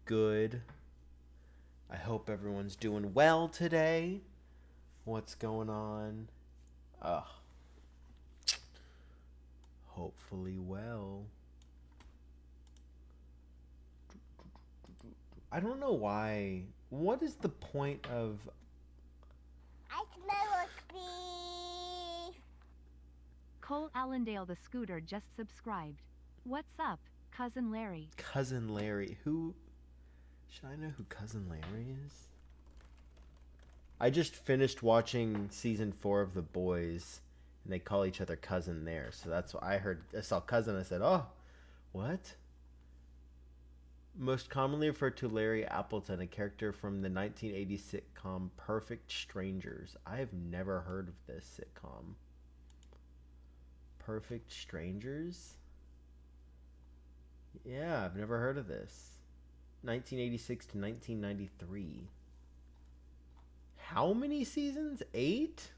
good. I hope everyone's doing well today. What's going on? Ugh. Hopefully well. I don't know why. What is the point of... I smell like beef. Cole Allendale the Scooter just subscribed. What's up, Cousin Larry? Cousin Larry? Who... Should I know who Cousin Larry is? I just finished watching season 4 of The Boys, and they call each other cousin there. So that's what I heard. I saw cousin. I said, oh, what? Most commonly referred to Larry Appleton, a character from the 1980 sitcom Perfect Strangers. I have never heard of this sitcom. Perfect Strangers? Yeah, I've never heard of this. 1986 to 1993. How many seasons? 8?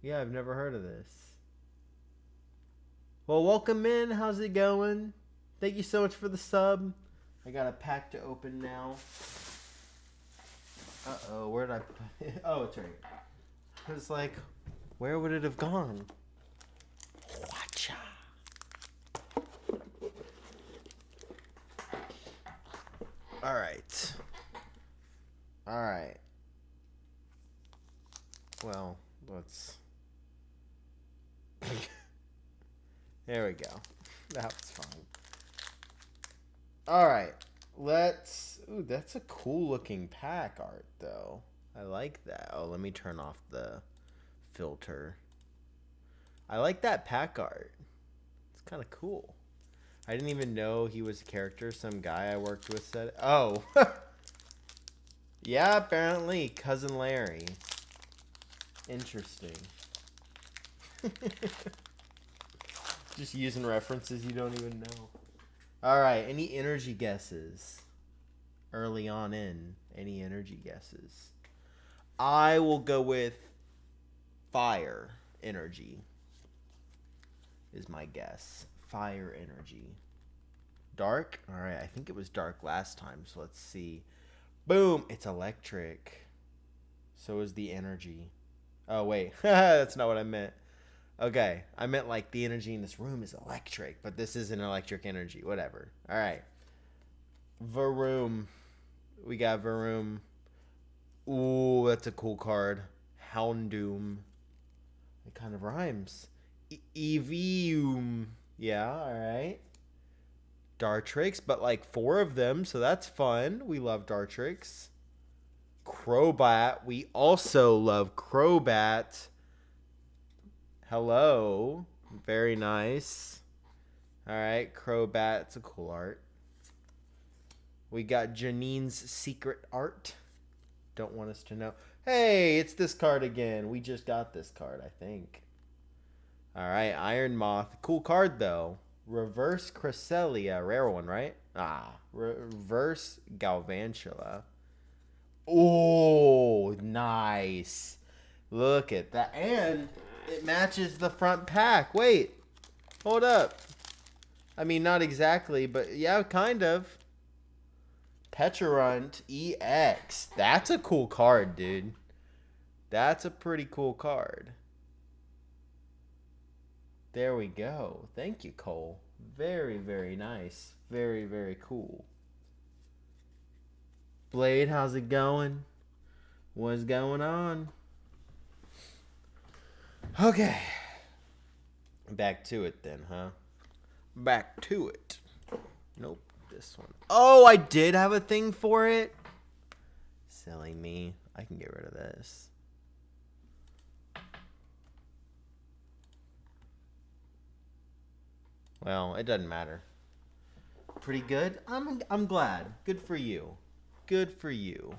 Yeah, I've never heard of this. Well, welcome in. How's it going? Thank you so much for the sub. I got a pack to open now. Uh-oh, where did I put it? Oh, it's right here. I was like, where would it have gone? Watcha. Alright. Alright. Well, let's... There we go. That was fine. Alright. Let's... Ooh, that's a cool looking pack art, though. I like that. Oh, let me turn off the filter. I like that pack art. It's kind of cool. I didn't even know he was a character. Some guy I worked with said... Oh. Yeah, apparently. Cousin Larry. Interesting. Just using references you don't even know. Alright, any energy guesses? Early on in. Any energy guesses? I will go with fire energy. Is my guess. Fire energy. Dark? Alright, I think it was dark last time, so let's see. Boom! It's electric. So is the energy. Oh, wait. That's not what I meant. Okay. I meant like the energy in this room is electric, but this isn't electric energy. Whatever. Alright. Varoom. We got Varoom. Ooh, that's a cool card. Houndoom. It kind of rhymes. Evium. Yeah, alright. Dartrix, but like 4 of them, so that's fun. We love Dartrix. Crobat. We also love Crobat. Hello. Very nice. Alright, Crobat. It's a cool art. We got Janine's Secret Art. Don't want us to know. Hey, it's this card again. We just got this card, I think. Alright, Iron Moth. Cool card, though. Reverse Cresselia. Rare one, right? Reverse Galvantula. Oh, nice. Look at that. And it matches the front pack. Wait. Hold up. I mean, not exactly, but yeah, kind of. Pecharunt EX. That's a cool card, dude. That's a pretty cool card. There we go. Thank you, Cole. Very, very nice. Very, very cool. Blade, how's it going? What's going on? Okay. Back to it then, huh? Back to it. Nope, this one. Oh, I did have a thing for it? Silly me. I can get rid of this. Well, it doesn't matter. Pretty good. I'm glad. Good for you. Good for you.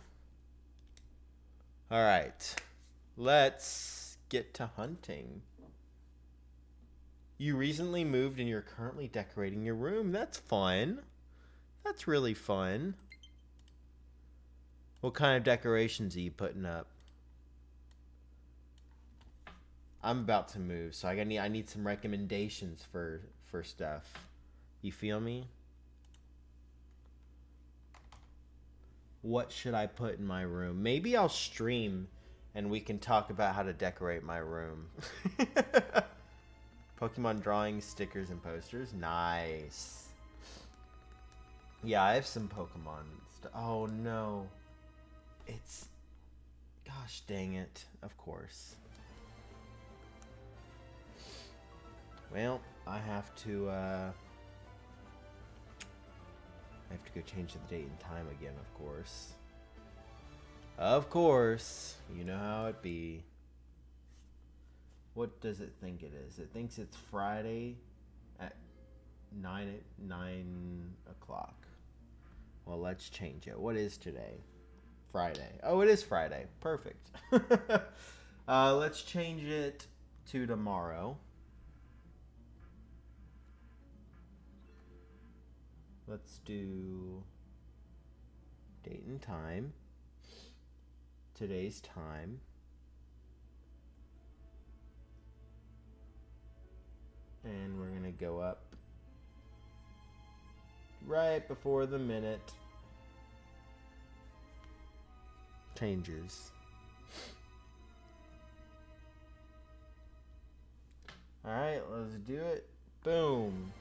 All right. Let's get to hunting. You recently moved and you're currently decorating your room. That's fun. That's really fun. What kind of decorations are you putting up? I'm about to move, so I need some recommendations for stuff. You feel me? What should I put in my room? Maybe I'll stream and we can talk about how to decorate my room. Pokemon drawings, stickers, and posters. Nice. Yeah, I have some Pokemon stuff. Oh no. It's... Gosh dang it. Of course. Well, I have to go change the date and time again, of course. Of course. You know how it be. What does it think it is? It thinks it's Friday at 9 o'clock. Well, let's change it. What is today? Friday. Oh, it is Friday. Perfect. Let's change it to tomorrow. Let's do date and time. Today's time. And we're going to go up right before the minute changes. Alright, let's do it. Boom.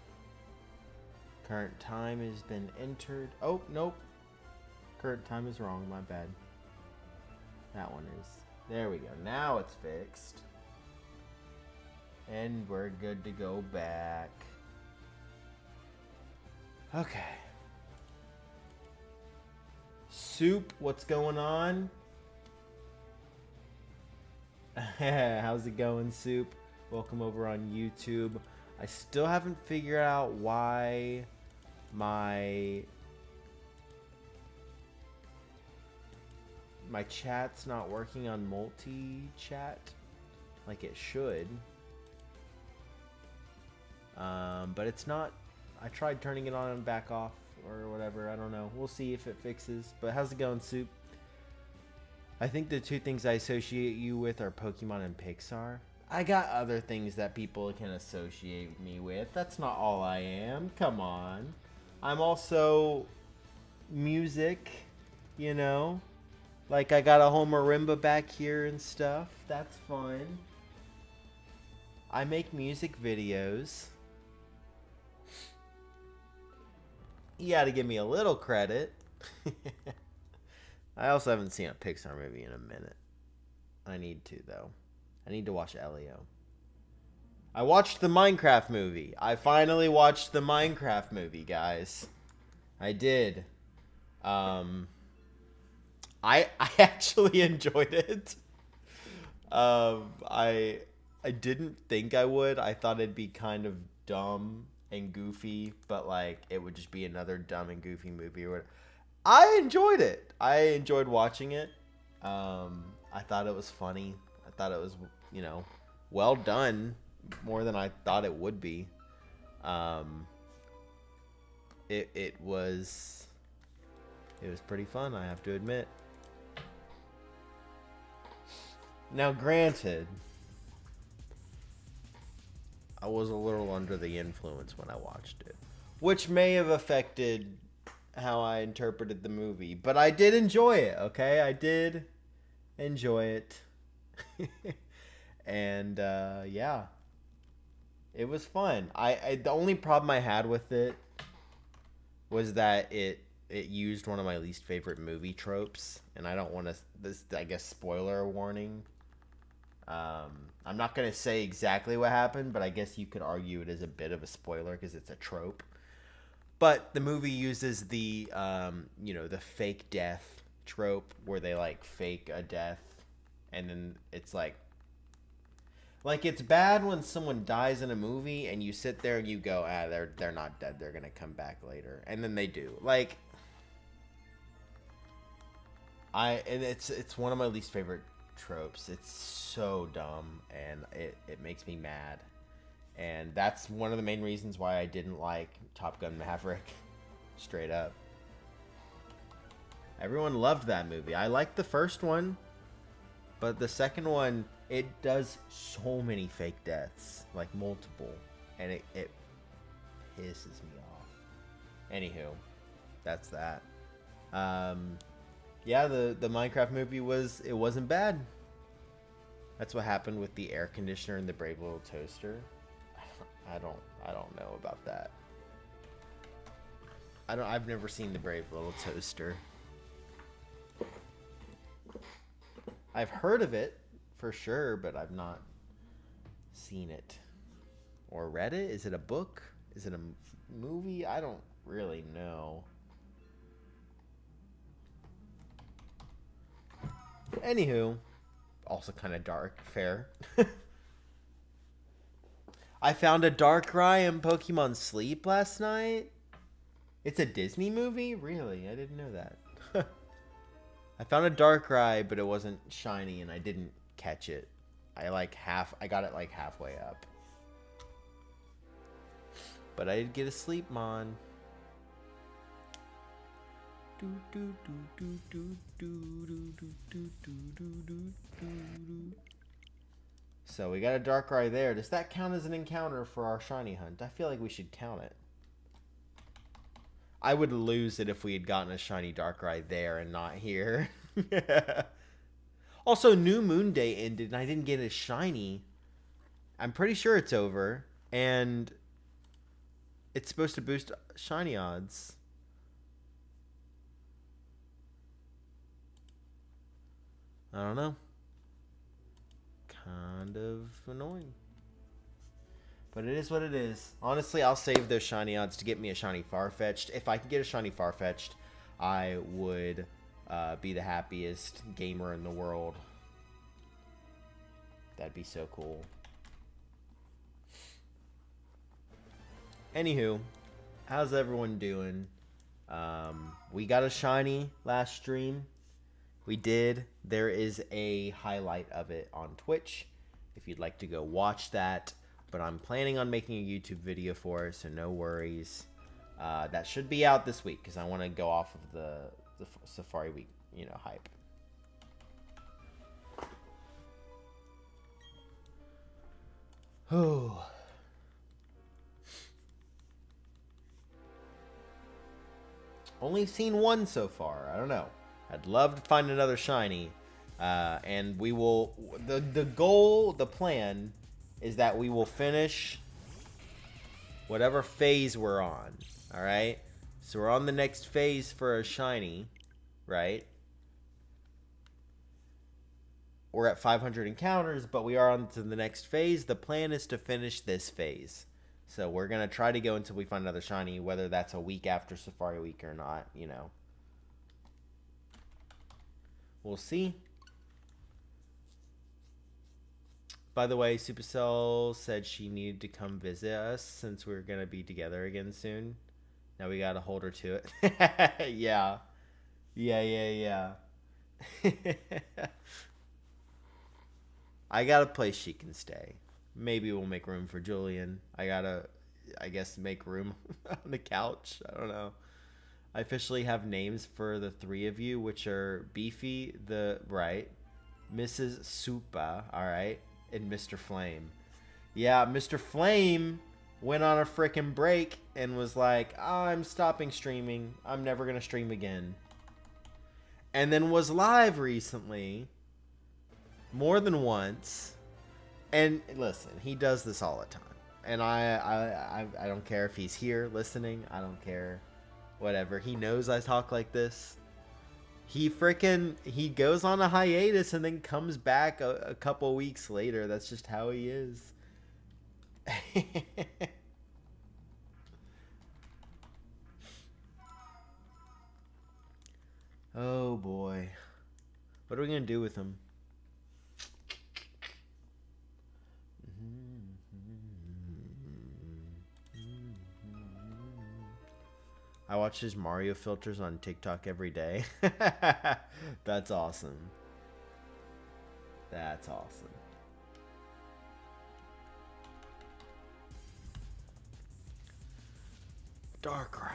Current time has been entered. Oh, nope. Current time is wrong. My bad. That one is. There we go. Now it's fixed. And we're good to go back. Okay. Soup, what's going on? How's it going, Soup? Welcome over on YouTube. I still haven't figured out why my chat's not working on multi-chat like it should. But it's not. I tried turning it on and back off or whatever. I don't know. We'll see if it fixes. But how's it going, Soup? I think the two things I associate you with are Pokemon and Pixar. I got other things that people can associate me with. That's not all I am. Come on. I'm also music, you know? Like, I got a whole marimba back here and stuff. That's fun. I make music videos. You gotta give me a little credit. I also haven't seen a Pixar movie in a minute. I need to, though. I need to watch Elio. I watched the Minecraft movie. I finally watched the Minecraft movie, guys. I did. I actually enjoyed it. I didn't think I would. I thought it'd be kind of dumb and goofy, but like it would just be another dumb and goofy movie or whatever. I enjoyed it. I enjoyed watching it. I thought it was funny. I thought it was, you know, well done, more than I thought it would be. It was pretty fun, I have to admit. Now, granted, I was a little under the influence when I watched it, which may have affected how I interpreted the movie, but I did enjoy it, okay? I did enjoy it. And yeah, it was fun. I the only problem I had with it was that it used one of my least favorite movie tropes, and I don't want to, this, I guess, spoiler warning. I'm not going to say exactly what happened, but I guess you could argue it is a bit of a spoiler because it's a trope. But the movie uses the, you know, the fake death trope where they, like, fake a death, and then it's like it's bad when someone dies in a movie and you sit there and you go, they're not dead, they're going to come back later. And then they do. Like, and it's one of my least favorite tropes. It's so dumb, and it makes me mad. And that's one of the main reasons why I didn't like Top Gun Maverick. Straight up. Everyone loved that movie. I liked the first one, but the second one, it does so many fake deaths, like multiple, and it pisses me off. Anywho, that's that. Yeah, the Minecraft movie wasn't bad. That's what happened with the air conditioner and the Brave Little Toaster. I don't know about that. I've never seen the Brave Little Toaster. I've heard of it for sure, but I've not seen it or read it. Is it a book? Is it a movie? I don't really know. Anywho, also kind of dark. Fair. I found a Darkrai in Pokemon Sleep last night. It's a Disney movie? Really? I didn't know that. I found a Darkrai, but it wasn't shiny, and I didn't catch it. I got it like halfway up. But I did get a Sleepmon. So we got a Darkrai there. Does that count as an encounter for our shiny hunt? I feel like we should count it. I would lose it if we had gotten a shiny Darkrai there and not here. Also, New Moon Day ended and I didn't get a shiny. I'm pretty sure it's over. And it's supposed to boost shiny odds. I don't know. Kind of annoying. But it is what it is. Honestly, I'll save those shiny odds to get me a shiny Farfetch'd. If I can get a shiny Farfetch'd, I would be the happiest gamer in the world. That'd be so cool. Anywho, how's everyone doing? We got a shiny last stream. We did. There is a highlight of it on Twitch if you'd like to go watch that. But I'm planning on making a YouTube video for it, so no worries. That should be out this week because I want to go off of the Safari Week, hype. Oh. Only seen one so far. I don't know. I'd love to find another shiny. And we will... The goal, the plan, is that we will finish whatever phase we're on. Alright? So we're on the next phase for a shiny. Right? We're at 500 encounters, but we are on to the next phase. The plan is to finish this phase. So we're going to try to go until we find another shiny, whether that's a week after Safari Week or not, We'll see. By the way, Supercell said she needed to come visit us since we're going to be together again soon. Now we got to hold her to it. Yeah. Yeah. I got a place she can stay. Maybe we'll make room for Julian. I guess, make room on the couch. I don't know. I officially have names for the three of you, which are Beefy, Mrs. Supa, alright, and Mr. Flame. Yeah, Mr. Flame went on a frickin' break and was like, I'm stopping streaming. I'm never going to stream again. And then was live recently, more than once. And listen, he does this all the time. And I don't care if he's here listening. I don't care. Whatever. He knows I talk like this. He goes on a hiatus and then comes back a couple weeks later. That's just how he is. Oh boy. What are we going to do with him? I watch his Mario filters on TikTok every day. That's awesome. That's awesome. Darkrai.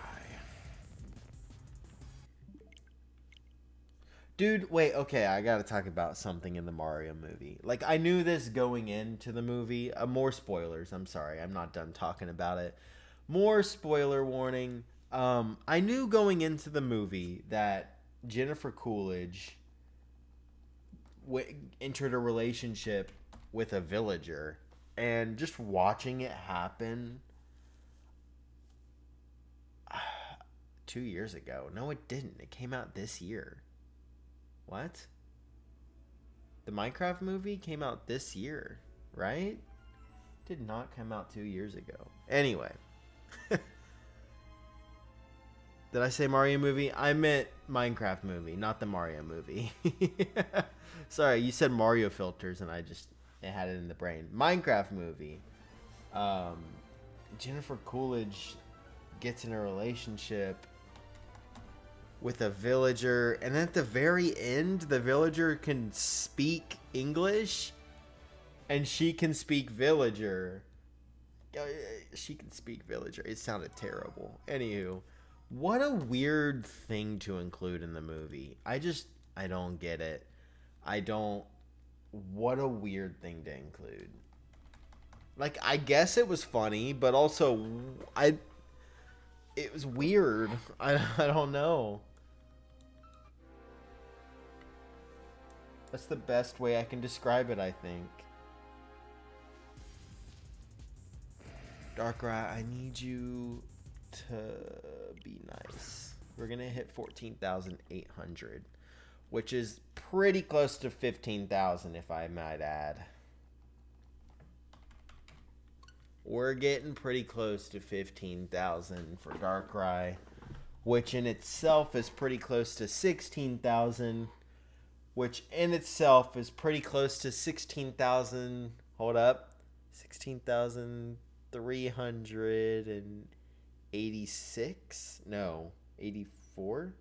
Dude, wait, okay, I gotta talk about something in the Mario movie. Like, I knew this going into the movie. More spoilers, I'm sorry. I'm not done talking about it. More spoiler warning. I knew going into the movie that Jennifer Coolidge entered a relationship with a villager, and just watching it happen 2 years ago. No, it didn't. It came out this year. What? The Minecraft movie came out this year, right? Did not come out 2 years ago. Anyway. Did I say Mario movie? I meant Minecraft movie, not the Mario movie. Sorry, you said Mario filters and I had it in the brain. Minecraft movie. Jennifer Coolidge gets in a relationship with a villager, and at the very end, the villager can speak English, and she can speak villager. She can speak villager. It sounded terrible. Anywho, what a weird thing to include in the movie. I don't get it. What a weird thing to include. Like, I guess it was funny, but also, it was weird. I don't know. That's the best way I can describe it, I think. Darkrai, I need you to be nice. We're going to hit 14,800, which is pretty close to 15,000, if I might add. We're getting pretty close to 15,000 for Darkrai, which in itself is pretty close to 16,000, which in itself is pretty close to 16,000. Hold up. 16,386? No, 84?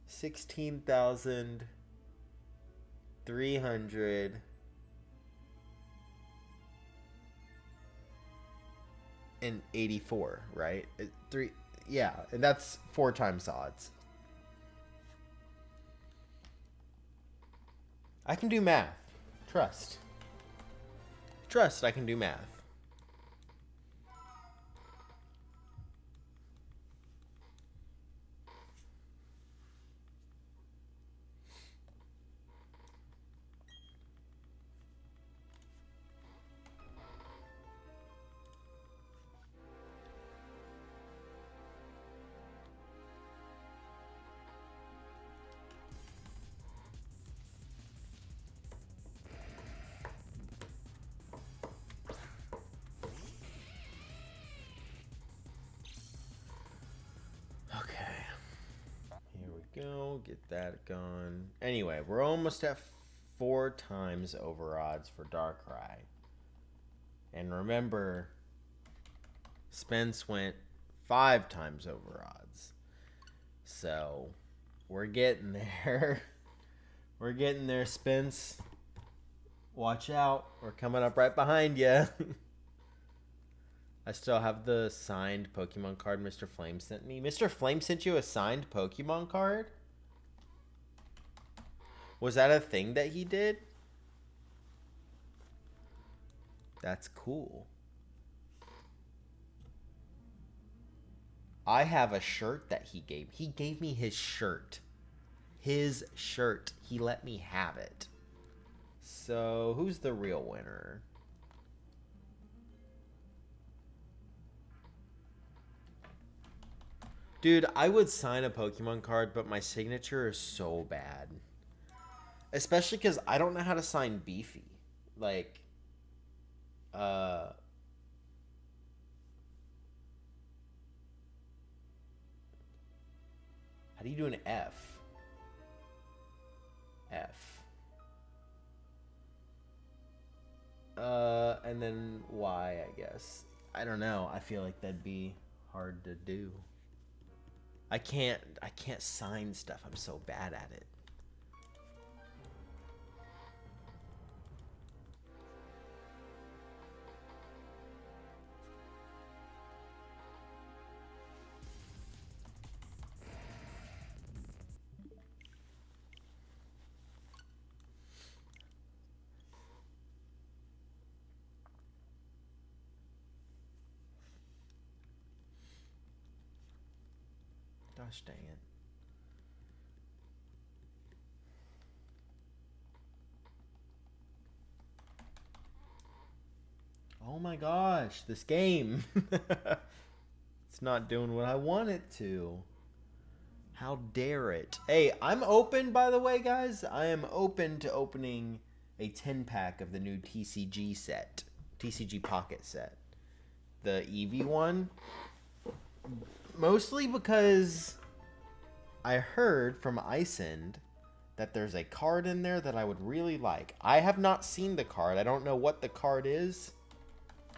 16,384, right? Yeah, and that's 4 times odds. I can do math. Trust. Trust, I can do math. Go get that gone. Anyway, we're almost at 4 times over odds for Darkrai. And remember, Spence went 5 times over odds. So, we're getting there. We're getting there, Spence. Watch out. We're coming up right behind you. I still have the signed Pokemon card Mr. Flame sent me. Mr. Flame sent you a signed Pokemon card? Was that a thing that he did? That's cool. I have a shirt that he gave. He gave me his shirt. His shirt. He let me have it. So, who's the real winner? Dude, I would sign a Pokemon card, but my signature is so bad. Especially because I don't know how to sign Beefy. Like, how do you do an F? F. And then Y, I guess. I don't know. I feel like that'd be hard to do. I can't sign stuff. I'm so bad at it. Gosh dang it. Oh my gosh, this game. It's not doing what I want it to. How dare it? Hey, I'm open, by the way, guys. I am open to opening a 10-pack of the new TCG set. TCG Pocket set. The Eevee one. Mostly because I heard from Icend that there's a card in there that I would really like. I have not seen the card. I don't know what the card is.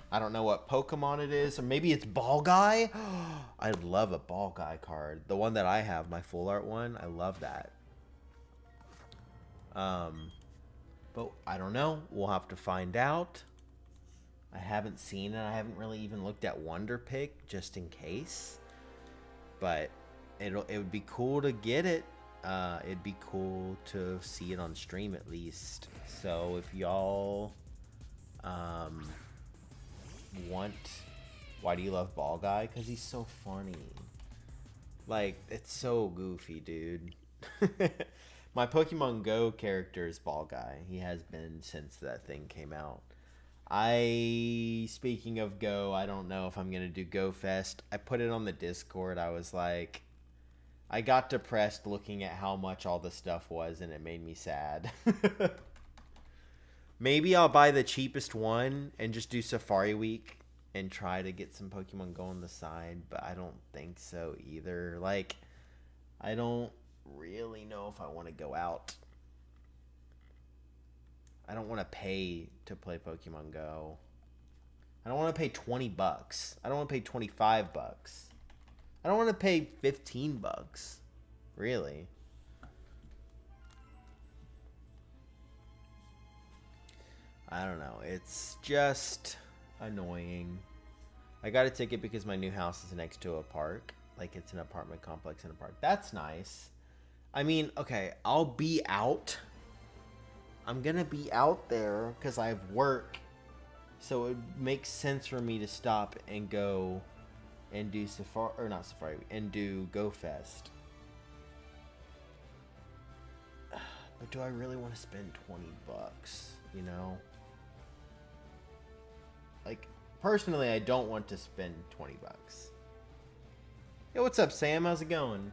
I don't know what Pokemon it is. Or maybe it's Ball Guy. I love a Ball Guy card. The one that I have, my full art one. I love that. But I don't know. We'll have to find out. I haven't seen it. I haven't really even looked at Wonder Pick just in case. But it would be cool to get it. It'd be cool to see it on stream at least. So if y'all want, why do you love Ball Guy? Because he's so funny. Like, it's so goofy, dude. My Pokemon Go character is Ball Guy. He has been since that thing came out. Speaking of Go, I don't know if I'm going to do Go Fest. I put it on the Discord. I was like, I got depressed looking at how much all the stuff was, and it made me sad. Maybe I'll buy the cheapest one and just do Safari Week and try to get some Pokemon Go on the side, but I don't think so either. Like, I don't really know if I want to go out. I don't want to pay to play Pokemon Go. I don't want to pay $20. I don't want to pay $25. I don't want to pay $15. Really. I don't know. It's just annoying. I got a ticket because my new house is next to a park. Like, it's an apartment complex in a park. That's nice. I mean, okay, I'll be out. I'm going to be out there because I have work. So it makes sense for me to stop and go and do Safari, or not Safari, and do Go Fest. But do I really want to spend $20, you know? Like, personally, I don't want to spend $20. Yo, what's up, Sam? How's it going?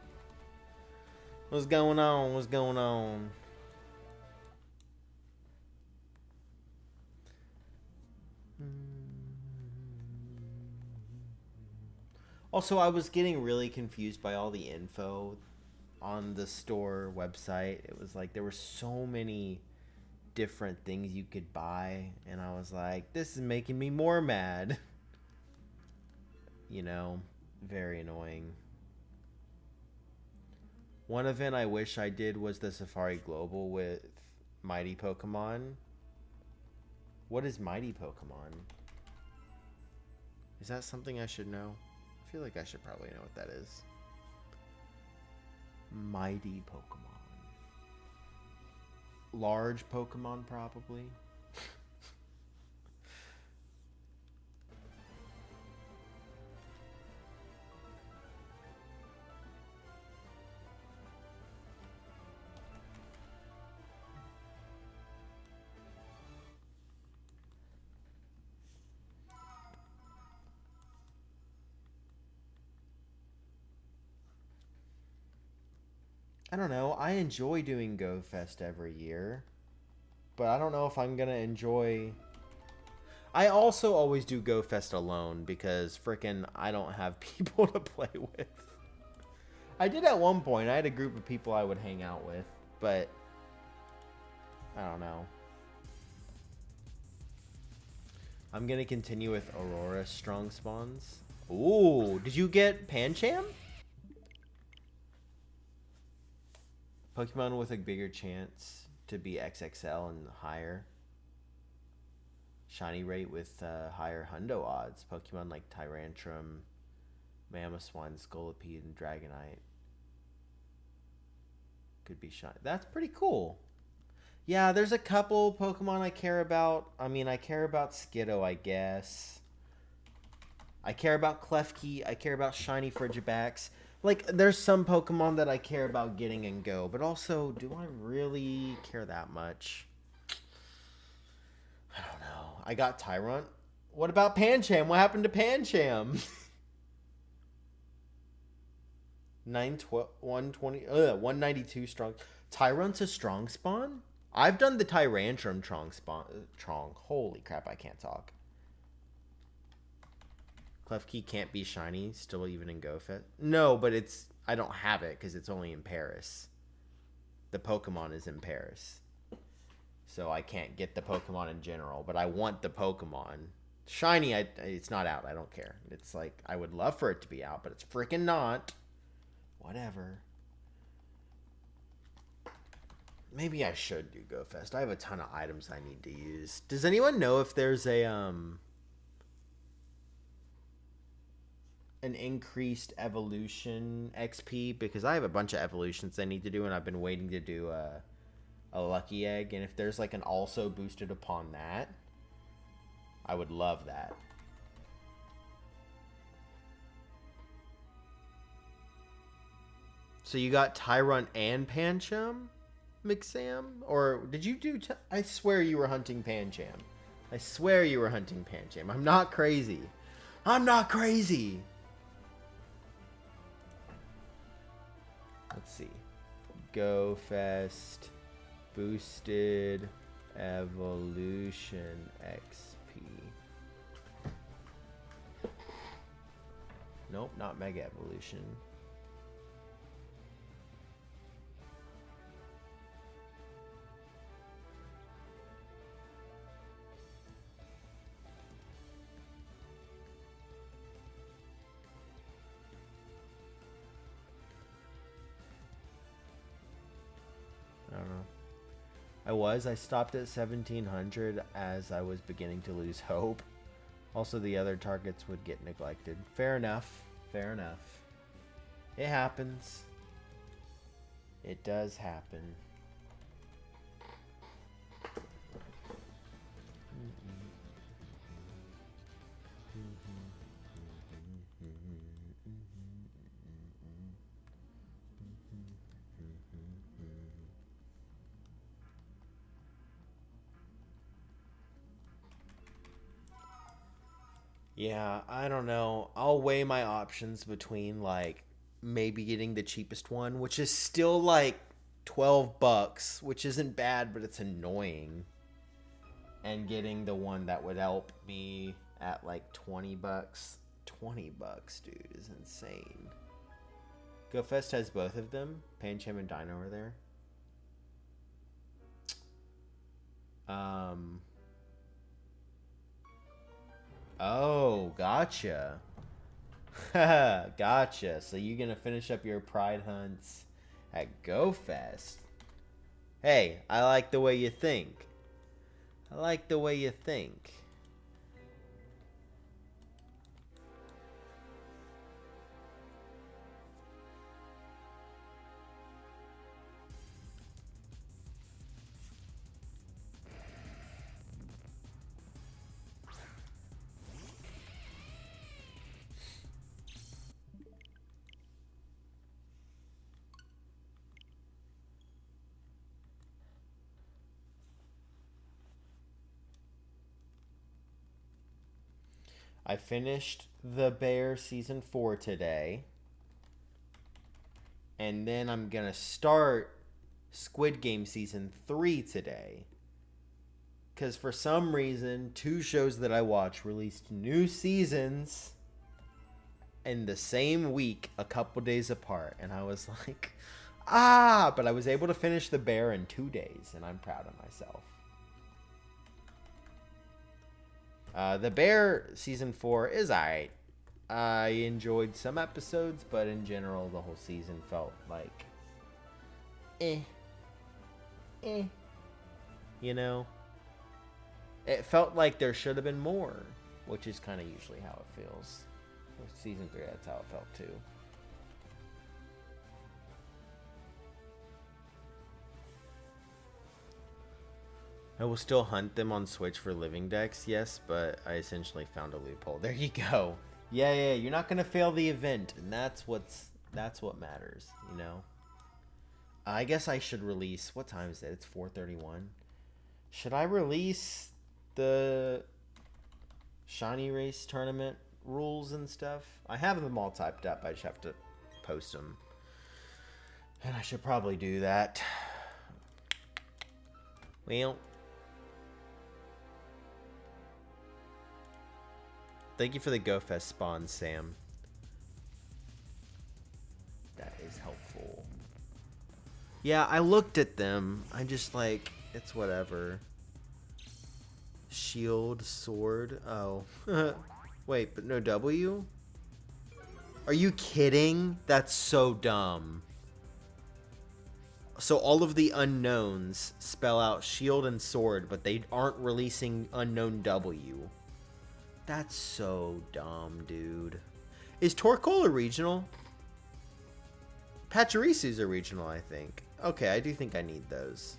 What's going on? What's going on? Also, I was getting really confused by all the info on the store website. It was like there were so many different things you could buy, and I was like, this is making me more mad. You know, very annoying. One event I wish I did was the Safari Global with Mighty Pokemon. What is Mighty Pokemon? Is that something I should know? I feel like I should probably know what that is. Mighty Pokemon. Large Pokemon, probably. I don't know. I enjoy doing Go Fest every year. But I don't know if I'm going to enjoy... I also always do Go Fest alone because frickin' I don't have people to play with. I did at one point. I had a group of people I would hang out with. But... I don't know. I'm going to continue with Aurora Strong Spawns. Ooh, did you get Pancham? Pokemon with a bigger chance to be XXL and higher. Shiny rate with higher hundo odds. Pokemon like Tyrantrum, Mamoswine, Scolipede, and Dragonite could be shiny. That's pretty cool. Yeah, there's a couple Pokemon I care about. I mean, I care about Skiddo, I guess. I care about Klefki. I care about Shiny Frigibax. Like, there's some Pokemon that I care about getting in Go, but also, do I really care that much? I don't know. I got Tyrunt. What about Pancham? What happened to Pancham? 192 strong. Tyrant's a strong spawn? I've done the Tyrantrum Trong. Holy crap, I can't talk. Klefki can't be shiny, still even in GoFest. No, but it's... I don't have it because it's only in Paris. The Pokemon is in Paris. So I can't get the Pokemon in general, but I want the Pokemon. Shiny, it's not out. I don't care. It's like, I would love for it to be out, but it's freaking not. Whatever. Maybe I should do GoFest. I have a ton of items I need to use. Does anyone know if there's a an increased evolution XP? Because I have a bunch of evolutions I need to do, and I've been waiting to do a lucky egg. And if there's like an also boosted upon that, I would love that. So you got Tyrunt and Pancham, Mixam? Or did you do... I swear you were hunting Pancham. I swear you were hunting Pancham. I'm not crazy. I'm not crazy! Let's see. GoFest boosted evolution XP. Nope, not Mega Evolution. I don't know. I stopped at 1700 as I was beginning to lose hope. Also, the other targets would get neglected. Fair enough. Fair enough. It happens. It does happen. Yeah, I don't know. I'll weigh my options between, like, maybe getting the cheapest one, which is still, like, $12, which isn't bad, but it's annoying. And getting the one that would help me at, like, $20. $20, dude, is insane. GoFest has both of them. Pancham and Dino are there. Oh, gotcha. Gotcha. So you're going to finish up your Pride hunts at GoFest. Hey, I like the way you think. I like the way you think. I finished The Bear Season 4 today. And then I'm going to start Squid Game Season 3 today. Because for some reason, 2 shows that I watch released new seasons in the same week, a couple days apart. And I was like, but I was able to finish The Bear in 2 days. And I'm proud of myself. The Bear Season 4 is alright. I enjoyed some episodes, but in general, the whole season felt like... You know? It felt like there should have been more, which is kind of usually how it feels. With Season 3, that's how it felt too. I will still hunt them on Switch for living decks, yes, but I essentially found a loophole. There you go. Yeah, you're not gonna fail the event, and that's what matters, you know. I guess I should release. What time is it? It's 4:31. Should I release the shiny race tournament rules and stuff. I have them all typed up. I just have to post them. And I should probably do that. Well, thank you for the GoFest spawn, Sam. That is helpful. Yeah, I looked at them. I just like, it's whatever. Shield, sword. Oh. Wait, but no W? Are you kidding? That's so dumb. So all of the unknowns spell out shield and sword, but they aren't releasing unknown W. That's so dumb, dude. Is Torkoal a regional? Pachyrisu's a regional, I think. Okay, I do think I need those.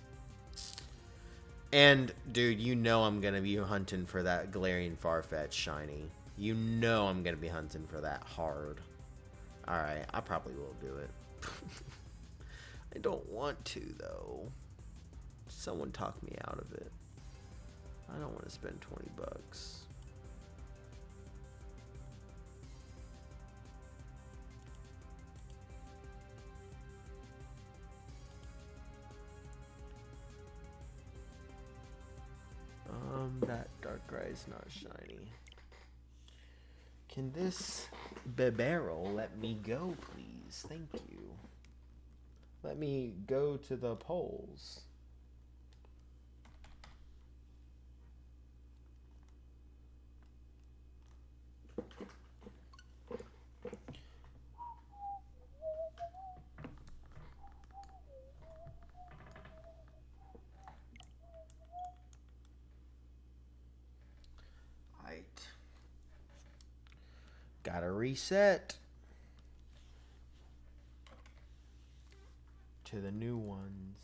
And, dude, you know I'm going to be hunting for that Galarian Farfetch shiny. You know I'm going to be hunting for that hard. Alright, I probably will do it. I don't want to, though. Someone talk me out of it. I don't want to spend 20 bucks. That Darkrai's not shiny. Can this barrel let me go, please? Thank you. Let me go to the polls. Gotta reset to the new ones.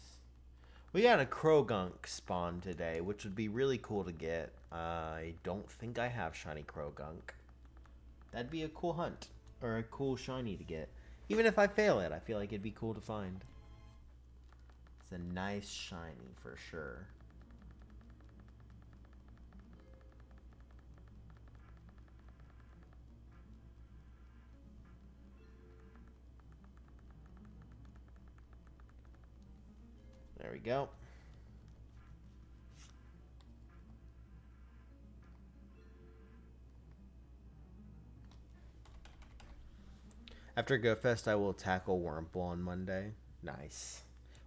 We got a Krogunk spawn today, which would be really cool to get. I don't think I have shiny Krogunk. That'd be a cool hunt, or a cool shiny to get. Even if I fail it, I feel like it'd be cool to find. It's a nice shiny for sure. There we go. After GoFest, I will tackle Wurmple on Monday. Nice.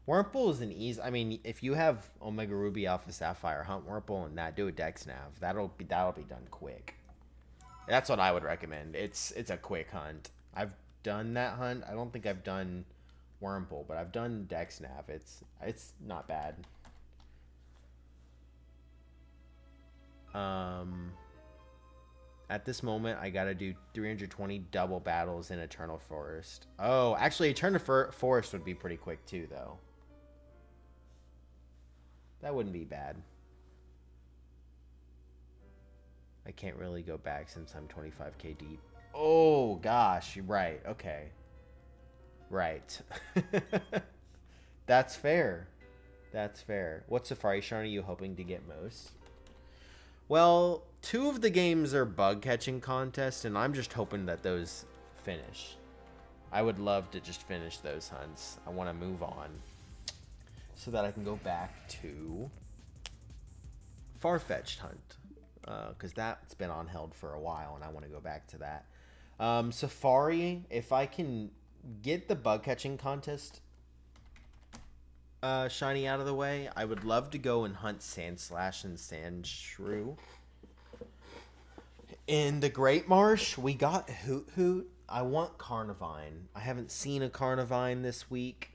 Wurmple is an easy. I mean, if you have Omega Ruby, Alpha Sapphire, hunt Wurmple and do a Dex Nav. That'll be done quick. That's what I would recommend. It's a quick hunt. I've done that hunt. I don't think I've done Wurmple, but I've done Dex Nav. It's not bad. At this moment, I gotta do 320 double battles in Eternal Forest. Oh, actually, Eternal Forest would be pretty quick too, though. That wouldn't be bad. I can't really go back since I'm 25k deep. Oh, gosh. You're right. Okay. Right. That's fair. That's fair. What Safari Shard are you hoping to get most? Well, 2 of the games are bug catching contests, and I'm just hoping that those finish. I would love to just finish those hunts. I want to move on so that I can go back to Farfetch'd hunt, because that's been on held for a while, and I want to go back to that. Safari, if I can get the bug catching contest shiny out of the way, I would love to go and hunt Sandslash and Sandshrew. In the Great Marsh, we got Hoot Hoot. I want Carnivine. I haven't seen a Carnivine this week,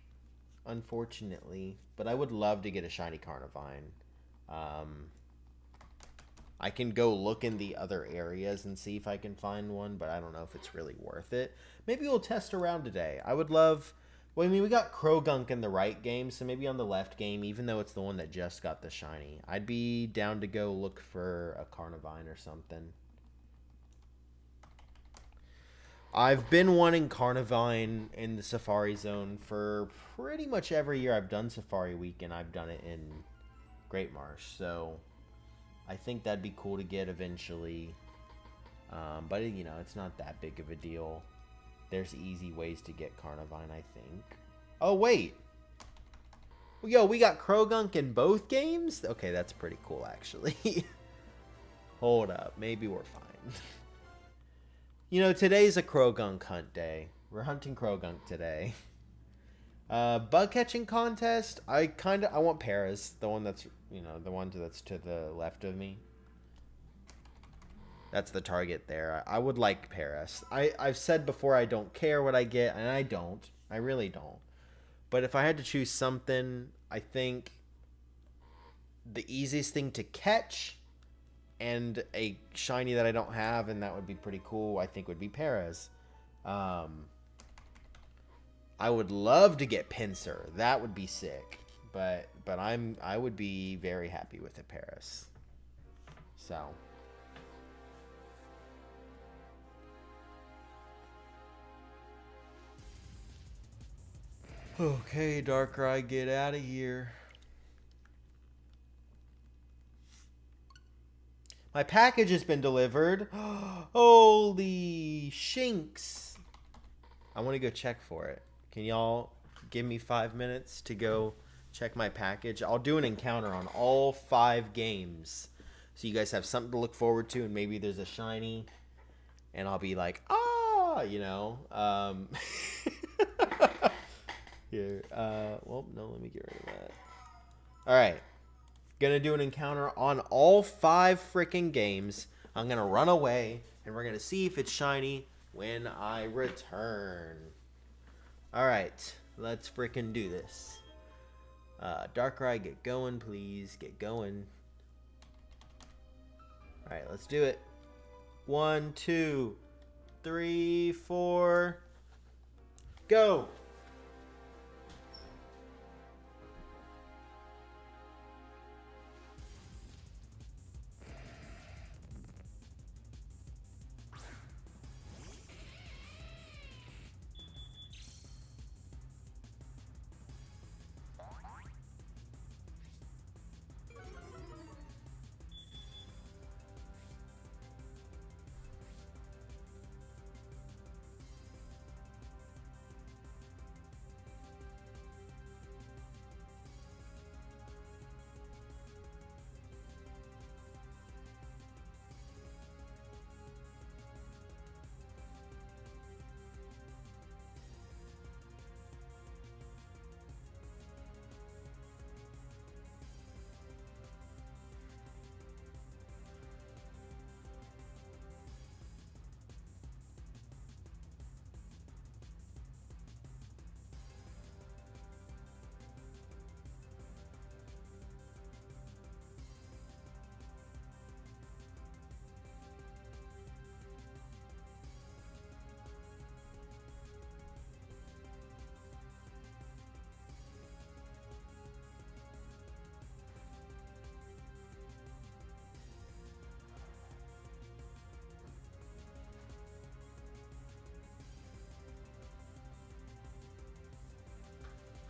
unfortunately, but I would love to get a shiny Carnivine. I can go look in the other areas and see if I can find one, but I don't know if it's really worth it. Maybe we'll test around today. I would love... Well, I mean, we got Krogunk in the right game, so maybe on the left game, even though it's the one that just got the shiny, I'd be down to go look for a Carnivine or something. I've been wanting Carnivine in the Safari Zone for pretty much every year I've done Safari Week, and I've done it in Great Marsh, so I think that'd be cool to get eventually. But you know, it's not that big of a deal. There's easy ways to get Carnivine, I think. Oh wait, yo, we got Krogunk in both games. Okay, that's pretty cool, actually. Hold up, maybe we're fine. You know, today's a Krogunk hunt day. We're hunting Krogunk today. Bug catching contest. I want Paras, the one that's, you know, the one that's to the left of me. That's the target there. I would like Paras. I've said before I don't care what I get, and I don't. I really don't. But if I had to choose something, I think the easiest thing to catch and a shiny that I don't have, and that would be pretty cool, I think would be Paras. I would love to get Pinsir. That would be sick. But I would be very happy with a Paras. So. Okay, Darkrai, get out of here. My package has been delivered. Holy shinks. I want to go check for it. Can y'all give me 5 minutes to go check my package? I'll do an encounter on all 5 games. So you guys have something to look forward to, and maybe there's a shiny. And I'll be like, ah, you know. Here. Well, no, let me get rid of that. Alright. Gonna do an encounter on all 5 freaking games. I'm gonna run away, and we're gonna see if it's shiny when I return. Alright, let's freaking do this. Darkrai, get going, please. Get going. Alright, let's do it. 1, 2, 3, 4. Go!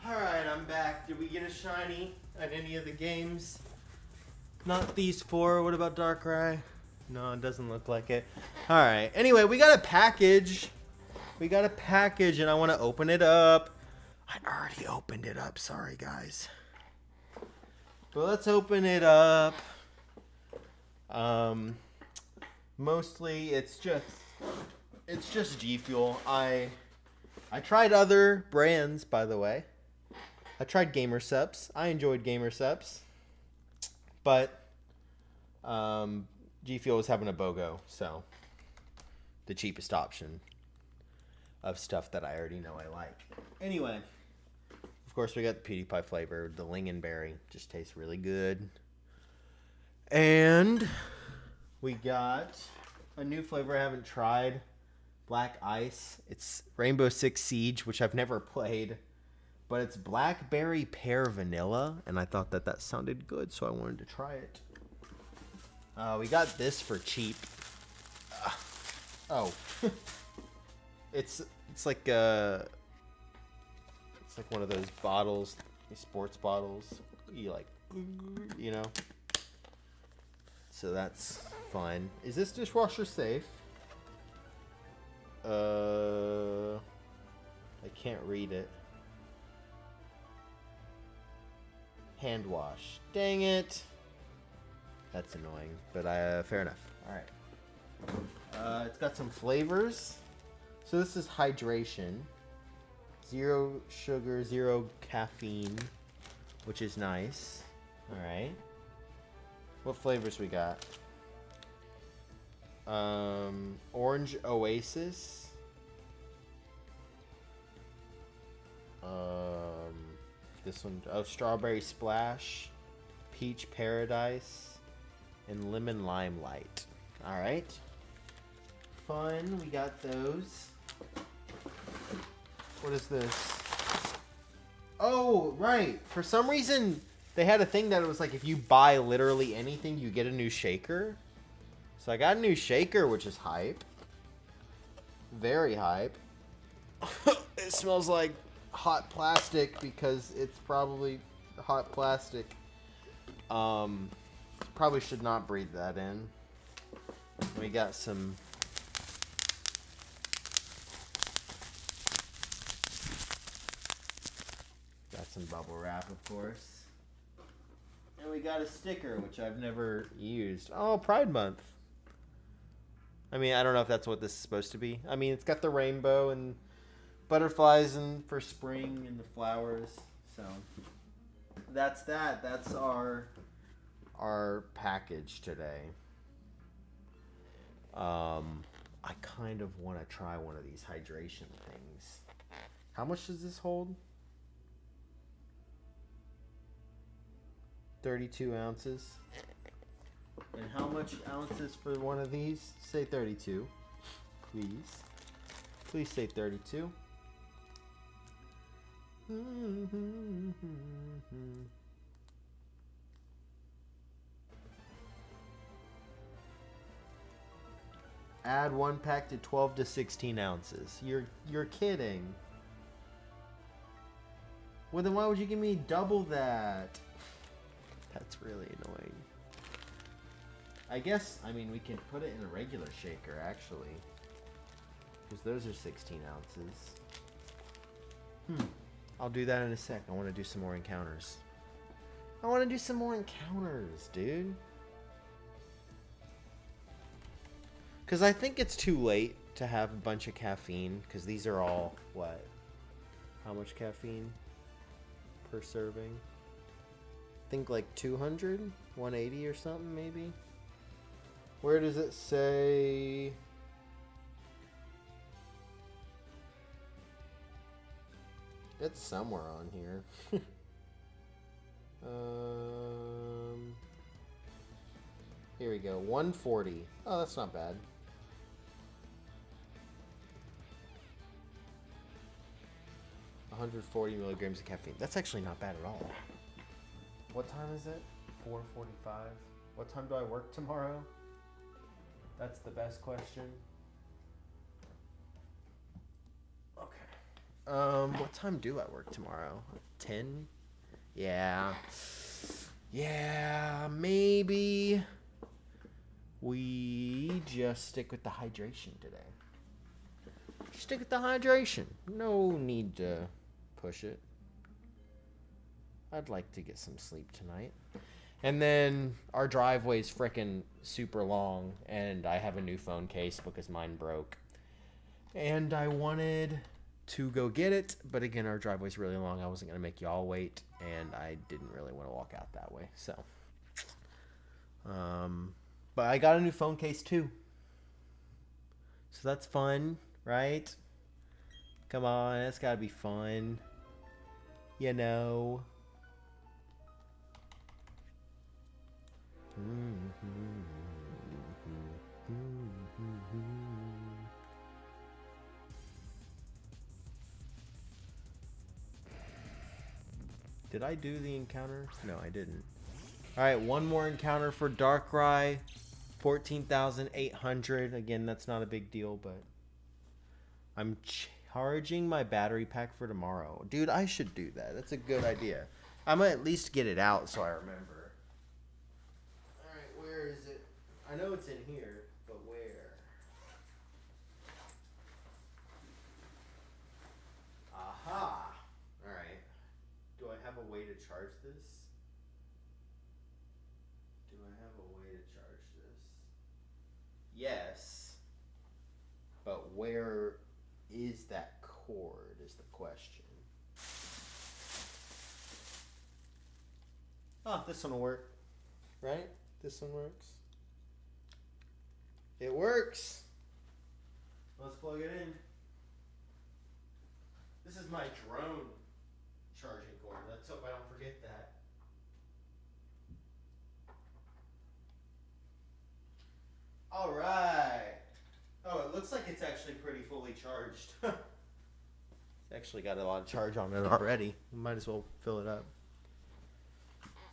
Alright, I'm back. Did we get a shiny at any of the games? Not these 4. What about Darkrai? No, it doesn't look like it. Alright. Anyway, we got a package. We got a package, and I want to open it up. I already opened it up. Sorry, guys. But let's open it up. Mostly, it's just G Fuel. I tried other brands, by the way. I tried Gamersups. I enjoyed Gamersups. But G Fuel was having a BOGO, so the cheapest option of stuff that I already know I like. Anyway, of course we got the PewDiePie flavor. The Lingonberry just tastes really good. And we got a new flavor I haven't tried. Black Ice. It's Rainbow Six Siege, which I've never played. But it's Blackberry Pear Vanilla, and I thought that sounded good, so I wanted to try it. We got this for cheap. Oh. It's like one of those bottles, sports bottles. You like, you know. So that's fun. Is this dishwasher safe? I can't read it. Hand wash. Dang it. That's annoying, but fair enough. All right. It's got some flavors. So this is hydration. 0 sugar, 0 caffeine, which is nice. All right. What flavors we got? Orange Oasis. This one, Strawberry Splash, Peach Paradise, and Lemon Limelight. All right. Fun. We got those. What is this? Oh, right. For some reason, they had a thing that it was like if you buy literally anything, you get a new shaker. So I got a new shaker, which is hype. Very hype. It smells like hot plastic because it's probably hot plastic. Probably should not breathe that in. We got some... Got some bubble wrap, of course. And we got a sticker, which I've never used. Oh, Pride Month. I mean, I don't know if that's what this is supposed to be. I mean, it's got the rainbow and butterflies and for spring and the flowers. So that's that. That's our package today. I kind of want to try one of these hydration things. How much does this hold? 32 ounces. And how much ounces for one of these? Say 32. Please. Please say 32. Add 1 pack to 12 to 16 ounces. You're kidding. Well, then why would you give me double that? That's really annoying. I guess, I mean, we can put it in a regular shaker, actually. Because those are 16 ounces. I'll do that in a sec. I want to do some more encounters. I want to do some more encounters, dude. Because I think it's too late to have a bunch of caffeine. Because these are all, what? How much caffeine per serving? I think like 200? 180 or something, maybe? Where does it say... It's somewhere on here. Here we go. 140. Oh, that's not bad. $140 milligrams of caffeine. That's actually not bad at all. What time is it? 4:45. What time do I work tomorrow? That's the best question. Okay. What time do I work tomorrow? 10? Yeah. Yeah, maybe we just stick with the hydration today. Stick with the hydration. No need to push it. I'd like to get some sleep tonight. And then our driveway's frickin' super long, and I have a new phone case because mine broke. And I wanted to go get it, but again, our driveway's really long. I wasn't going to make y'all wait, and I didn't really want to walk out that way. So, but I got a new phone case too. So that's fun, right? Come on, it's got to be fun. You know. Did I do the encounter? No, I didn't. Alright, one more encounter for Darkrai. 14,800. Again, that's not a big deal, but I'm charging my battery pack for tomorrow. Dude, I should do that. That's a good idea. I'm gonna at least get it out so I remember. Alright, where is it? I know it's in here, but where? charge this? Do I have a way to charge this? Yes. But where is that cord is the question. Oh, this one will work. Right? This one works. It works. Let's plug it in. This is my drone charging cord. Let's hope I don't forget that. All right. Oh, it looks like it's actually pretty fully charged. It's actually got a lot of charge on it already. Might as well fill it up.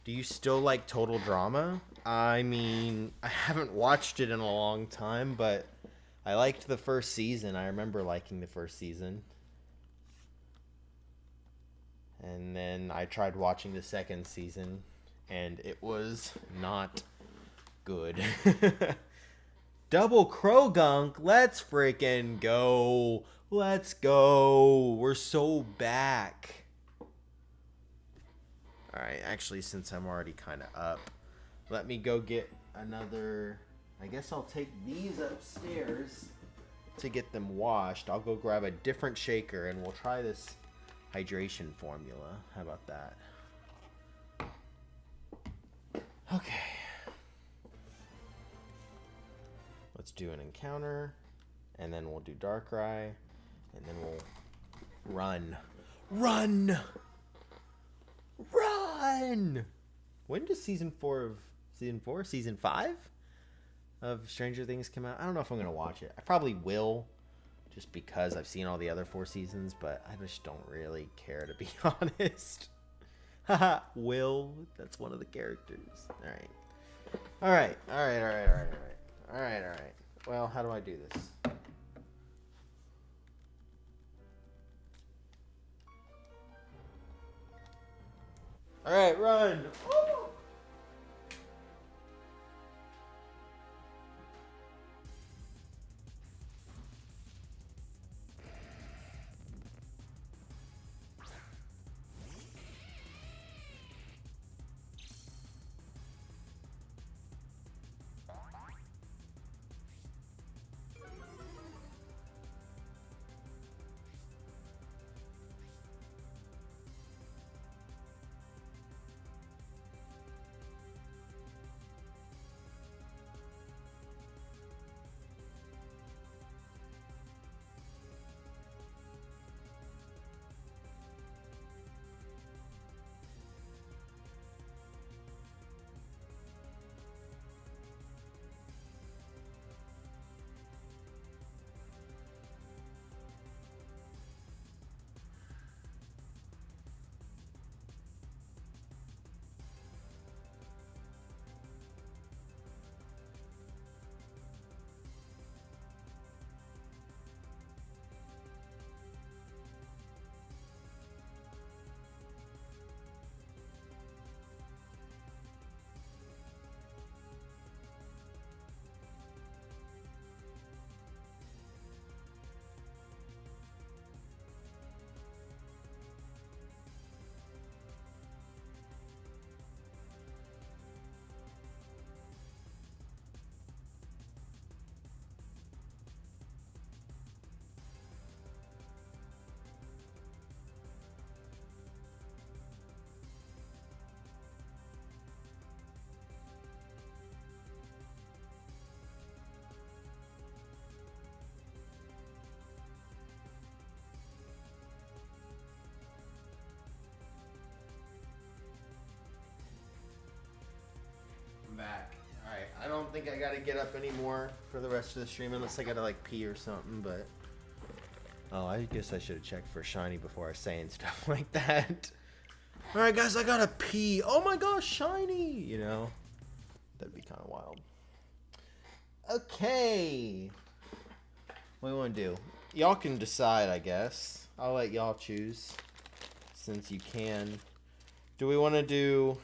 Do you still like Total Drama? I mean, I haven't watched it in a long time, but I liked the first season. I remember liking the first season. And then I tried watching the second season, and it was not good. Double Krogunk, let's freaking go. Let's go. We're so back. Alright, actually, since I'm already kind of up, let me go get another... I guess I'll take these upstairs to get them washed. I'll go grab a different shaker, and we'll try this hydration formula. How about that? Okay. Let's do an encounter, and then we'll do Darkrai, and then we'll run. Run! Run! When does season 5 of Stranger Things come out? I don't know if I'm going to watch it. I probably will, just because I've seen all the other 4 seasons, but I just don't really care, to be honest. Haha, Will, that's one of the characters. Alright. Alright. Well, how do I do this? Alright, run! Woo! Back. Alright, I don't think I gotta get up anymore for the rest of the stream unless I gotta like pee or something, but... Oh, I guess I should have checked for shiny before I was saying stuff like that. Alright guys, I gotta pee. Oh my gosh, shiny! You know? That'd be kind of wild. Okay. What do we want to do? Y'all can decide, I guess. I'll let y'all choose. Since you can. Do we want to do...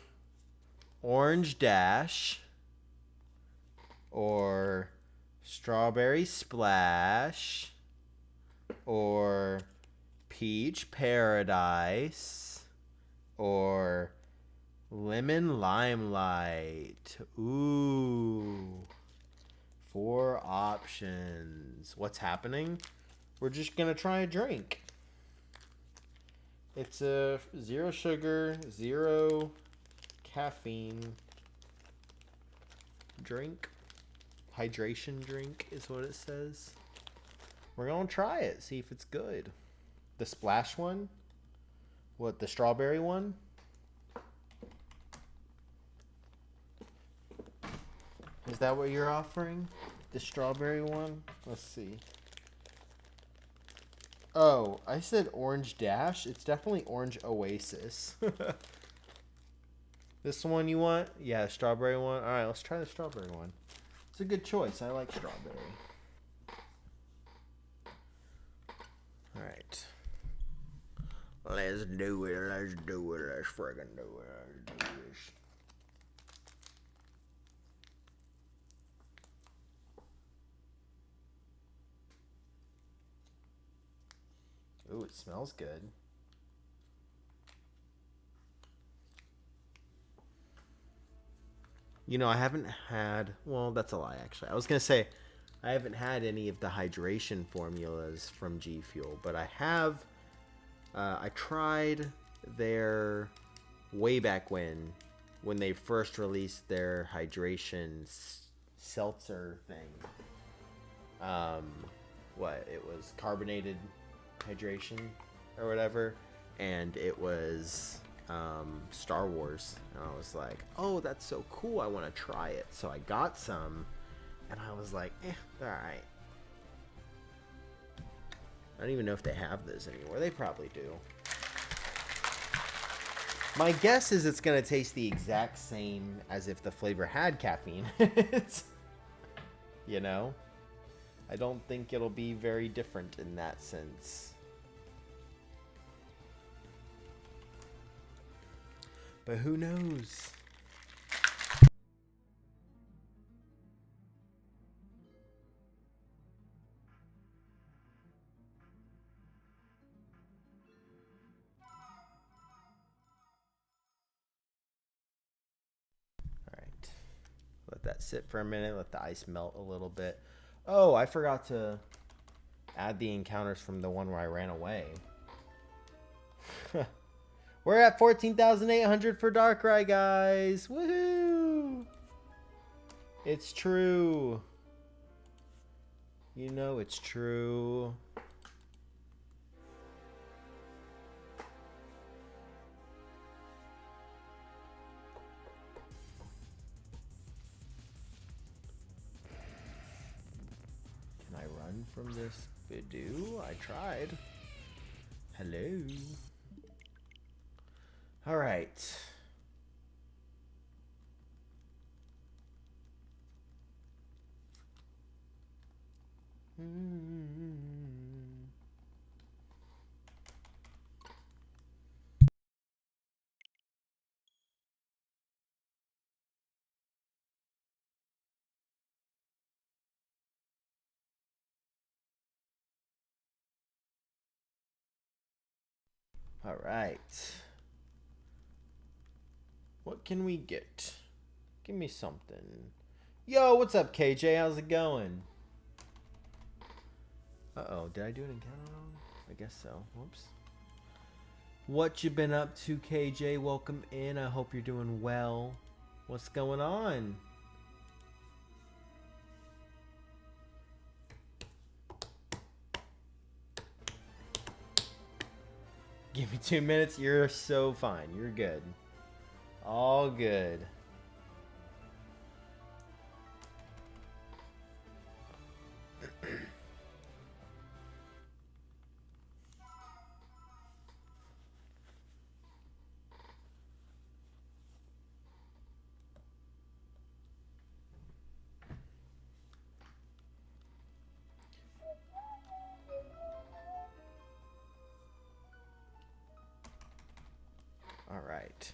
Orange Dash or Strawberry Splash or Peach Paradise or lemon limelight. Ooh. 4 options. What's happening? We're just gonna try a drink. It's a 0 sugar, 0 caffeine drink. Hydration drink is what it says. We're gonna try it, see if it's good. The splash one? What, the strawberry one? Is that what you're offering? The strawberry one? Let's see. Oh, I said Orange Dash. It's definitely Orange Oasis. This one you want? Yeah, strawberry one. All right, let's try the strawberry one. It's a good choice. I like strawberry. All right. Let's do it. Let's do it. Let's friggin' do it. Let's do this. Ooh, it smells good. You know, I haven't had... Well, that's a lie, actually. I was going to say, I haven't had any of the hydration formulas from G Fuel, but I have... I tried their... Way back when they first released their hydration seltzer thing. What? It was carbonated hydration or whatever, and it was Star Wars, and I was like, oh, that's so cool, I want to try it. So I got some, and I was like, all right. I don't even know if they have those anymore. They probably do. My guess is it's gonna taste the exact same as if the flavor had caffeine in it. You know, I don't think it'll be very different in that sense. But who knows? Alright. Let that sit for a minute. Let the ice melt a little bit. Oh, I forgot to add the encounters from the one where I ran away. We're at 14,800 for Darkrai, guys. Woohoo! It's true. You know it's true. Can I run from this Bidoo? I tried. Hello. All right. All right. What can we get? Give me something. Yo, what's up, KJ? How's it going? Uh-oh, did I do an encounter wrong? I guess so. Whoops. What you been up to, KJ? Welcome in. I hope you're doing well. What's going on? Give me 2 minutes. You're so fine. You're good. All good. All right.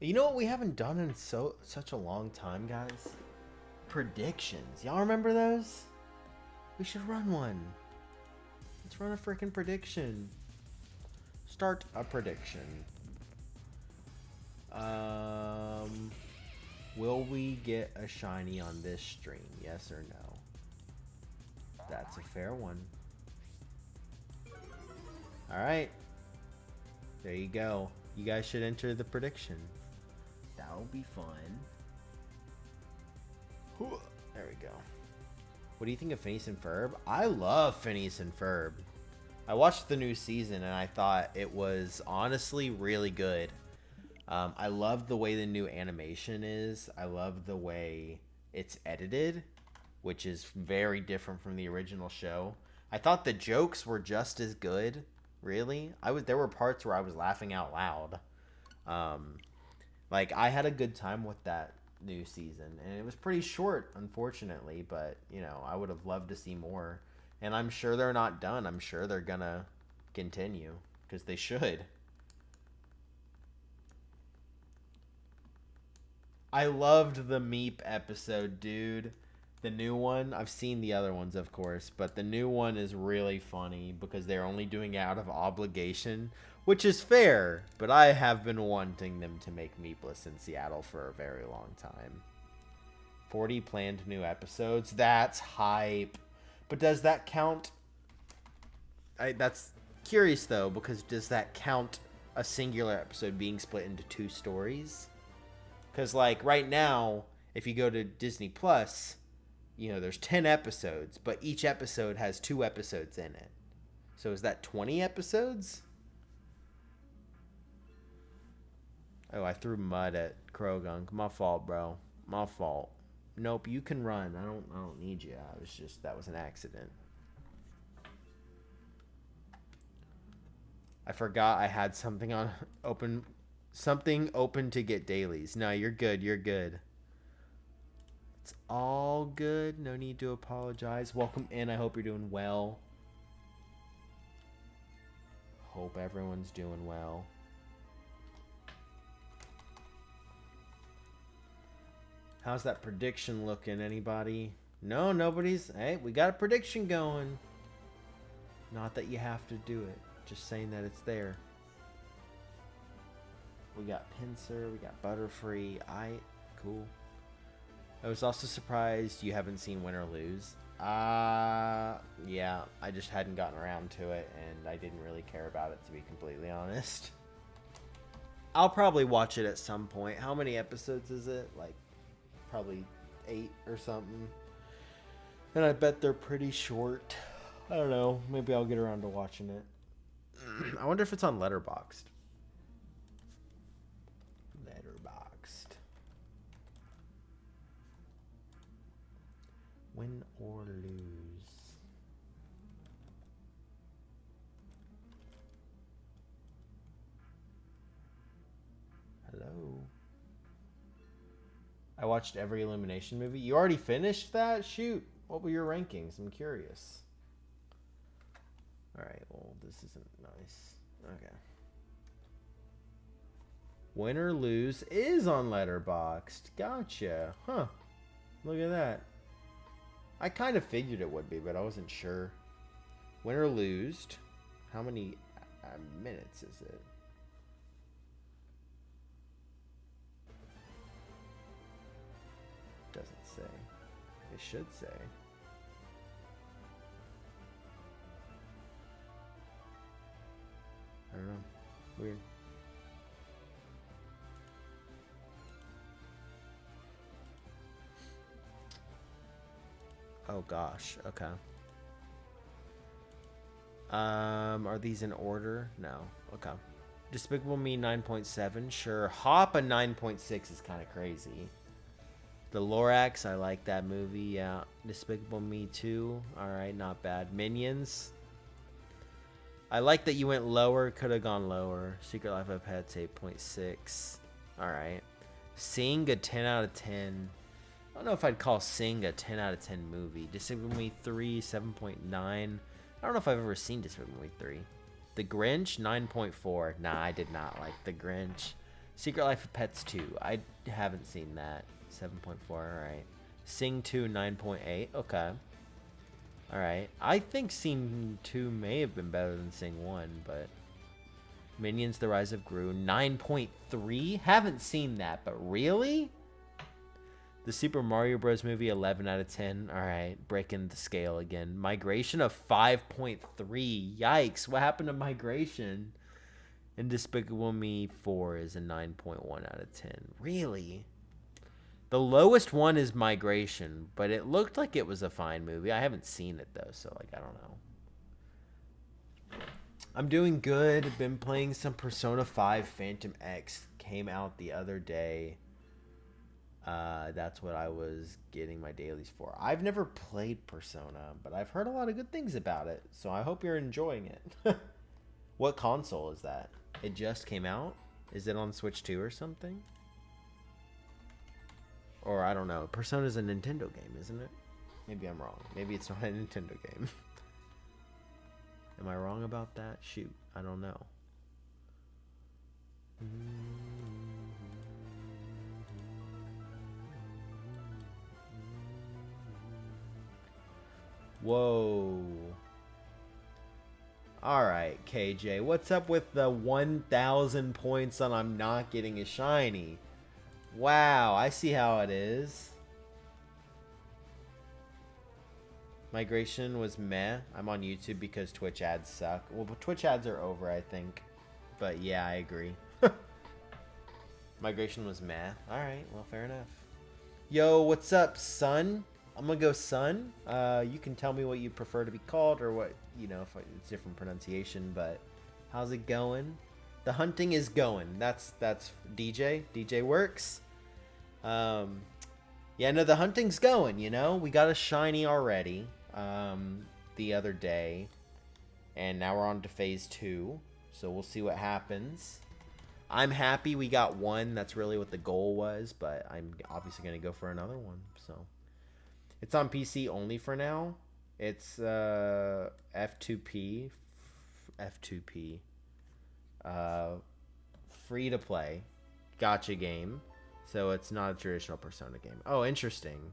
You know what we haven't done in such a long time, guys? Predictions. Y'all remember those? We should run one. Let's run a freaking prediction. Start a prediction. Will we get a shiny on this stream? Yes or no? That's a fair one. Alright. There you go. You guys should enter the prediction. That'll be fun. There we go. What do you think of Phineas and Ferb? I love Phineas and Ferb. I watched the new season and I thought it was honestly really good. I love the way the new animation is. I love the way it's edited, which is very different from the original show. I thought the jokes were just as good. Really, there were parts where I was laughing out loud. Like I had a good time with that new season, and it was pretty short, unfortunately. But you know, I would have loved to see more, and I'm sure they're not done. I'm sure they're gonna continue because they should. I loved the Meep episode, dude. The new one, I've seen the other ones, of course, but the new one is really funny because they're only doing it out of obligation, which is fair, but I have been wanting them to make Meepless in Seattle for a very long time. 40 planned new episodes? That's hype. But does that count? That's curious, though, because does that count a singular episode being split into 2 stories? Because, like, right now, if you go to Disney Plus, you know, there's 10 episodes, but each episode has 2 episodes in it. So is that 20 episodes? Oh, I threw mud at Krogunk. My fault, bro. My fault. Nope, you can run. I don't need you. That was an accident. I forgot I had something open to get dailies. No, you're good. You're good. It's all good. No need to apologize. Welcome in. I hope you're doing well. Hope everyone's doing well. How's that prediction looking? Anybody? No, nobody's. Hey, we got a prediction going. Not that you have to do it. Just saying that it's there. We got Pinsir. We got Butterfree. Cool. I was also surprised you haven't seen Win or Lose. Yeah, I just hadn't gotten around to it, and I didn't really care about it, to be completely honest. I'll probably watch it at some point. How many episodes is it? Like, probably 8 or something. And I bet they're pretty short. I don't know. Maybe I'll get around to watching it. I wonder if it's on Letterboxd. Win or lose. Hello. I watched every Illumination movie. You already finished that? Shoot. What were your rankings? I'm curious. Alright, well, this isn't nice. Okay. Win or Lose is on Letterboxd. Gotcha. Huh. Look at that. I kind of figured it would be, but I wasn't sure. Win or Lose. How many minutes is it? Doesn't say. It should say. I don't know. Weird. Oh gosh, okay. Are these in order? No. Okay. Despicable Me 9.7, sure. Hop a 9.6 is kind of crazy. The Lorax, I like that movie, yeah. Despicable Me 2, alright, not bad. Minions. I like that you went lower, could have gone lower. Secret Life of Pets 8.6. Alright. Sing a 10 out of 10. I don't know if I'd call Sing a 10 out of 10 movie. Despicable Me 3, 7.9. I don't know if I've ever seen Despicable Me 3. The Grinch, 9.4. Nah, I did not like The Grinch. Secret Life of Pets 2. I haven't seen that. 7.4, alright. Sing 2, 9.8. Okay. Alright. I think Scene 2 may have been better than Scene 1, but... Minions: The Rise of Gru, 9.3? Haven't seen that, but really? The Super Mario Bros. Movie, 11 out of 10. Alright, breaking the scale again. Migration of 5.3. Yikes, what happened to Migration? And Despicable Me 4 is a 9.1 out of 10. Really? The lowest one is Migration, but it looked like it was a fine movie. I haven't seen it, though, so, like, I don't know. I'm doing good. Been playing some Persona 5 Phantom X. Came out the other day. That's what I was getting my dailies for. I've never played Persona, but I've heard a lot of good things about it, so I hope you're enjoying it. What console is that? It just came out? Is it on Switch 2 or something? Or I don't know. Persona's a Nintendo game, isn't it? Maybe I'm wrong. Maybe it's not a Nintendo game. Am I wrong about that? Shoot, I don't know. Whoa. Alright, KJ. What's up with the 1,000 points on I'm not getting a shiny? Wow, I see how it is. Migration was meh. I'm on YouTube because Twitch ads suck. Well, Twitch ads are over, I think. But yeah, I agree. Migration was meh. Alright, well, fair enough. Yo, what's up, son? I'm gonna go son. You can tell me what you prefer to be called or what, you know, if it's different pronunciation, but how's it going? The hunting is going. That's DJ. DJ works. Yeah, no, the hunting's going, you know? We got a shiny already the other day, and now we're on to phase 2, so we'll see what happens. I'm happy we got one. That's really what the goal was, but I'm obviously going to go for another one, so. It's on PC only for now. It's F2P. Free to play. Gacha game. So it's not a traditional Persona game. Oh, interesting.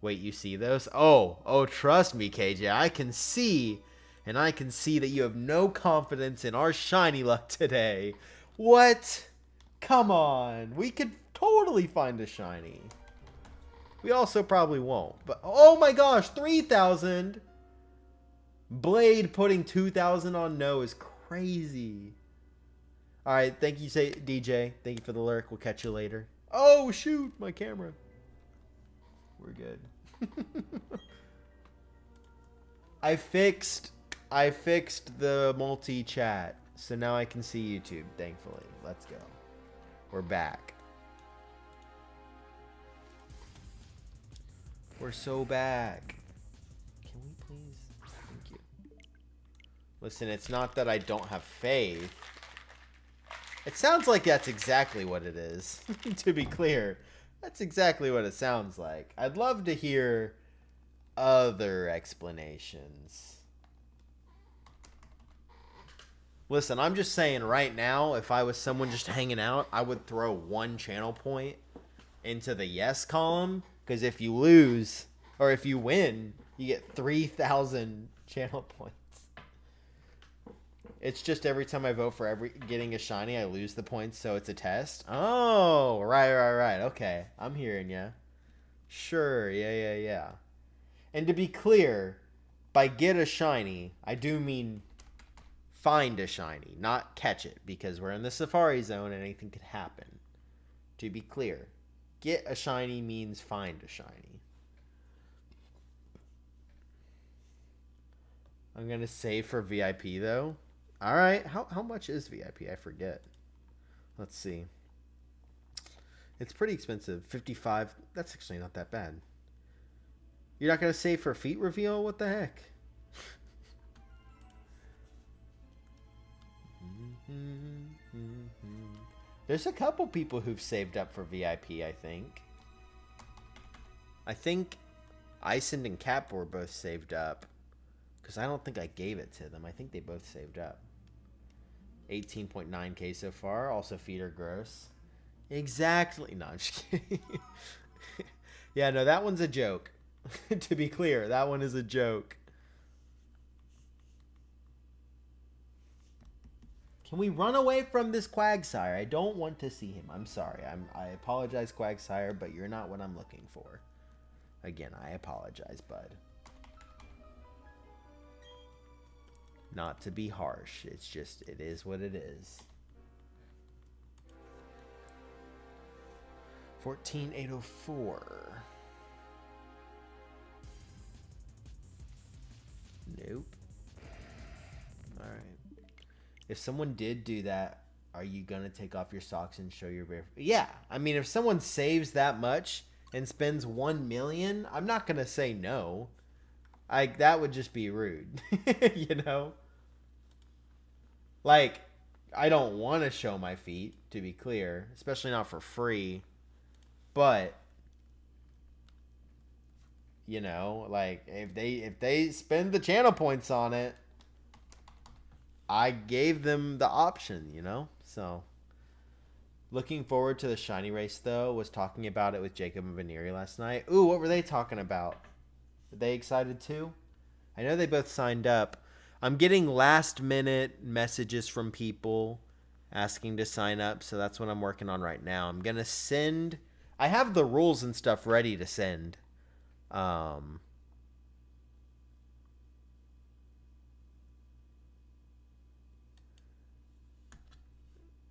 Wait, you see those? Oh, trust me, KJ. I can see, and I can see that you have no confidence in our shiny luck today. What? Come on. We could totally find a shiny. We also probably won't. But, oh my gosh, 3,000. Blade putting 2,000 on no is crazy. Alright, thank you, DJ. Thank you for the lurk. We'll catch you later. Oh, shoot, my camera. We're good. I fixed the multi-chat, so now I can see YouTube, thankfully. Let's go. We're back. We're so back. Can we please? Thank you. Listen, it's not that I don't have faith. It sounds like that's exactly what it is. To be clear, that's exactly what it sounds like. I'd love to hear other explanations. Listen, I'm just saying right now, if I was someone just hanging out, I would throw 1 channel point into the yes column. Because if you lose, or if you win, you get 3,000 channel points. It's just every time I vote for getting a shiny, I lose the points, so it's a test. Oh, right. Okay, I'm hearing ya. Sure, yeah. And to be clear, by get a shiny, I do mean find a shiny, not catch it, because we're in the Safari Zone and anything could happen. To be clear, get a shiny means find a shiny. I'm going to save for VIP, though. All right. How much is VIP? I forget. Let's see. It's pretty expensive. 55. That's actually not that bad. You're not going to save for feet reveal? What the heck? There's a couple people who've saved up for VIP, I think. I think Icend and Cap were both saved up. Because I don't think I gave it to them. I think they both saved up. 18.9k so far. Also, feet are gross. Exactly. No, I'm just kidding. Yeah, no, that one's a joke. To be clear, that one is a joke. Can we run away from this Quagsire? I don't want to see him. I'm sorry. I apologize, Quagsire, but you're not what I'm looking for. Again, I apologize, bud. Not to be harsh. It's just, it is what it is. 14804. Nope. Alright. If someone did do that, are you gonna take off your socks and show your bare? Yeah. I mean, if someone saves that much and spends 1 million, I'm not gonna say no. That would just be rude. You know? Like, I don't want to show my feet, to be clear, especially not for free. But, you know, like, if they spend the channel points on it, I gave them the option, you know? So, looking forward to the shiny race, though. Was talking about it with Jacob and Veneeri last night. Ooh, what were they talking about? Are they excited too? I know they both signed up. I'm getting last minute messages from people asking to sign up, so that's what I'm working on right now. I'm gonna send. I have the rules and stuff ready to send.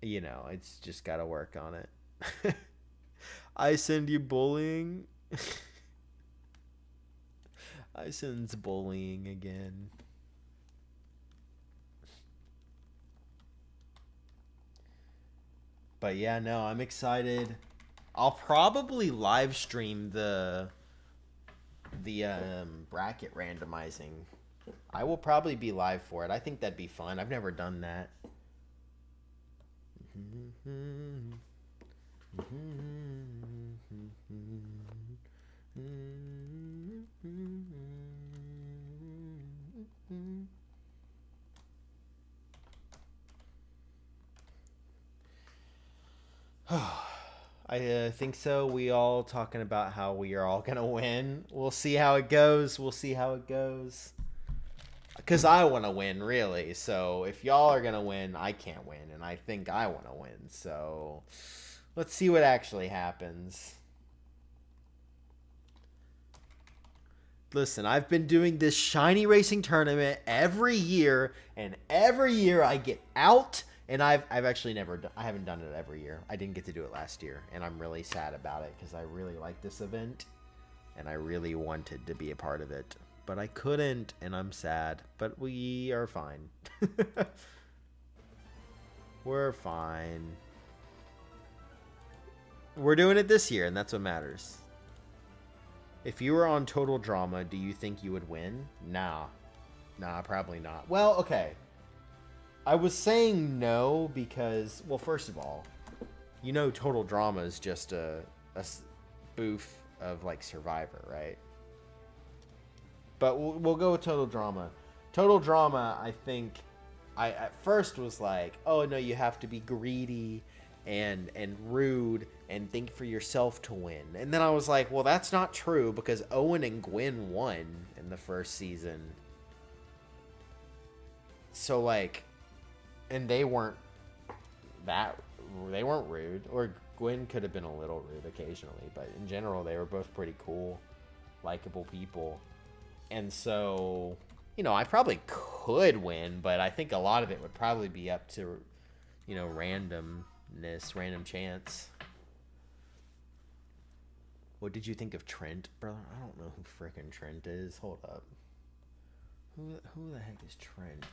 You know, it's just gotta work on it. I send you bullying. I sends bullying again. But yeah, no, I'm excited. I'll probably live stream the bracket randomizing. I will probably be live for it. I think that'd be fun. I've never done that. I think so. We all talking about how we are all gonna win. We'll see how it goes. We'll see how it goes. Because I want to win, really. So if y'all are gonna win, I can't win, and I think I want to win. So let's see what actually happens. Listen, I've been doing this shiny racing tournament every year, and every year I get out. And I've actually never done, I haven't done it every year. I didn't get to do it last year, and I'm really sad about it because I really like this event, and I really wanted to be a part of it, but I couldn't, and I'm sad. But we are fine. We're fine. We're doing it this year, and that's what matters. If you were on Total Drama, do you think you would win? Nah, probably not. Well, okay. I was saying no because, well, first of all, you know Total Drama is just a spoof of, like, Survivor, right? But we'll go with Total Drama. Total Drama, I think, I at first was like, oh, no, you have to be greedy and rude and think for yourself to win. And then I was like, well, that's not true because Owen and Gwen won in the first season. So, like... And they weren't rude. Or Gwen could have been a little rude occasionally, but in general, they were both pretty cool, likable people. And so, you know, I probably could win, but I think a lot of it would probably be up to, you know, randomness, random chance. What did you think of Trent, brother? I don't know who frickin' Trent is. Hold up. Who the heck is Trent?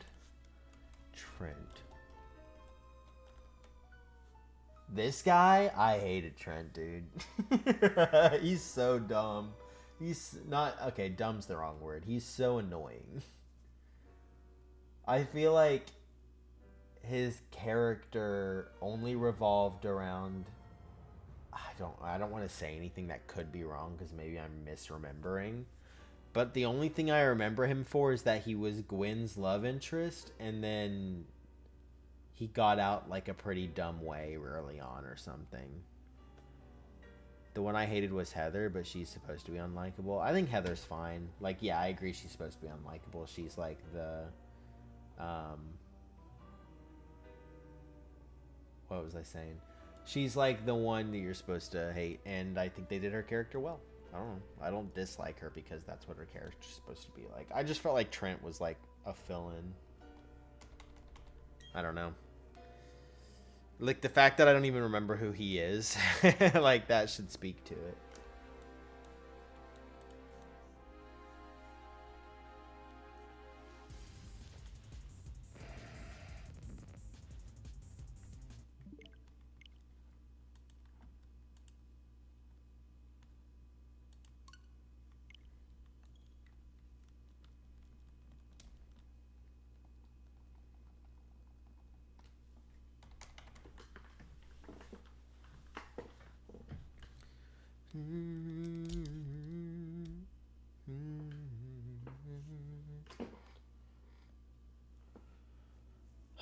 Trent. This guy, I hated Trent, dude. He's so dumb. He's not, okay, dumb's the wrong word. He's so annoying. I feel like his character only revolved around, I don't want to say anything that could be wrong because maybe I'm misremembering. But the only thing I remember him for is that he was Gwen's love interest, and then he got out like a pretty dumb way early on or something. The one I hated was Heather, but she's supposed to be unlikable. I think Heather's fine. Like, yeah, I agree she's supposed to be unlikable. She's like the, what was I saying? She's like the one that you're supposed to hate, and I think they did her character well. I don't know. I don't dislike her because that's what her character's supposed to be like. I just felt like Trent was like a fill-in. I don't know. Like, the fact that I don't even remember who he is, like, that should speak to it.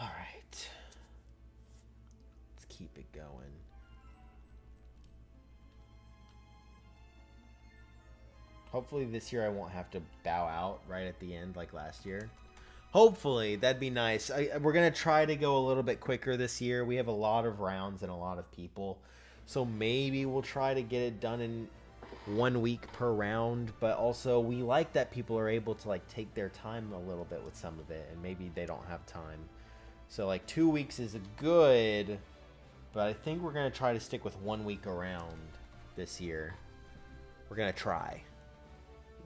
All right. Let's keep it going. Hopefully this year I won't have to bow out right at the end like last year. Hopefully, that'd be nice. We're going to try to go a little bit quicker this year. We have a lot of rounds and a lot of people. So maybe we'll try to get it done in 1 week per round. But also, we like that people are able to like take their time a little bit with some of it. And maybe they don't have time. So like 2 weeks is good. But I think we're going to try to stick with 1 week around this year. We're going to try.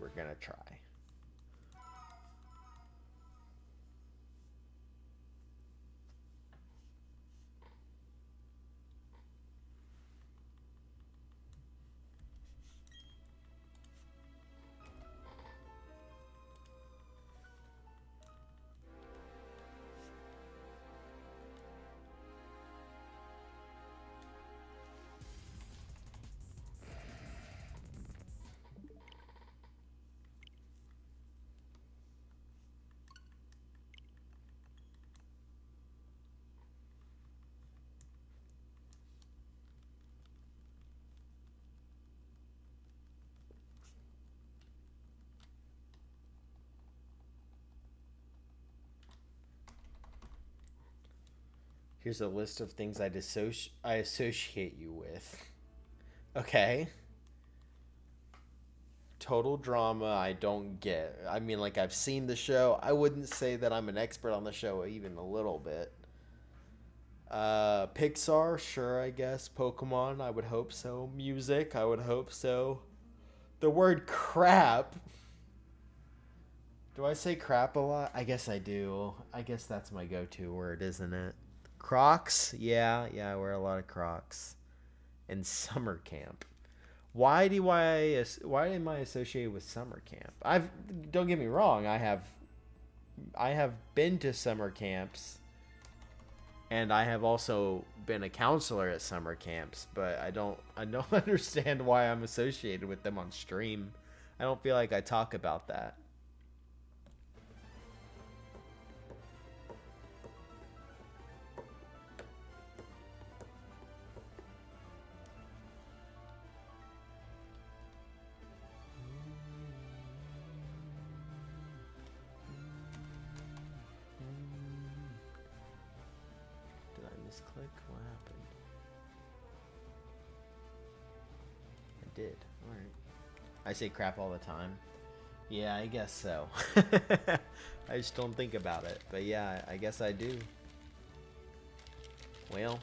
We're going to try. Here's a list of things I associate you with. Okay. Total drama, I don't get. I mean, like, I've seen the show. I wouldn't say that I'm an expert on the show even a little bit. Pixar, sure, I guess. Pokemon, I would hope so. Music, I would hope so. The word crap. Do I say crap a lot? I guess I do. I guess that's my go-to word, isn't it? Crocs? Yeah, I wear a lot of Crocs. And summer camp. Why am I associated with summer camp? Don't get me wrong, I have been to summer camps, and I have also been a counselor at summer camps, but I don't understand why I'm associated with them on stream. I don't feel like I talk about that. Click. What happened? I did. Alright. I say crap all the time. Yeah, I guess so. I just don't think about it. But yeah, I guess I do. Well,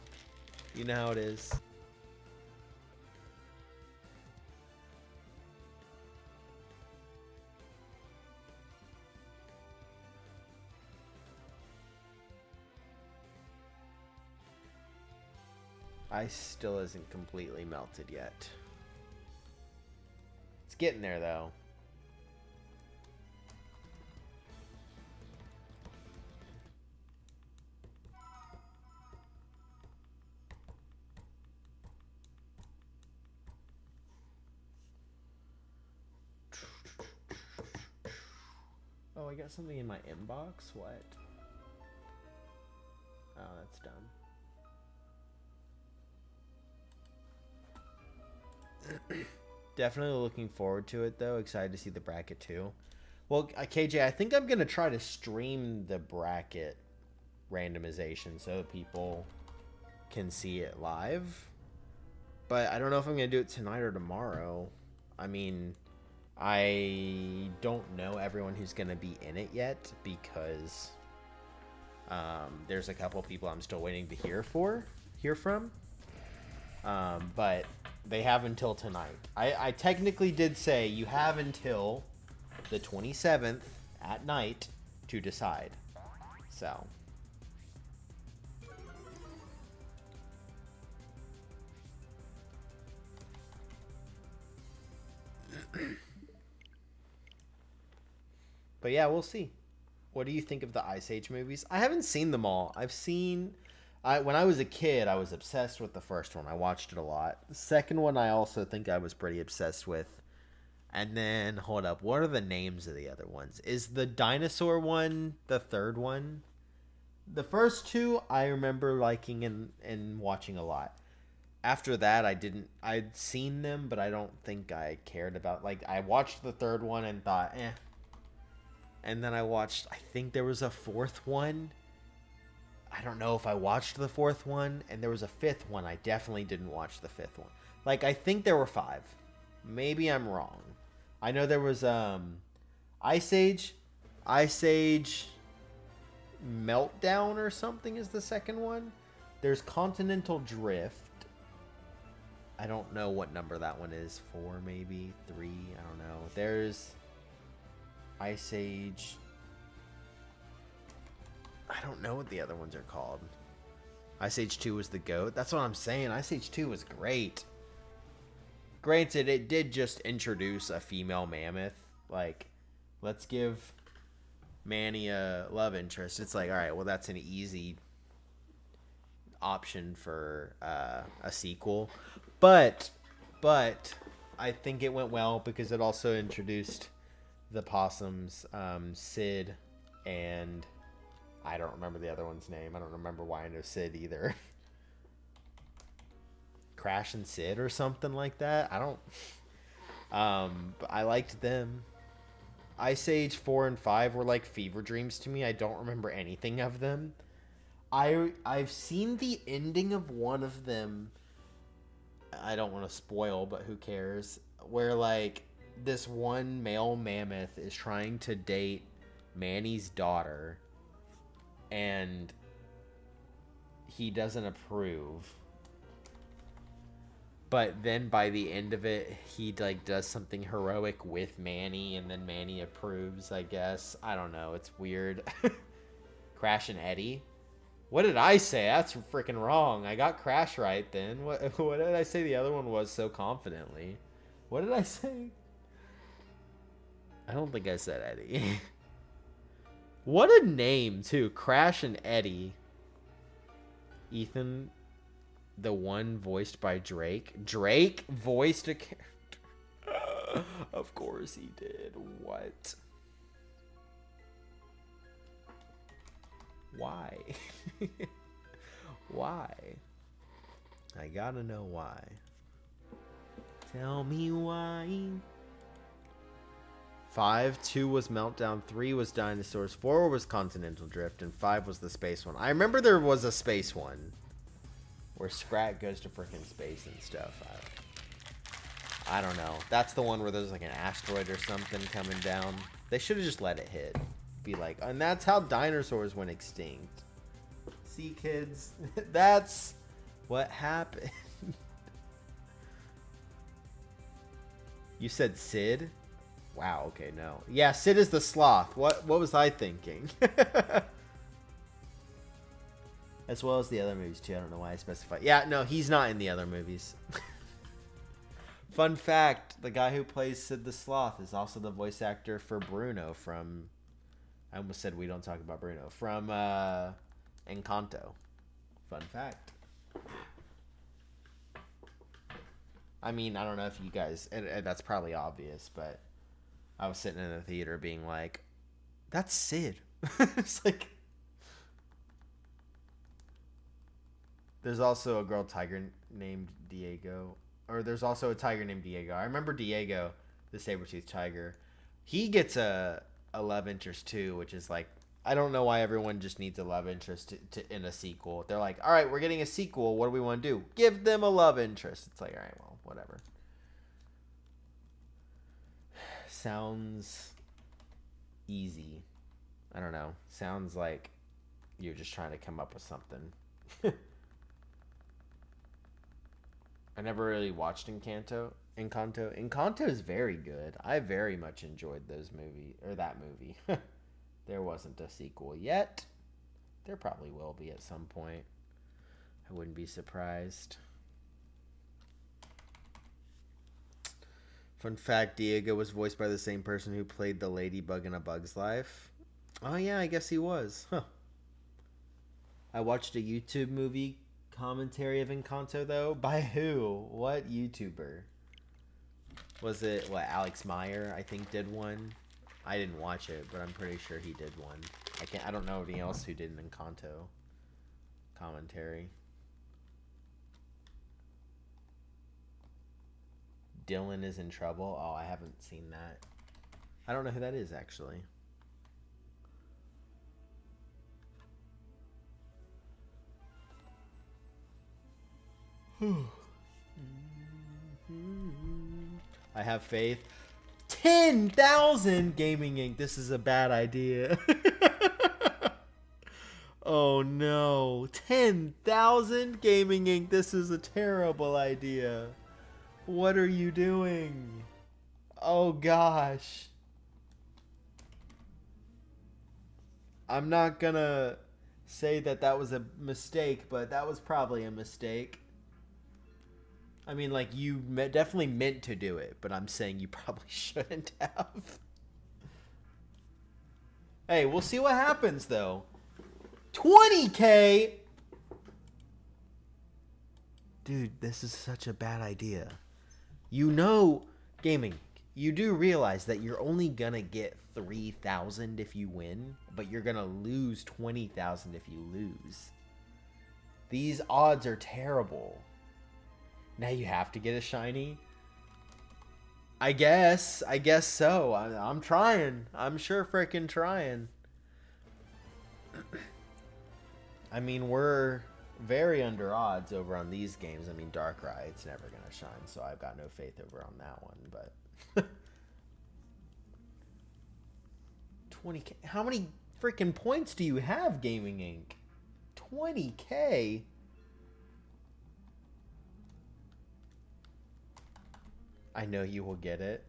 you know how it is. Ice still isn't completely melted yet. It's getting there, though. Oh, I got something in my inbox? What? Oh, that's dumb. Definitely looking forward to it, though. Excited to see the bracket, too. Well, KJ, I think I'm going to try to stream the bracket randomization so people can see it live. But I don't know if I'm going to do it tonight or tomorrow. I mean, I don't know everyone who's going to be in it yet because there's a couple people I'm still waiting to hear from. But they have until tonight. I technically did say you have until the 27th at night to decide. So. But yeah, we'll see. What do you think of the Ice Age movies? I haven't seen them all. When I was a kid, I was obsessed with the first one. I watched it a lot. The second one, I also think I was pretty obsessed with. And then, hold up, what are the names of the other ones? Is the dinosaur one the third one? The first two, I remember liking and watching a lot. After that, I'd seen them, but I don't think I cared about, like, I watched the third one and thought, eh. And then I think there was a fourth one. I don't know if I watched the fourth one, and there was a fifth one. I definitely didn't watch the fifth one. Like, I think there were 5. Maybe I'm wrong. I know there was Ice Age Meltdown or something is the second one. There's Continental Drift. I don't know what number that one is. 4 maybe, 3, I don't know. There's Ice Age. I don't know what the other ones are called. Ice Age 2 was the GOAT. That's what I'm saying. Ice Age 2 was great. Granted, it did just introduce a female mammoth. Like, let's give Manny a love interest. It's like, all right, well, that's an easy option for a sequel. But I think it went well because it also introduced the possums, Sid, and I don't remember the other one's name. I don't remember why I know Sid either. Crash and Sid or something like that. I don't. But I liked them. Ice Age 4 and 5 were like fever dreams to me. I don't remember anything of them. I've seen the ending of one of them. I don't want to spoil, but who cares? Where like this one male mammoth is trying to date Manny's daughter, and he doesn't approve. But then by the end of it, he like does something heroic with Manny, and then Manny approves, I guess. I don't know. It's weird. Crash and Eddie. What did I say? That's freaking wrong. I got Crash right then. What did I say the other one was so confidently? What did I say? I don't think I said Eddie. What a name, too. Crash and Eddie. Ethan, the one voiced by Drake. Drake voiced a character. Of course he did. What? Why? Why? I gotta know why. Tell me why. 5, 2 was Meltdown, 3 was Dinosaurs, 4 was Continental Drift, and 5 was the space one. I remember there was a space one where Scrat goes to freaking space and stuff. I don't know. That's the one where there's like an asteroid or something coming down. They should have just let it hit. Be like, and that's how dinosaurs went extinct. See, kids, that's what happened. You said Sid? Wow, okay, no. Yeah, Sid is the sloth. What was I thinking? As well as the other movies too. I don't know why I specified. Yeah, no, he's not in the other movies. Fun fact, the guy who plays Sid the Sloth is also the voice actor for Bruno from... I almost said we don't talk about Bruno. From Encanto. Fun fact. I mean, I don't know if you guys... And that's probably obvious, but... I was sitting in the theater being like, that's Sid. It's like... There's also a girl tiger named Diego. or there's also a tiger named Diego. I remember Diego, the saber-toothed tiger. He gets a love interest too, which is like, I don't know why everyone just needs a love interest in a sequel. They're like, all right, we're getting a sequel. What do we want to do? Give them a love interest. It's like, all right, well, whatever. Sounds easy. I don't know. Sounds like you're just trying to come up with something. I never really watched Encanto. Encanto is very good. I very much enjoyed that movie. There wasn't a sequel yet. There probably will be at some point. I wouldn't be surprised. Fun fact, Diego was voiced by the same person who played the Ladybug in A Bug's Life. Oh yeah, I guess he was. Huh. I watched a YouTube movie commentary of Encanto though. By who? What YouTuber? Was it Alex Meyer, I think, did one? I didn't watch it, but I'm pretty sure he did one. I don't know anything else who did an Encanto commentary. Dylan is in trouble. Oh, I haven't seen that. I don't know who that is actually. I have faith. 10,000 Gaming Inc. This is a bad idea. Oh no. 10,000 Gaming Inc. This is a terrible idea. What are you doing? Oh gosh. I'm not gonna say that was a mistake, but that was probably a mistake. I mean, like, you definitely meant to do it, but I'm saying you probably shouldn't have. Hey, we'll see what happens, though. 20K! Dude, this is such a bad idea. You know, gaming, you do realize that you're only gonna get 3,000 if you win, but you're gonna lose 20,000 if you lose. These odds are terrible. Now you have to get a shiny? I guess so. I'm trying. I'm sure frickin' trying. I mean, we're very under odds over on these games. I mean, Darkrai, it's never going to shine, so I've got no faith over on that one, but... 20K. How many freaking points do you have, Gaming Inc? 20K? I know you will get it.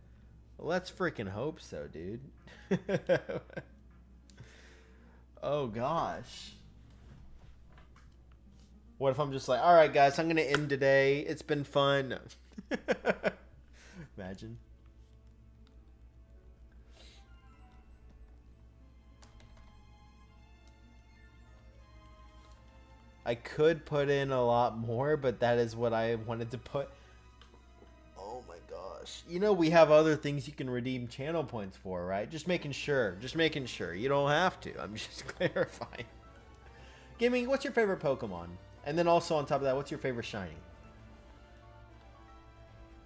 Let's freaking hope so, dude. Oh, gosh. What if I'm just like, all right, guys, I'm going to end today. It's been fun. Imagine. I could put in a lot more, but that is what I wanted to put. Oh my gosh. You know, we have other things you can redeem channel points for, right? Just making sure. Just making sure. You don't have to. I'm just clarifying. Gaming, what's your favorite Pokemon? And then also on top of that, what's your favorite shiny?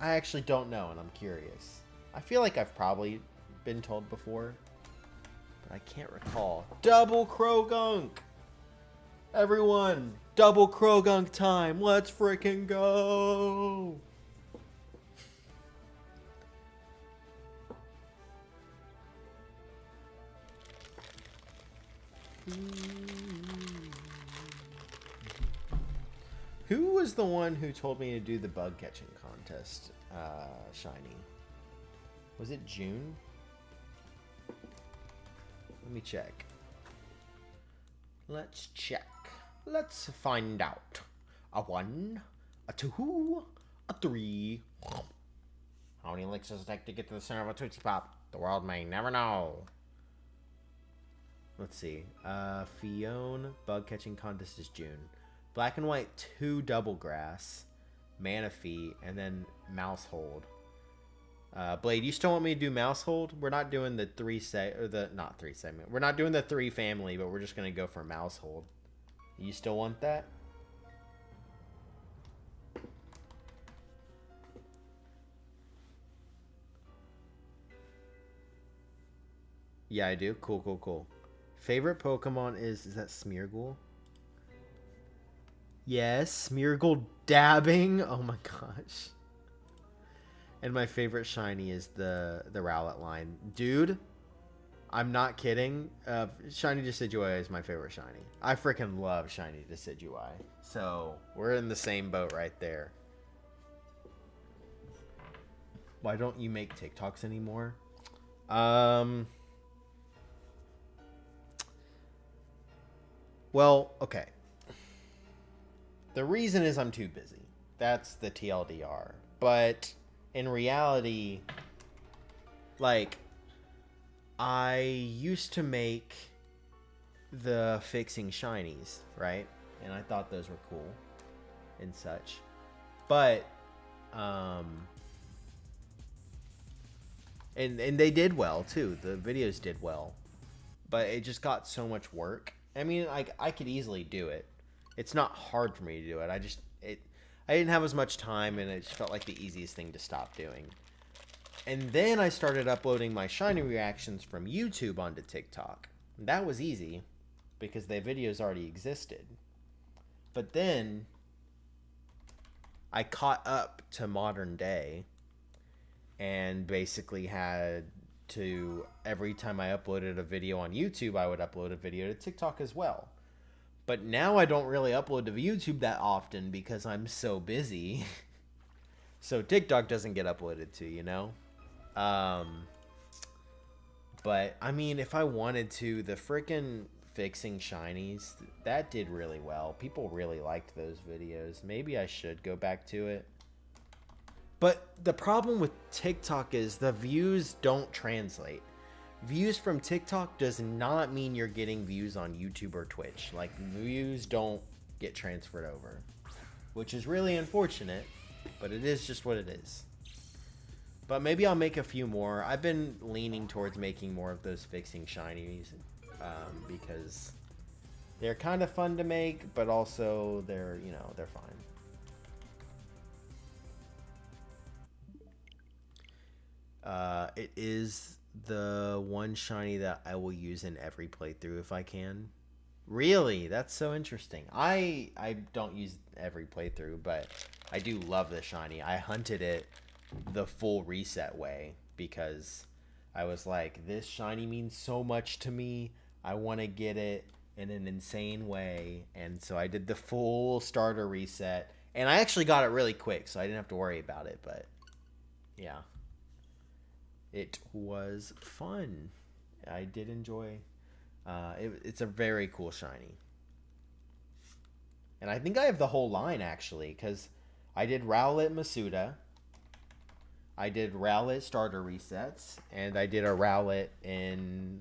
I actually don't know, and I'm curious. I feel like I've probably been told before, but I can't recall. Double Croagunk! Everyone, double Croagunk time. Let's freaking go! Who was the one who told me to do the bug catching contest, shiny? Was it June? Let me check. Let's check. Let's find out. A 1, a 2, a 3. How many licks does it take to get to the center of a Tootsie Pop? The world may never know. Let's see. Fione bug catching contest is June. Black and White 2 Double Grass, Manaphy, and then Mousehold. Blade, you still want me to do Mousehold? We're not doing the not 3 segment. We're not doing the 3 family, but we're just gonna go for Mousehold. You still want that? Yeah, I do. Cool, cool, cool. Favorite Pokemon is that Smeargle? Yes, Smeargle dabbing. Oh my gosh. And my favorite shiny is the Rowlet line. Dude, I'm not kidding. Shiny Decidueye is my favorite shiny. I freaking love Shiny Decidueye. So, we're in the same boat right there. Why don't you make TikToks anymore? Well, okay. The reason is I'm too busy. That's the TLDR. But in reality, like, I used to make the fixing shinies, right? And I thought those were cool and such. But, and they did well too. The videos did well. But it just got so much work. I mean, I could easily do it. It's not hard for me to do it. I didn't have as much time, and it just felt like the easiest thing to stop doing. And then I started uploading my shiny reactions from YouTube onto TikTok. That was easy because the videos already existed. But then I caught up to modern day and basically had to, every time I uploaded a video on YouTube, I would upload a video to TikTok as well. But now I don't really upload to YouTube that often because I'm so busy. So TikTok doesn't get uploaded to, you know? But, I mean, if I wanted to, the frickin' fixing shinies, that did really well. People really liked those videos. Maybe I should go back to it. But the problem with TikTok is the views don't translate. Views from TikTok does not mean you're getting views on YouTube or Twitch. Like, views don't get transferred over, which is really unfortunate, but it is just what it is. But maybe I'll make a few more. I've been leaning towards making more of those fixing shinies because they're kind of fun to make, but also they're, you know, they're fine. It is the one shiny that I will use in every playthrough if I can. Really? That's so interesting. I don't use every playthrough, but I do love the shiny. I hunted it the full reset way because I was like, this shiny means so much to me. I want to get it in an insane way. And so I did the full starter reset. And I actually got it really quick, so I didn't have to worry about it. But yeah. It was fun. I did enjoy. It's a very cool shiny. And I think I have the whole line, actually, because I did Rowlet Masuda. I did Rowlet starter resets. And I did a Rowlet in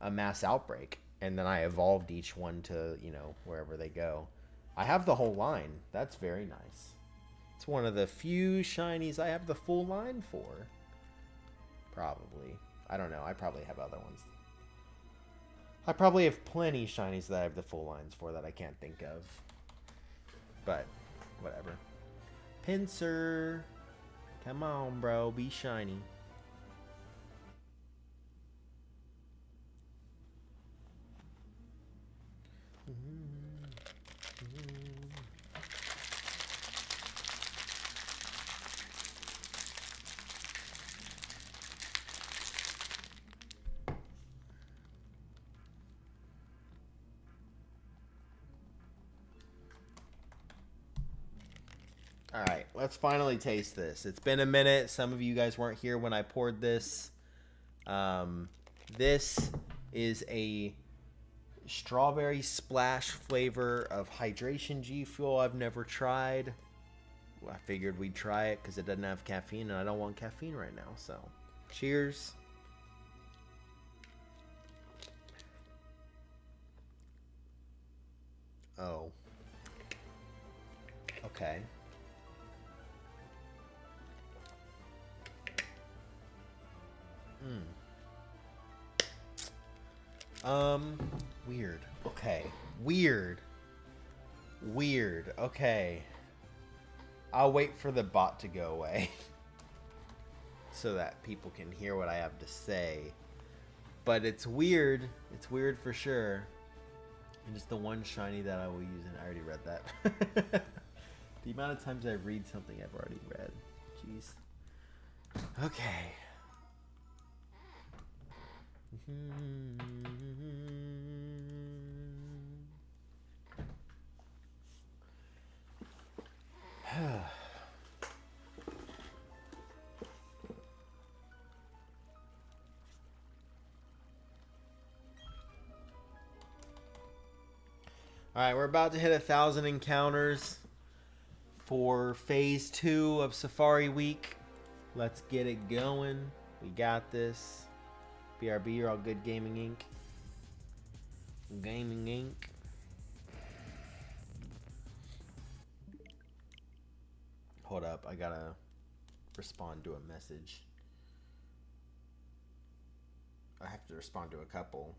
a mass outbreak. And then I evolved each one to, you know, wherever they go. I have the whole line. That's very nice. It's one of the few shinies I have the full line for. Probably. I don't know. I probably have other ones. I probably have plenty shinies that I have the full lines for that I can't think of. But, whatever. Pinsir. Come on, bro. Be shiny. Alright, let's finally taste this. It's been a minute. Some of you guys weren't here when I poured this. This is a strawberry splash flavor of Hydration G Fuel I've never tried. I figured we'd try it because it doesn't have caffeine, and I don't want caffeine right now. So, cheers. Oh. Okay. Weird. Okay. Weird. Okay. I'll wait for the bot to go away so that people can hear what I have to say. But it's weird. It's weird for sure. And it's the one shiny that I will use, and I already read that. The amount of times I read something I've already read. Jeez. Okay. Alright, we're about to hit 1,000 encounters for phase 2 of Safari Week. Let's get it going. We got this. BRB, you're all good, Gaming Inc. Gaming Inc. Hold up, I gotta respond to a message. I have to respond to a couple.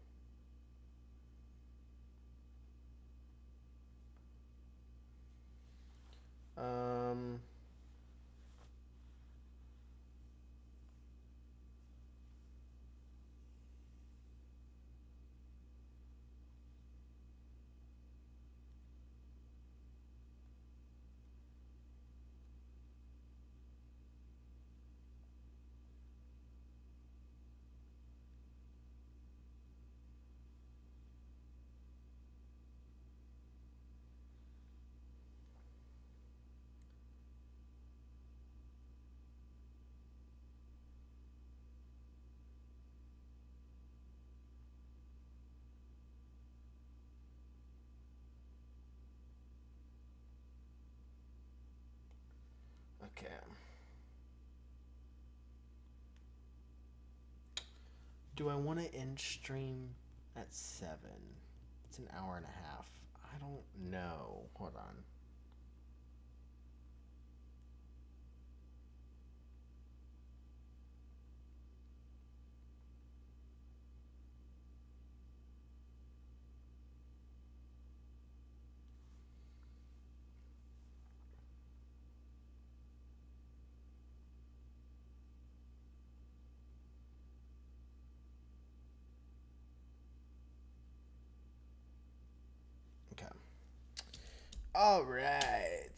Okay. Do I want to end stream at 7? It's an hour and a half. I don't know. Hold on. Okay. All right.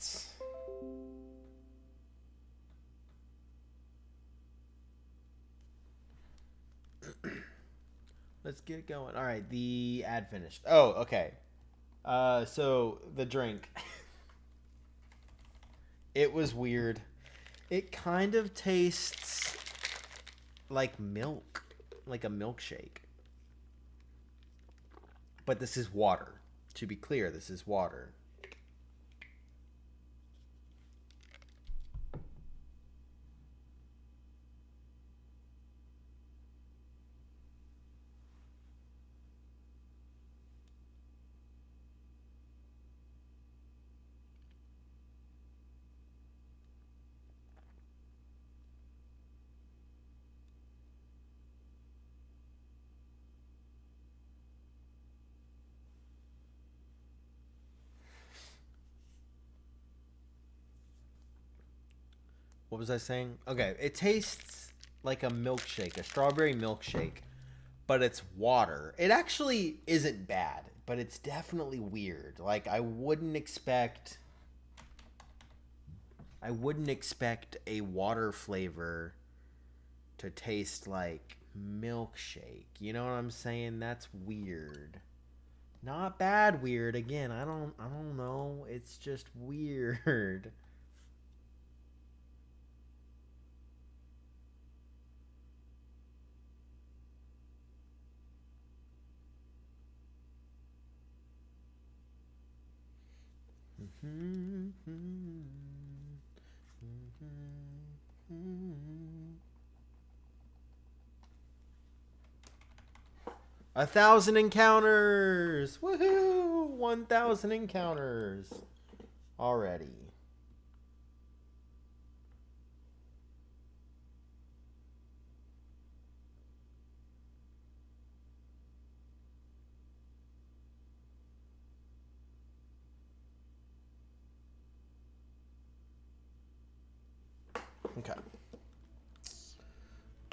Let's get it going. All right, the ad finished. Oh, okay. So the drink. It was weird. It kind of tastes like milk, like a milkshake. But this is water. To be clear, this is water. What was I saying? Okay, it tastes like a milkshake, a strawberry milkshake, but it's water. It actually isn't bad, but it's definitely weird. Like I wouldn't expect a water flavor to taste like milkshake. You know what I'm saying? That's weird. Not bad weird. Again, I don't know. It's just weird. A 1,000 encounters! Woohoo! 1,000 encounters already. Okay.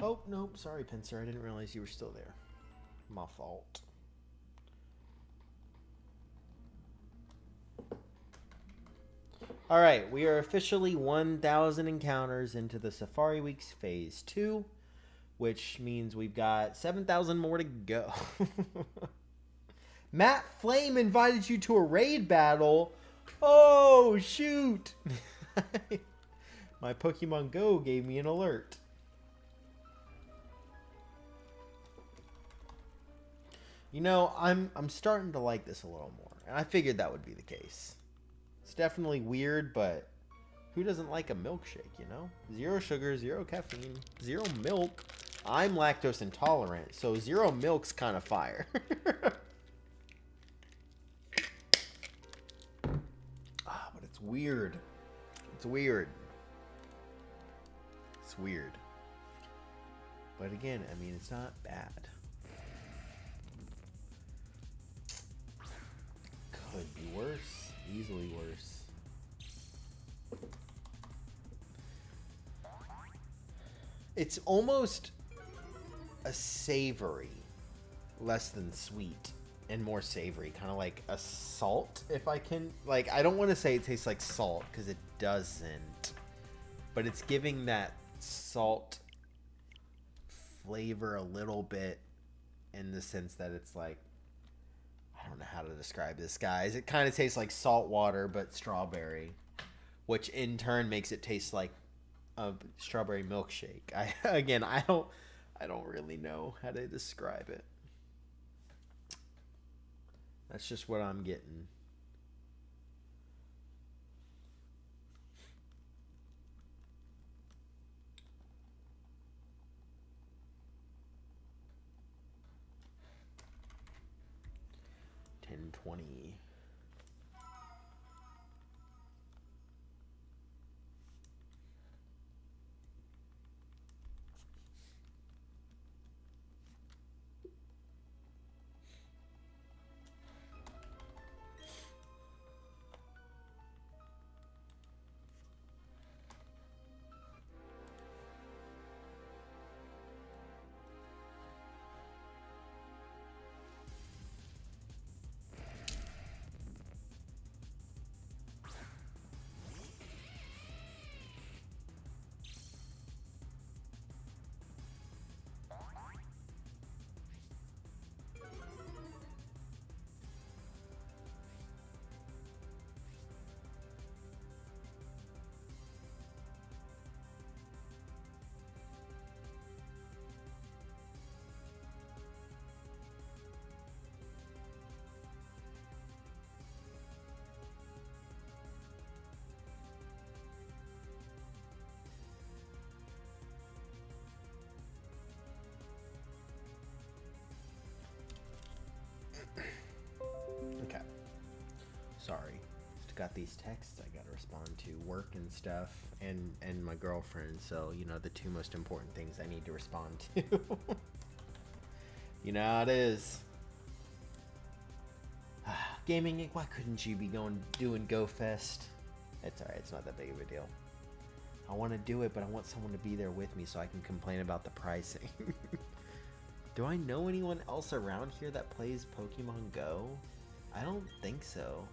Oh, nope. Sorry, Pincer. I didn't realize you were still there. My fault. Alright, we are officially 1,000 encounters into the Safari Weeks Phase 2, which means we've got 7,000 more to go. Matt Flame invited you to a raid battle. Oh, shoot. My Pokemon Go gave me an alert. You know, I'm starting to like this a little more. And I figured that would be the case. It's definitely weird, but who doesn't like a milkshake, you know? 0 sugar, 0 caffeine, 0 milk. I'm lactose intolerant, so 0 milk's kind of fire. But it's weird. It's weird. It's weird. But again, I mean, it's not bad. Could be worse. Easily worse. It's almost a savory, less than sweet, and more savory. Kind of like a salt, if I can. Like, I don't want to say it tastes like salt, because it doesn't. But it's giving that salt flavor a little bit, in the sense that it's like, I don't know how to describe this, guys. It kind of tastes like salt water, but strawberry, which in turn makes it taste like a strawberry milkshake. I don't really know how to describe it. That's just what I'm getting. $10.20. Okay. Sorry. Just got these texts I gotta respond to, work and stuff, and my girlfriend, so, you know, the two most important things I need to respond to. You know how it is. Gaming, why couldn't you be doing GoFest? It's alright, it's not that big of a deal. I want to do it, but I want someone to be there with me so I can complain about the pricing. Do I know anyone else around here that plays Pokemon Go? I don't think so.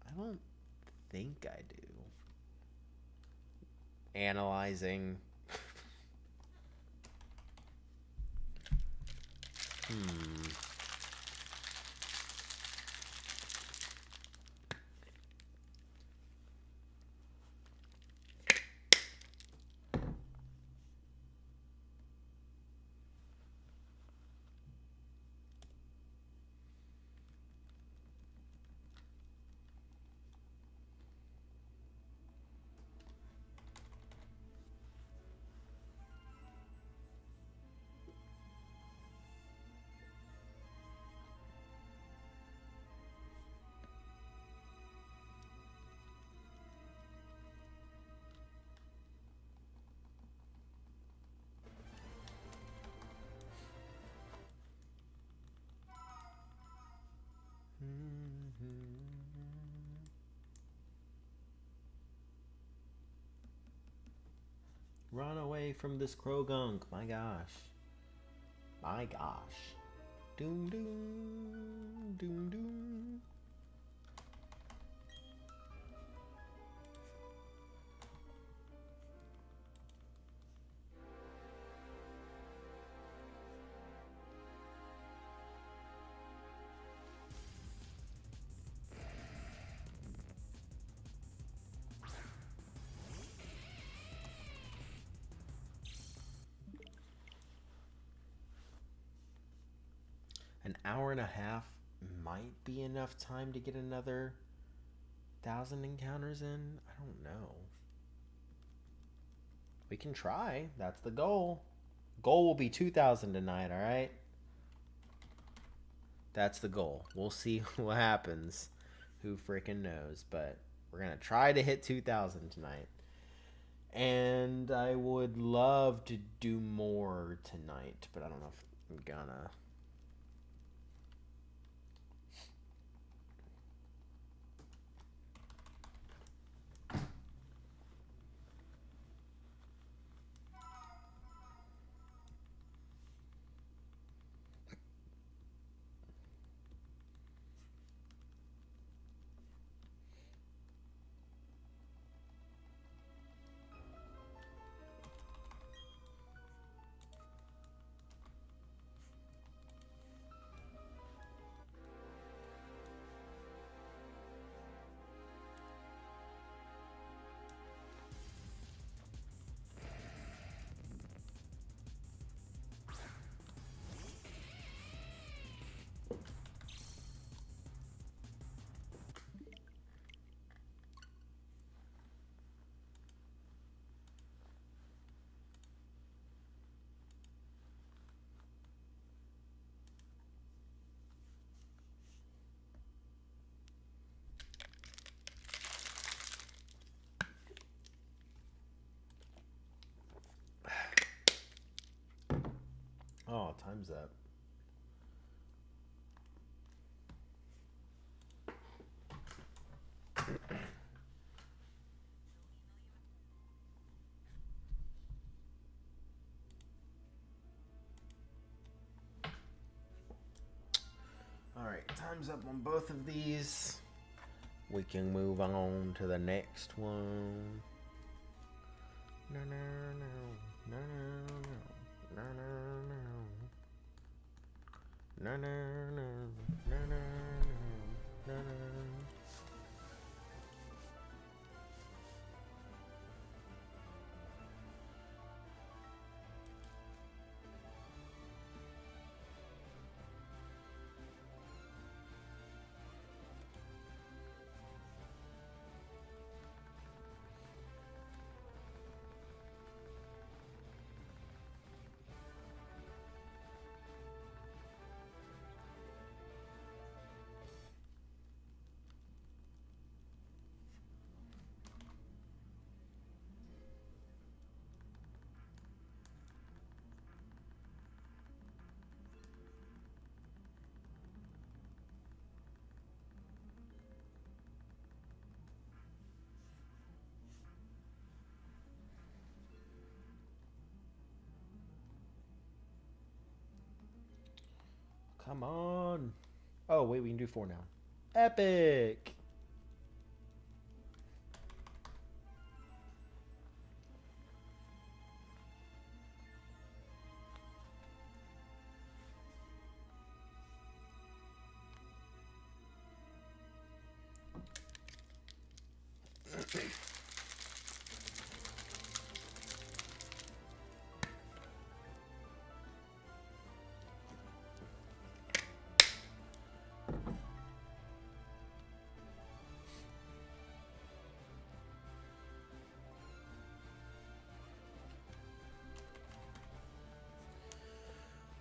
I don't think I do. Analyzing. Run away from this Krogunk, my gosh. My gosh. Doom, doom, doom, doom. An hour and a half might be enough time to get another 1,000 encounters in. I don't know. We can try. That's the goal. Goal will be 2,000 tonight, all right? That's the goal. We'll see what happens. Who freaking knows? But we're going to try to hit 2,000 tonight. And I would love to do more tonight, but I don't know if I'm gonna. Oh, time's up. Alright, time's up on both of these. We can move on to the next one. No, no, no, no, no, no, no, no, no, no, no, no, no, no. Come on. Oh, wait, we can do 4 now. Epic.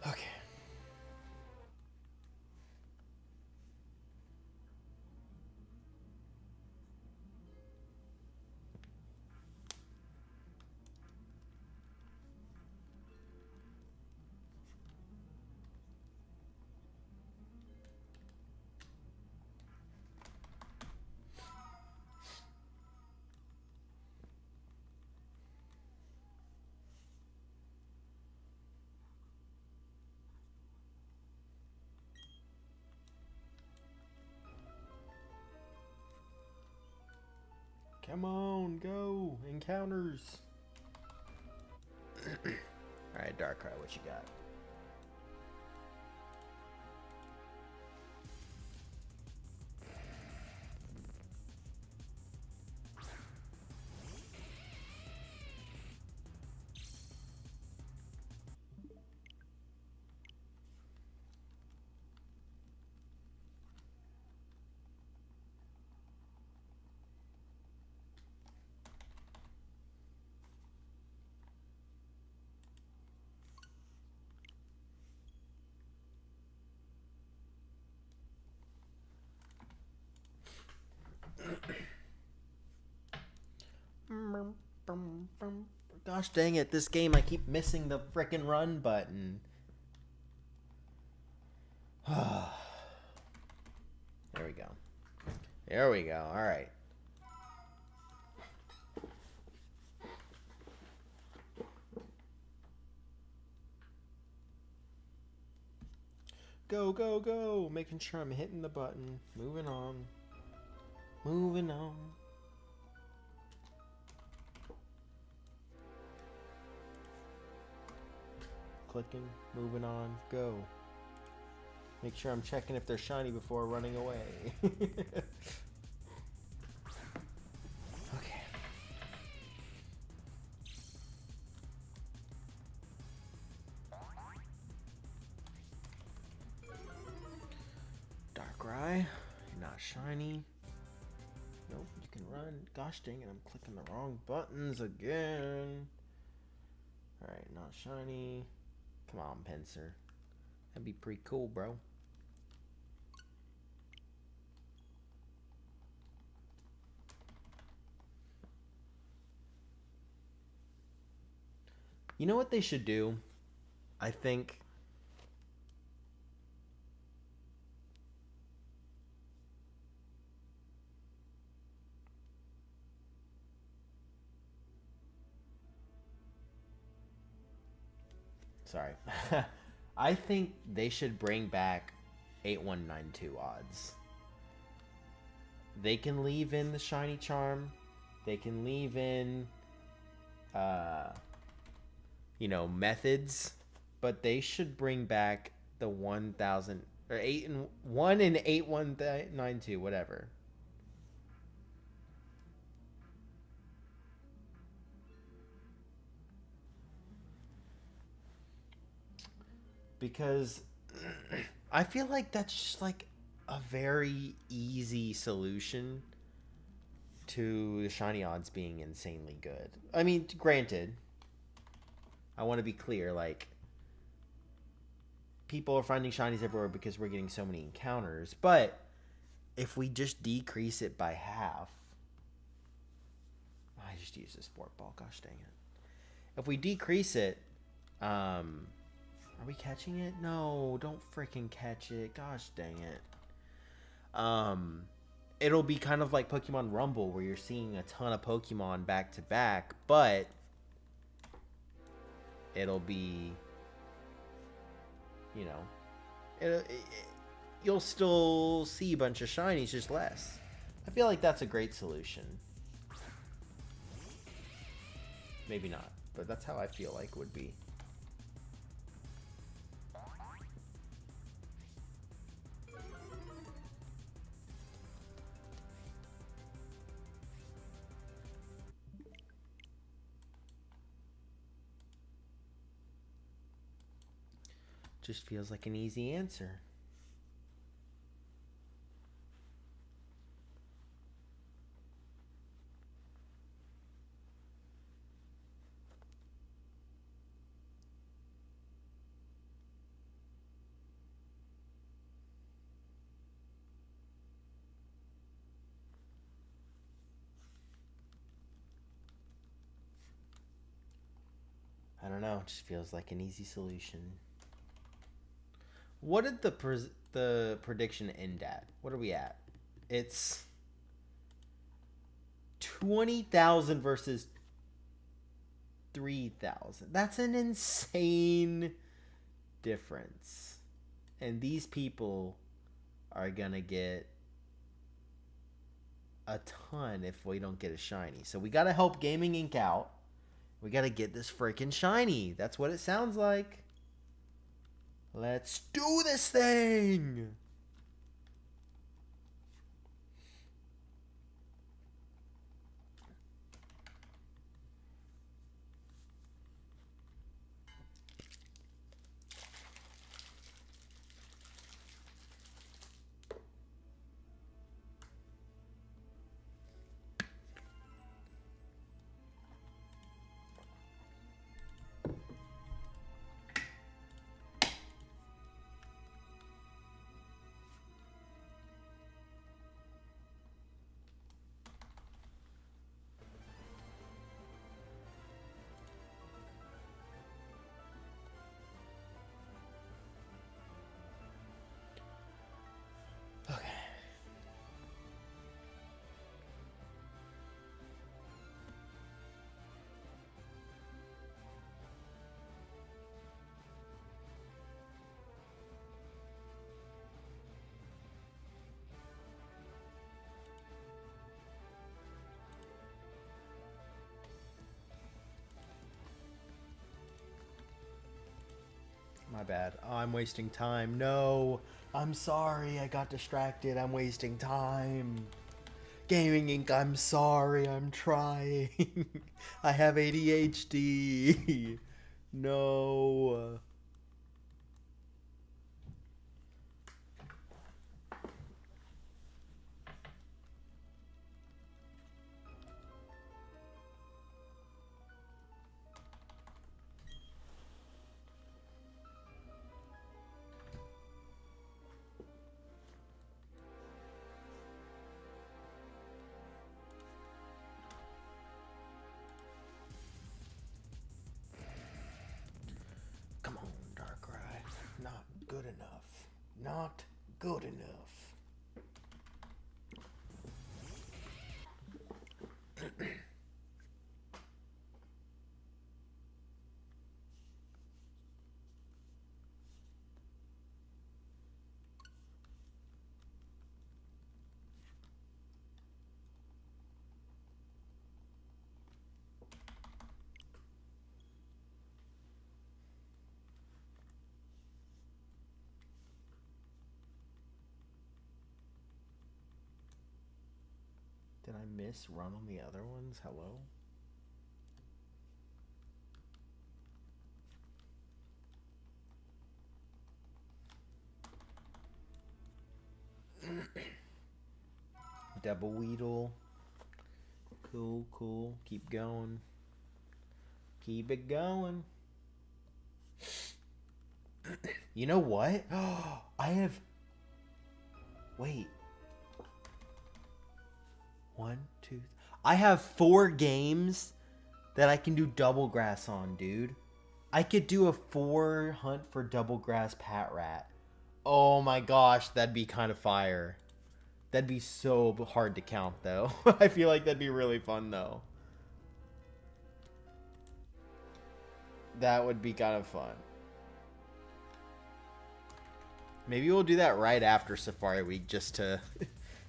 Okay. Come on, go. Encounters. Alright, Darkrai, what you got? Gosh dang it, this game I keep missing the frickin' run button. There we go. There we go. Alright. Go, go, go. Making sure I'm hitting the button. Moving on. Moving on. Clicking. Moving on. Go. Make sure I'm checking if they're shiny before running away. Okay. Darkrai, you're not shiny. Nope, you can run. Gosh dang it, I'm clicking the wrong buttons again. Alright, not shiny. Come on, Pinsir. That'd be pretty cool, bro. You know what they should do? I think sorry. I think they should bring back 8192 odds. They can leave in the shiny charm. They can leave in you know, methods, but they should bring back the 1000 or 8 and 1 and 8192, whatever. Because I feel like that's just like a very easy solution to the shiny odds being insanely good. I mean, granted, I want to be clear, like, people are finding shinies everywhere because we're getting so many encounters, but if we just decrease it by half, I just used a sport ball, gosh dang it. If we decrease it, are we catching it? No, don't freaking catch it, gosh dang it. It'll be kind of like Pokemon Rumble, where you're seeing a ton of Pokemon back to back, but it'll be, you know, you'll still see a bunch of shinies, just less. I feel like that's a great solution. Maybe not, but that's how I feel like would be. Just feels like an easy answer. I don't know, it just feels like an easy solution. What did the prediction end at? What are we at? It's 20,000 versus 3,000. That's an insane difference. And these people are gonna get a ton if we don't get a shiny. So we got to help Gaming Inc. out. We got to get this freaking shiny. That's what it sounds like. Let's do this thing. Okay. My bad. Oh, I'm wasting time. No. I'm sorry. I got distracted. I'm wasting time. Gaming Inc., I'm sorry. I'm trying. I have ADHD. No. Come on, Darkrai. Not good enough. Not good enough. Did I miss run on the other ones? Hello? Double Weedle. Cool, cool. Keep going. Keep it going. You know what? I have... Wait. 1, 2... I have 4 games that I can do double grass on, dude. I could do a 4 hunt for double grass Patrat. Oh my gosh, that'd be kind of fire. That'd be so hard to count, though. I feel like that'd be really fun, though. That would be kind of fun. Maybe we'll do that right after Safari Week just to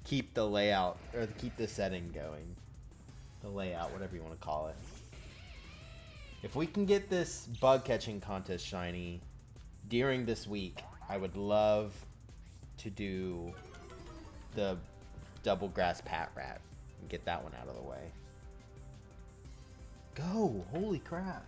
keep the layout, or keep the setting going. The layout, whatever you want to call it. If we can get this bug catching contest shiny during this week, I would love to do the double grass Patrat and get that one out of the way. Go! Holy crap!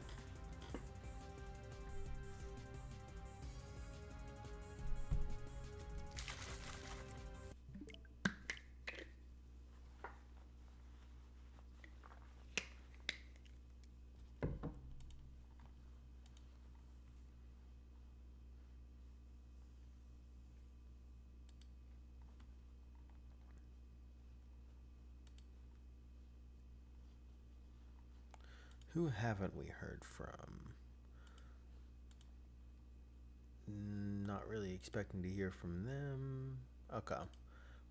Who haven't we heard from? Not really expecting to hear from them. Okay.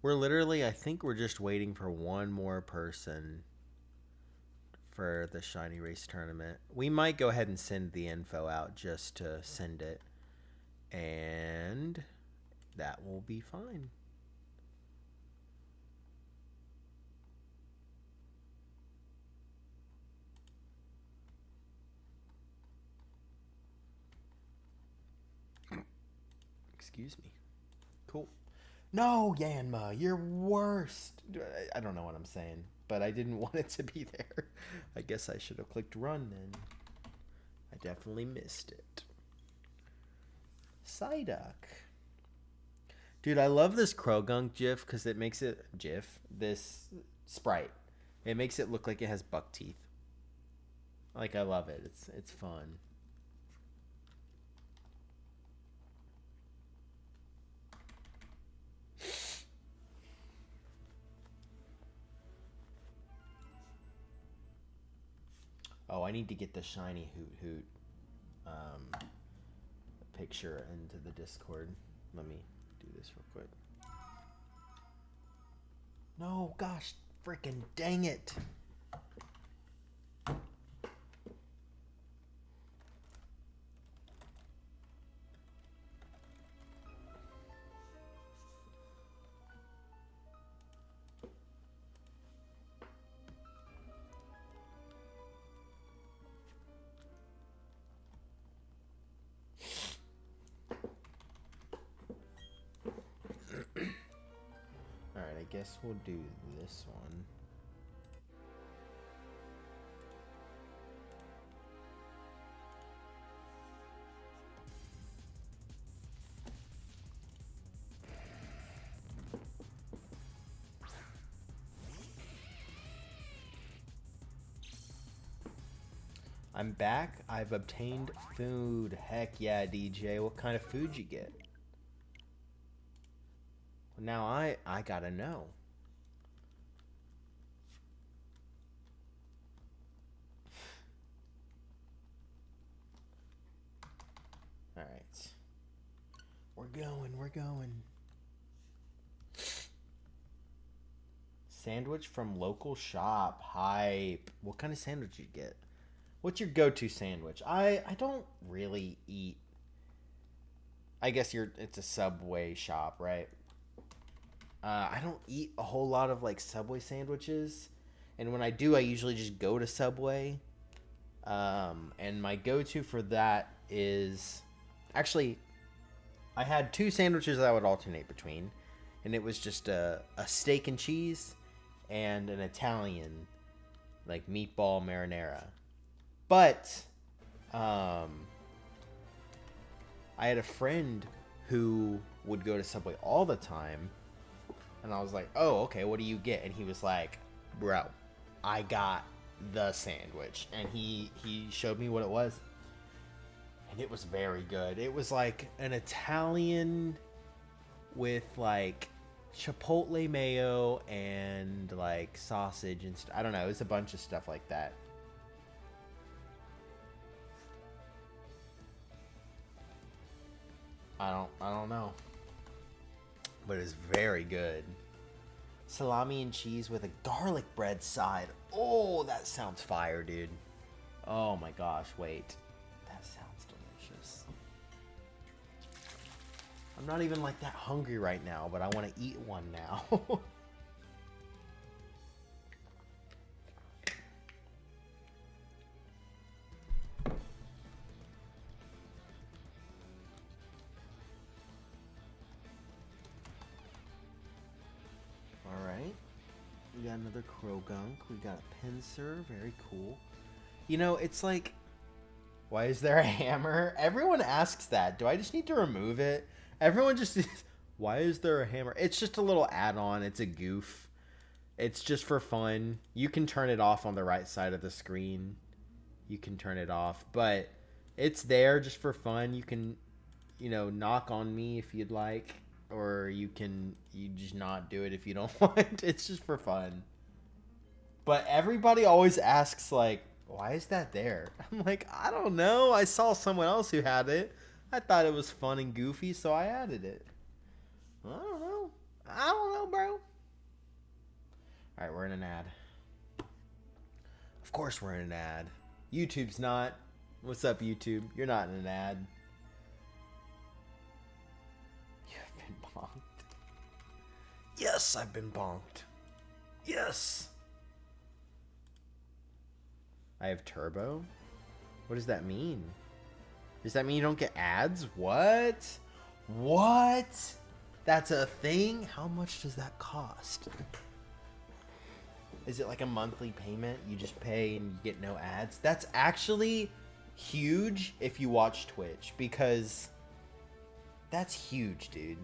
We're literally, I think we're just waiting for one more person for the Shiny Race tournament. We might go ahead and send the info out just to send it. And that will be fine. Excuse me. Cool. No, Yanma, you're worst. I don't know what I'm saying, but I didn't want it to be there. I guess I should have clicked run then. I definitely missed it. Psyduck. Dude, I love this Krogunk GIF because it makes it this sprite. It makes it look like it has buck teeth. Like, I love it. It's fun. Oh, I need to get the shiny Hoot picture into the Discord. Let me do this real quick. No, gosh, freaking dang it. Alright, I guess we'll do this one. I'm back. I've obtained food. Heck yeah, DJ. What kind of food you get? Now I gotta know. Alright. We're going. Sandwich from local shop. Hype. What kind of sandwich you get? What's your go-to sandwich? I don't really eat. I guess it's a Subway shop, right? I don't eat a whole lot of like Subway sandwiches, and when I do, I usually just go to Subway. And my go-to for that is actually, I had two sandwiches that I would alternate between, and it was just a steak and cheese and an Italian, like meatball marinara. But I had a friend who would go to Subway all the time, and I was like, oh, okay, what do you get? And he was like, bro, I got the sandwich. And he showed me what it was, and it was very good. It was like an Italian with like chipotle mayo and like sausage and I don't know, it was a bunch of stuff like that. I don't know, but it's very good. Salami and cheese with a garlic bread side. Oh, that sounds fire, dude. Oh my gosh, wait. That sounds delicious. I'm not even like that hungry right now, but I want to eat one now. We got another Krogunk. We got a Pinsir. Very cool. You know, it's like, why is there a hammer? Everyone asks that. Do I just need to remove it? Everyone just, why is there a hammer? It's just a little add-on. It's a goof. It's just for fun. You can turn it off on the right side of the screen. You can turn it off. But it's there just for fun. You can, you know, knock on me if you'd like. Or you just not do it if you don't want. It's just for fun. But everybody always asks, like, why is that there? I'm like, I don't know. I saw someone else who had it. I thought it was fun and goofy, so I added it. I don't know, bro. Alright, we're in an ad. Of course we're in an ad. YouTube's not. What's up, YouTube? You're not in an ad. Bonked. Yes, I've been bonked. Yes. I have turbo? What does that mean? Does that mean you don't get ads? What? What? That's a thing? How much does that cost? Is it like a monthly payment? You just pay and you get no ads? That's actually huge if you watch Twitch, because that's huge, dude.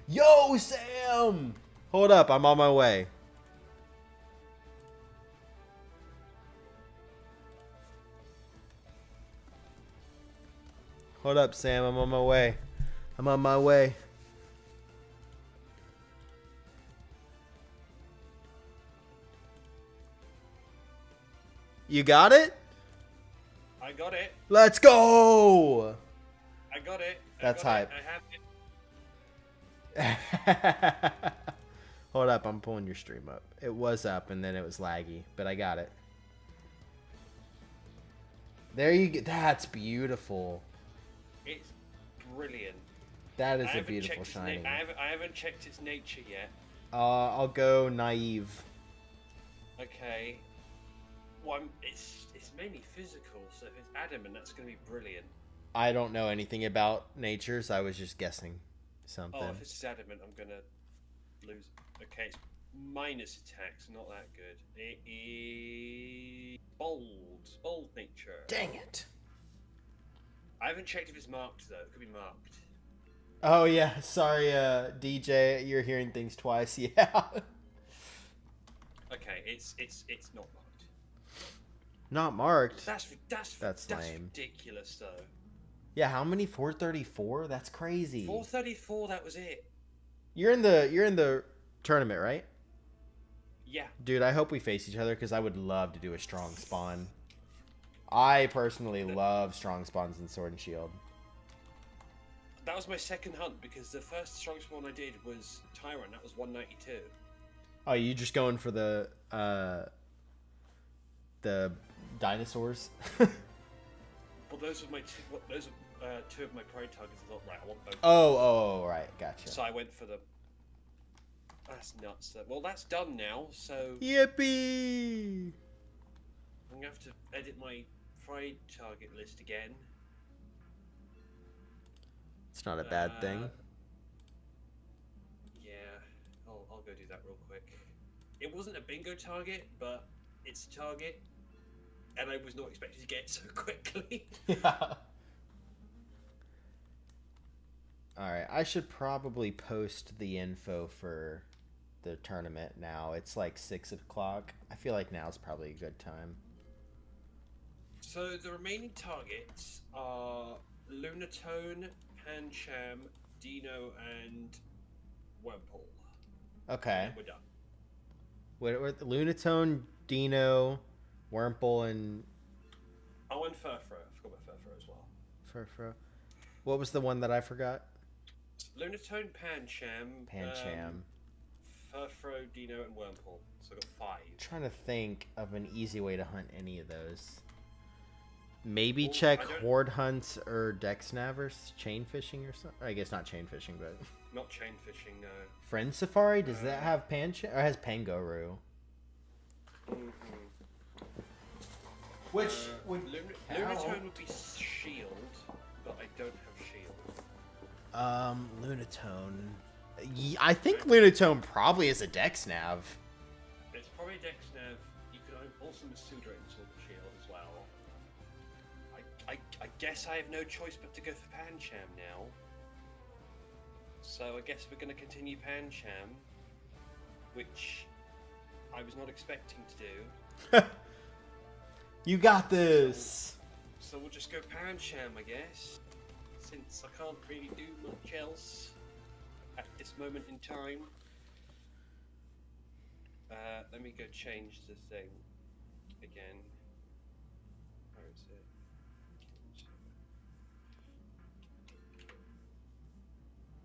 Yo, Sam! Hold up, I'm on my way. Hold up, Sam, I'm on my way. I'm on my way. You got it? I got it. Let's go! I got it. That's I got hype. it. I have it. Hold up, I'm pulling your stream up. It was up and then it was laggy, but I got it. There you go. That's beautiful. It's brilliant. That is I a haven't beautiful checked its shining. I haven't checked its nature yet. I'll go naive. Okay. Well, it's mainly physical, so if it's adamant, that's going to be brilliant. I don't know anything about natures. I was just guessing something. Oh, if it's adamant, I'm going to lose. Okay, it's minus attacks, not that good. It is bold nature. Dang it. I haven't checked if it's marked though. It could be marked. Oh yeah, sorry, DJ. You're hearing things twice. Yeah. Okay, it's not marked. Not marked. That's lame. ridiculous though. Yeah, how many? 434? That's crazy. 434. That was it. You're in the tournament, right? Yeah. Dude, I hope we face each other because I would love to do a strong spawn. I personally love strong spawns in Sword and Shield. That was my second hunt because the first strong spawn I did was Tyrant. That was 192. Oh, you just going for the dinosaurs? Well, those are two of my pride targets. I thought, right, I want both. Oh, right, gotcha. So I went for the. That's nuts. Well, that's done now. So Yippee! I'm gonna have to edit my pride target list again. It's not a bad thing. Yeah, I'll go do that real quick. It wasn't a bingo target, but it's a target, and I was not expecting to get it so quickly. Yeah. Alright, I should probably post the info for the tournament now. It's like 6 o'clock. I feel like now's probably a good time. So the remaining targets are Lunatone, Pancham, Dino, and Wormhole. Okay. And we're done. What Lunatone, Dino, Wurmple, and Oh, and Furfro. I forgot about Furfro as well. Furfro. What was the one that I forgot? Lunatone, Pancham, Pancham. Furfro, Dino, and Wormhole. So I got 5. I'm trying to think of an easy way to hunt any of those. Maybe Well, check I don't- horde hunts or Dexnav or chain fishing or something. I guess not chain fishing, but Not chain fishing, no. Friend Safari, does that have Pancham or has Pangoro? Which would Lunatone would be shield, but I don't have shield. Lunatone. I think Lunatone probably is a Dexnav. It's probably Dexnav. You could also Masuda in Sword and Shield as well. I guess I have no choice but to go for Pancham now. So I guess we're going to continue Pancham, which I was not expecting to do. You got this. So we'll just go Pancham, I guess, since I can't really do much else at this moment in time. Let me go change the thing again. Where is it?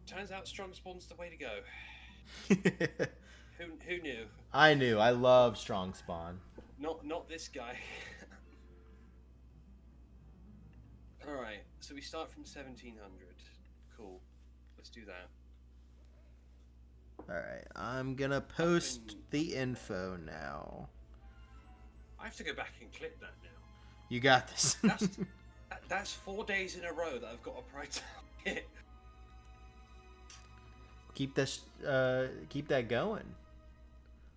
Turns out strong spawn's the way to go. Who knew? I knew. I love strong spawn. Not this guy. All right, so we start from 1700. Cool. Let's do that. Alright, I'm gonna post the info now. I have to go back and clip that now. You got this. That's 4 days in a row that I've got a pride target. keep that going.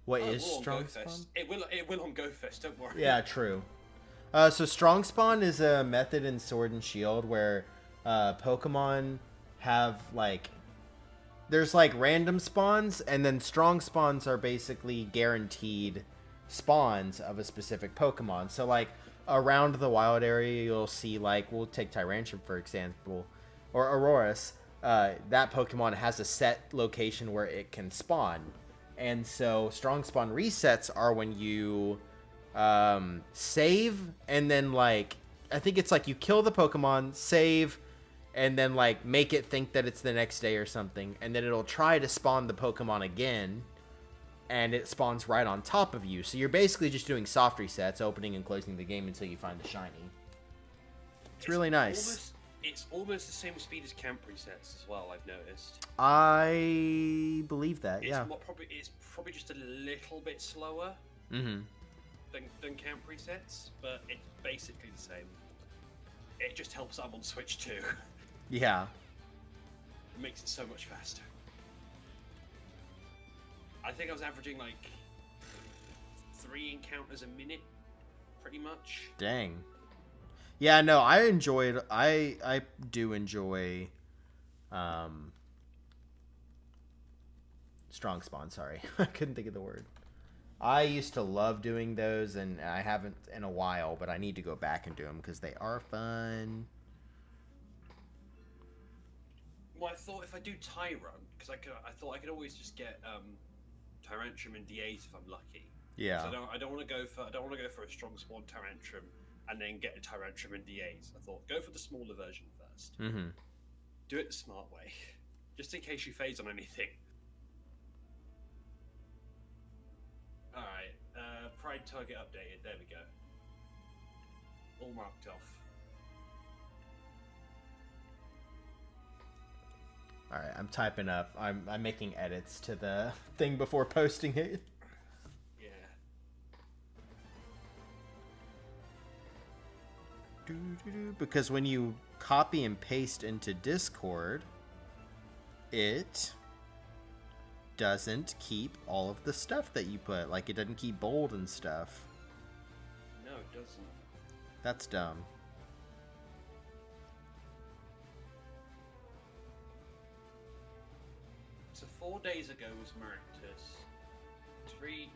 What is it will on strong GoFest. spawn? It will on GoFest. Don't worry. Yeah, true. So strong spawn is a method in Sword and Shield where Pokemon have like there's like random spawns, and then strong spawns are basically guaranteed spawns of a specific Pokemon. So like around the wild area, you'll see like we'll take Tyrantrum for example, or Aurorus. That Pokemon has a set location where it can spawn, and so strong spawn resets are when you save, and then like I think it's like you kill the Pokemon, save, and then like make it think that it's the next day or something, and then it'll try to spawn the Pokemon again, and it spawns right on top of you. So you're basically just doing soft resets, opening and closing the game until you find the shiny. It's really nice. It's almost the same speed as camp resets as well, I've noticed. I believe that, It's yeah. It's probably just a little bit slower Mm-hmm. than camp resets, but it's basically the same. It just helps I'm on Switch too. Yeah. It makes it so much faster. I think I was averaging like 3 encounters a minute, pretty much. Dang. Yeah, no, I do enjoy strong spawn, sorry. I couldn't think of the word. I used to love doing those, and I haven't in a while, but I need to go back and do them because they are fun. Well, I thought if I do Tyrant, because I thought I could always just get Tyrantrum and DAs if I'm lucky. Yeah. So I don't want to go for a strong spawn Tyrantrum and then get a Tyrantrum and DAs. I thought go for the smaller version first. Mm-hmm. Do it the smart way, just in case you phase on anything. All right, Pride target updated. There we go. All marked off. All right, I'm typing up. I'm making edits to the thing before posting it. Yeah. Because when you copy and paste into Discord, it doesn't keep all of the stuff that you put. Like, it doesn't keep bold and stuff. No, it doesn't. That's dumb. So 4 days ago was Maractus. 3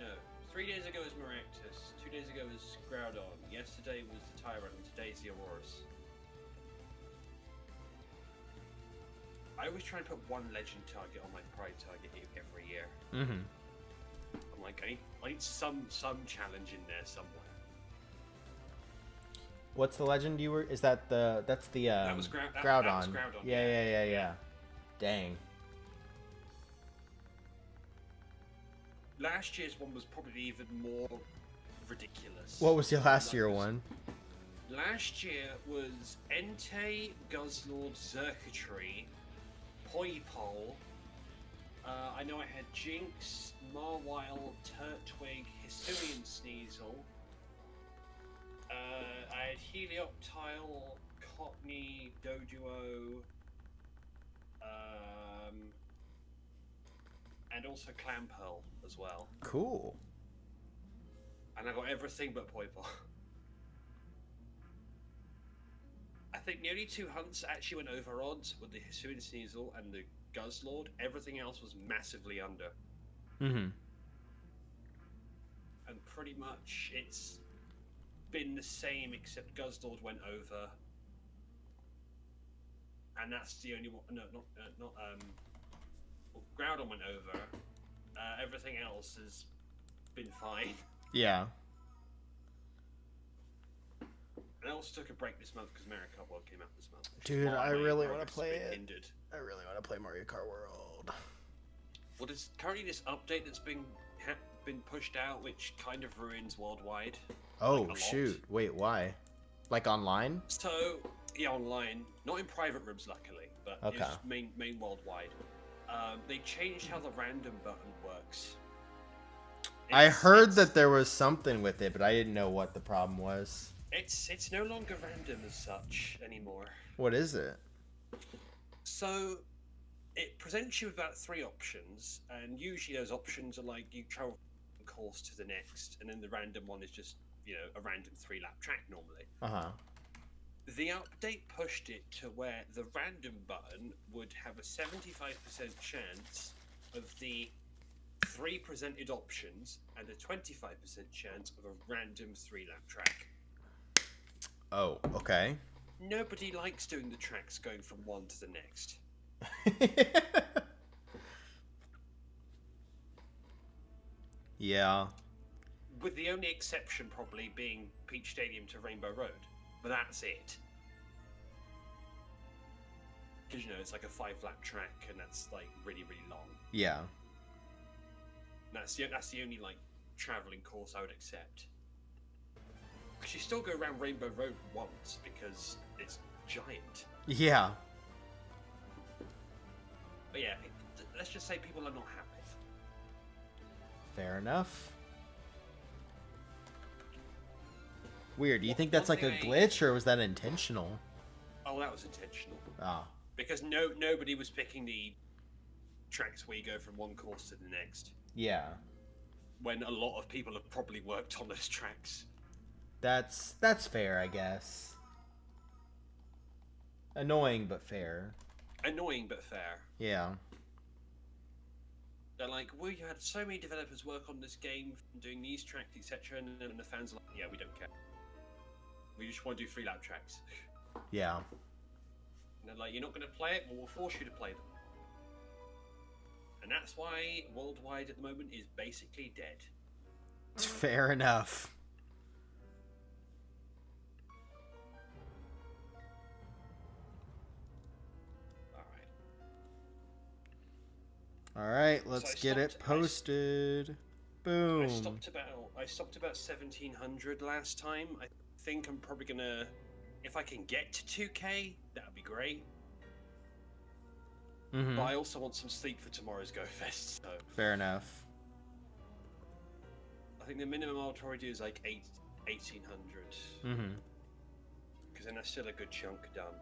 days ago was Maractus. 2 days ago was Groudon. Yesterday was the Tyrant, and today's the Aurorus. I always try and put one legend target on my Pride target every year. Mm-hmm. I'm like, I need some challenge in there somewhere. What's the legend you were? Is that the? That's the. That was Groudon. that was Groudon, Yeah. Dang. Last year's one was probably even more ridiculous. What was your last year one? Last year was Entei, Guzzlord, Xurkitree, Poipole. I know I had Jinx, Marwile, Turtwig, Hisuian Sneasel. I had Helioptile, Cockney, Doduo, and also Clamperl as well. Cool. And I got everything but Poipole. I think the only 2 hunts that actually went over odds were the Hisuian Sneasel and the Guzzlord. Everything else was massively under. Mm-hmm. And pretty much it's been the same, except Guzzlord went over. And that's the only one. No, not well, Groudon went over. Everything else has been fine. Yeah. And I also took a break this month because Mario Kart World came out this month. Dude, I really want to to play it. Hindered. I really want to play Mario Kart World. Well, there's currently this update that's been pushed out, which kind of ruins Worldwide. Oh, Like, a lot. shoot. Wait, why? Like online? So, yeah, online. Not in private rooms, luckily, but it Okay. was just main Worldwide. They changed how the random button works. I It's- heard it's- that there was something with it, but I didn't know what the problem was. It's no longer random as such anymore. What is it? So, it presents you with about 3 options, and usually those options are like you travel from one course to the next, and then the random one is just, a random 3-lap track normally. Uh-huh. The update pushed it to where the random button would have a 75% chance of the 3 presented options and a 25% chance of a random 3-lap track. Oh, okay. Nobody likes doing the tracks going from one to the next. Yeah. With the only exception probably being Peach Stadium to Rainbow Road. But that's it. Because, it's like a 5-lap track, and that's, like, really, really long. Yeah. That's the only, like, travelling course I would accept. Because you still go around Rainbow Road once, because it's giant. Yeah. But yeah, let's just say people are not happy. Fair enough. Weird. Do you think that's like a glitch, or was that intentional? Oh, that was intentional. Ah. Because nobody was picking the tracks where you go from one course to the next. Yeah. When a lot of people have probably worked on those tracks. That's fair, I guess. Annoying, but fair. Annoying, but fair. Yeah. They're like, well, you had so many developers work on this game, doing these tracks, etc., and then the fans are like, yeah, we don't care. We just want to do 3-lap tracks. Yeah. And they're like, you're not going to play it? Well, we'll force you to play them. And that's why Worldwide at the moment is basically dead. Fair enough. Alright, let's get it posted. Boom. I stopped about 1700 last time. I think I'm probably gonna, if I can get to 2K, that would be great. Mm-hmm. But I also want some sleep for tomorrow's Go Fest, so Fair enough. I think the minimum I'll try to do is like 1800. Mm-hmm. Because then that's still a good chunk done.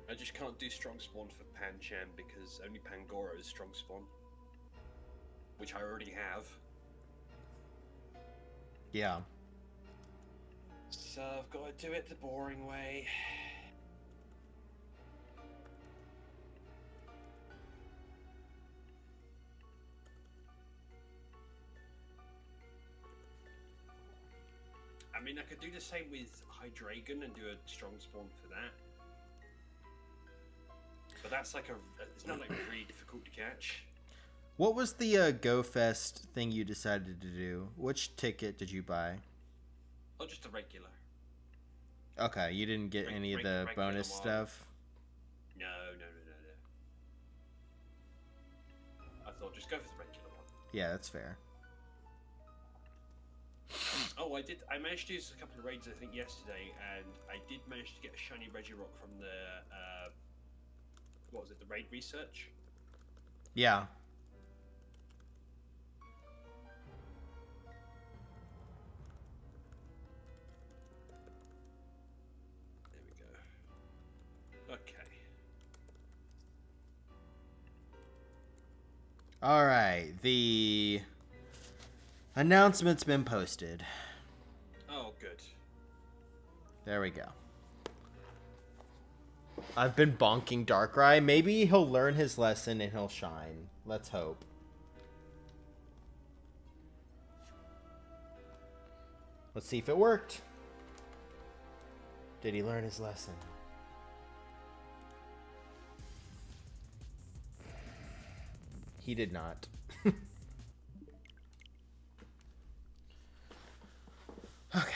I just can't do strong spawn for Pancham because only Pangoro is strong spawn. Which I already have. Yeah. So I've got to do it the boring way. I mean, I could do the same with Hydreigon and do a strong spawn for that. But that's like it's not like really difficult to catch. What was the Go Fest thing you decided to do? Which ticket did you buy? Oh, just a regular. Okay, you didn't get any of the bonus one. stuff? No. I thought just go for the regular one. Yeah, that's fair. Oh, I managed to use a couple of raids, I think, yesterday, and I did manage to get a shiny Regirock from the, what was it, the raid research? Yeah. There we go. Okay. Alright, the announcement's been posted. Oh, good. There we go. I've been bonking Darkrai. Maybe he'll learn his lesson and he'll shine. Let's hope. Let's see if it worked. Did he learn his lesson? He did not. Okay.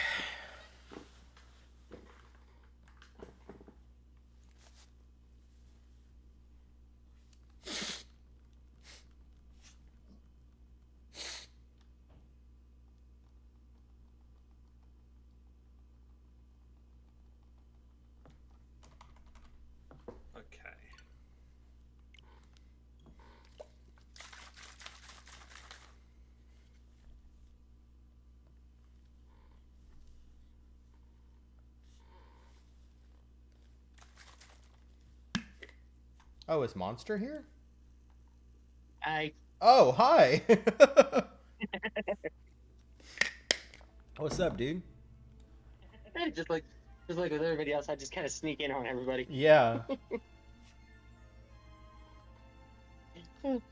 Okay. Oh, is Monster here? I Oh, hi. What's up, dude? just like with everybody else, I just kind of sneak in on everybody. Yeah.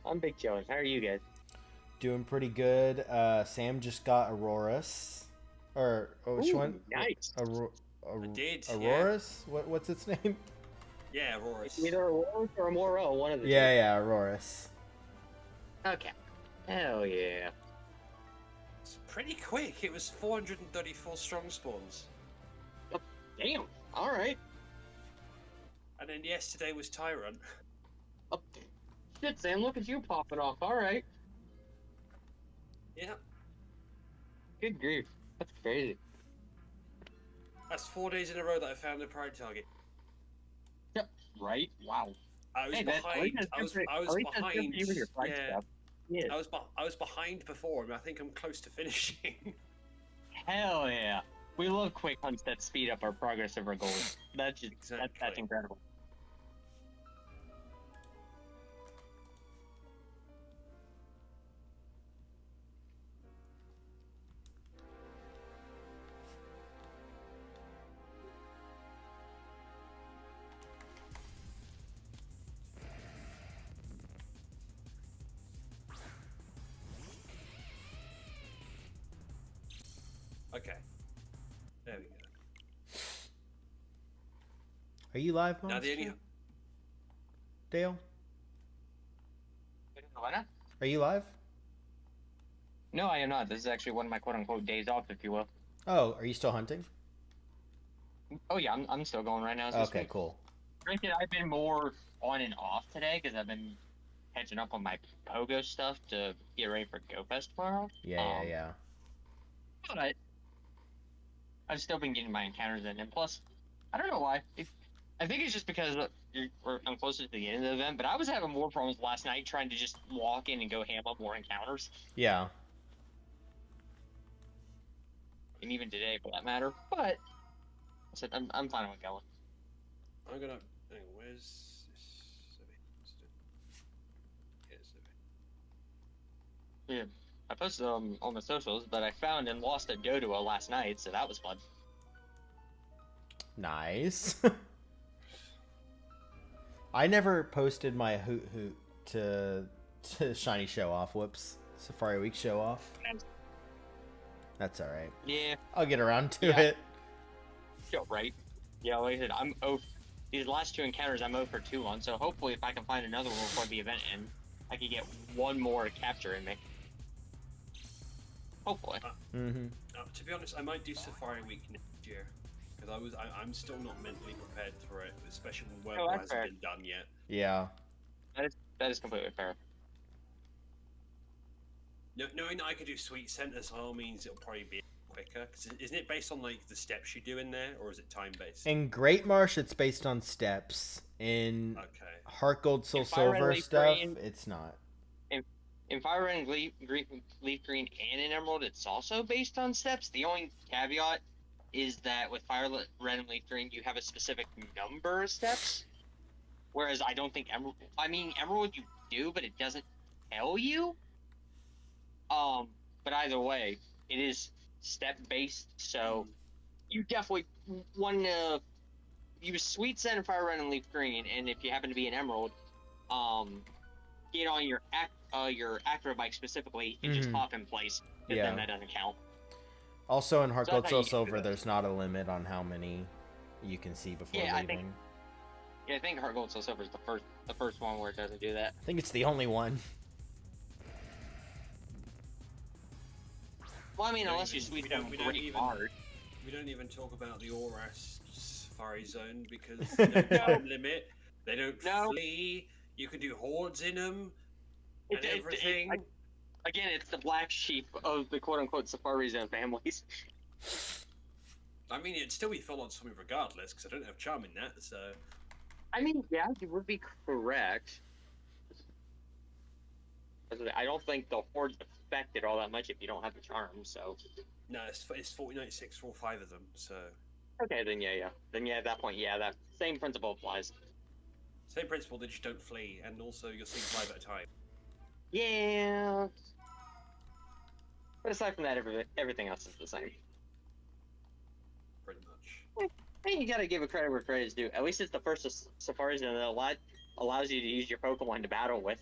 I'm Big Chillin'. How are you guys? Doing pretty good. Sam just got Auroras. Or which Ooh, one? nice. I did, yeah. Auroras? What's its name? Yeah, Auroras. Either a Warwick or a Moro, one of the Yeah, yeah, Auroras. two. Okay. Hell yeah. It's pretty quick. It was 434 strong spawns. Damn. All right. And then yesterday was Tyrant. Oh, shit, Sam, look at you popping off. All right. Yeah. Good grief. That's crazy. That's 4 days in a row that I found a pride target. Yep. Right? Wow. I was Hey, behind. I was behind. You with your fight Yeah. stuff. Yeah. I was behind before, and I think I'm close to finishing. Hell yeah. We love quick hunts that speed up our progress of our goals. That's just that's Exactly. incredible. Okay. There we go. Are you live, Now Monster? the only Dale? Why not? Are you live? No, I am not. This is actually one of my quote-unquote days off, if you will. Oh, are you still hunting? Oh yeah, I'm still going right now. as we Okay, speak. cool. Granted, I've been more on and off today because I've been catching up on my Pogo stuff to get ready for GoFest tomorrow. Yeah, yeah. But I've still been getting my encounters in, and plus, I don't know why. I think it's just because I'm closer to the end of the event, but I was having more problems last night trying to just walk in and go ham up more encounters, Yeah. and even today for that matter. But I said I'm fine with going. I'm gonna. Hang on, where's this? Yeah, I posted them on the socials, but I found and lost a Doduo last night, so that was fun. Nice. I never posted my Hoot Hoot to Shiny Show Off. Whoops. Safari Week Show Off. That's alright. Yeah, I'll get around to Yeah. it. yeah, right. Yeah, like I said, I'm 0. These last two encounters, I'm 0 for 2 on. So hopefully, if I can find another one before the event ends, I can get one more capture in me. Hopefully. Mm-hmm. To be honest, I might do Safari Week next year because I'm still not mentally prepared for it, especially when Oh, work that's hasn't been done yet. Yeah. That is completely fair. Knowing that I could do Sweet Scent as well means it'll probably be quicker. Cause isn't it based on like the steps you do in there, or is it time based? In Great Marsh, it's based on steps. In Okay. Heart Gold Soul In Fire Red Silver Leaf stuff, Green- it's not. In Fire Red and Leaf Green and in Emerald, it's also based on steps. The only caveat is that with Fire Red and Leaf Green, you have a specific number of steps. Whereas I don't think Emerald. I mean, Emerald you do, but it doesn't tell you. But either way, it is step based, so you definitely want to use Sweet Scent and Fire Red and Leaf Green, and if you happen to be an Emerald, get on your acro bike specifically and just Mhm. hop in place, because Yeah. then that doesn't count. Also, in Heart So Gold that's how Soul you can do Silver, that. there's not a limit on how many you can see before Yeah, I leaving. think- Yeah, I think Heart Gold Soul Silver is the first one where it doesn't do that. I think it's the only one. Well, I mean, don't unless you even- sweep we don't- them we don't pretty even- hard. We don't even talk about the Auras Safari Zone because no time limit. They don't No. flee. You can do hordes in them and It- it- everything. Again, it's the black sheep of the quote-unquote Safari Zone families. I mean, it'd still be full on swimming regardless because I don't have charm in that. So I mean, yeah, you would be correct. I don't think the horde's affected all that much if you don't have the charm, so... no, it's 4096 for all 5 of them. So Okay, then yeah. Then yeah, at that point, yeah, that same principle applies. Same principle, they just don't flee, and also you're seeing 5 at a time. Yeah. But aside from that, everything else is the same. Pretty much. Hey, you gotta give a credit where credit's due. At least it's the first Safari Zone that allows you to use your Pokemon to battle with.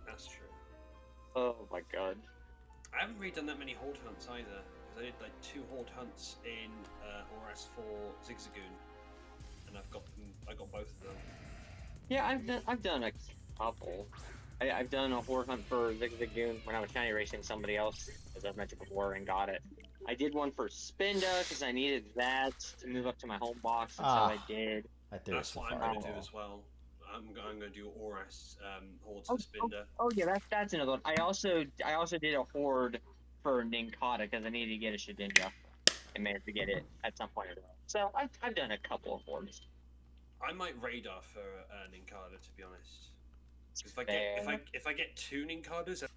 That's true. Oh my god. I haven't really done that many Horde hunts either, because I did like 2 Horde hunts in ORAS for Zigzagoon, and I got both of them. Yeah, I've done a couple. I've done a Horde hunt for Zigzagoon when I was shiny racing somebody else, as I've mentioned before, and got it. I did one for Spinda because I needed that to move up to my home box, and so I did. That's what I'm going to do as well. I'm going to do ORAS Hordes for Spinda. Oh yeah, that's another one. I also did a Horde for Nincada because I needed to get a Shedinja and managed to get it at some point. So I've done a couple of Hordes. I might radar for Nincada, to be honest. Because if I get 2 Nincadas, I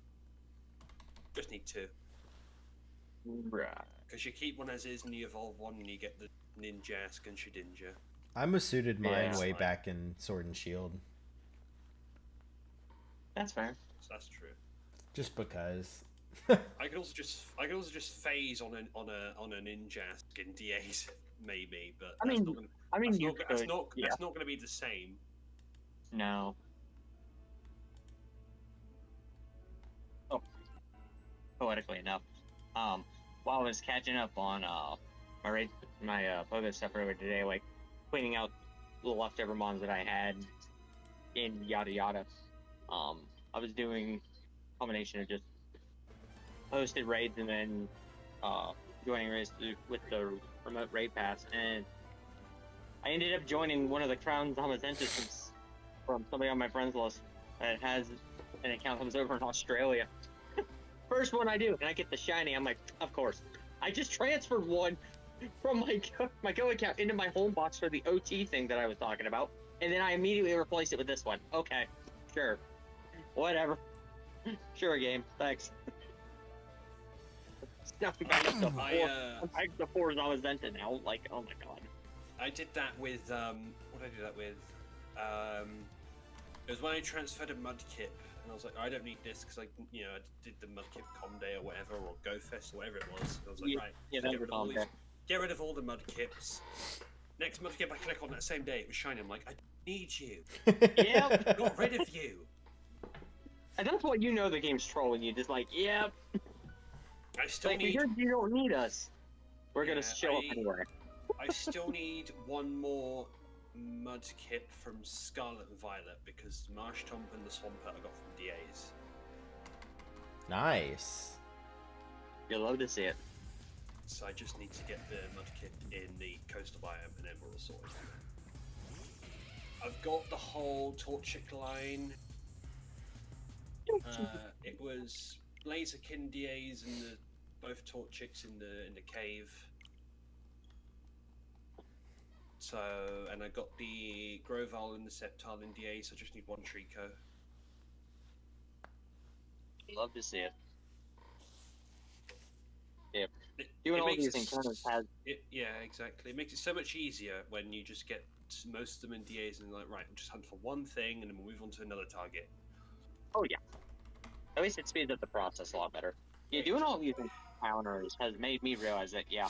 just need 2. Right. Because you keep one as is and you evolve one and you get the Ninjask and Shedinja. I Masuted mine Yeah. way back in Sword and Shield. That's fair. So that's true. Just because. I could also just phase on a Ninjask in DAs maybe, but I mean, that's not going to be the same. No. Oh. Poetically enough, while I was catching up on my Pogo stuff earlier today, like cleaning out the leftover mons that I had in yada yada, I was doing a combination of just hosted raids and then joining raids with the remote raid pass, and I ended up joining one of the Crown Zamazentis from somebody on my friends list that has an account that was over in Australia. First one I do, and I get the shiny. I'm like, of course. I just transferred one from my Go account into my home box for the OT thing that I was talking about, and then I immediately replaced it with this one. Okay, sure, whatever. Sure, game. Thanks. Now I'm back up to 4. I'm back to 4 Zamazenta now. Like, oh my god. I did that with what did I do that with? It was when I transferred a Mudkip, and I was like, I don't need this because I did the Mudkip Com Day or whatever, or Go Fest or whatever it was. And I was like, right, get rid of all the Mudkips. Next Mudkip I click on that same day, it was shiny. I'm like, I need you. Yeah. Got rid of you. And that's what the game's trolling you. Just like, yep. I still like, need. Because you don't need us. We're gonna show up anywhere. I still need one more Mudkip from Scarlet and Violet because Marshtomp and the Swampert I got from DAs. Nice. You'll love to see it. So I just need to get the Mudkip in the coastal biome and then we're all sorted. I've got the whole Torchic line. It was Blaziken DAs and both Torchics in the cave. So, and I got the Grovyle and the Sceptile in DA, so I just need one Trico. Love to see it. Yep. Doing all these encounters has... Yeah, exactly. It makes it so much easier when you just get most of them in DAs and like, right, we'll just hunt for one thing and then we'll move on to another target. Oh yeah. At least it speeds up the process a lot better. Yeah, doing all these encounters has made me realize that, yeah,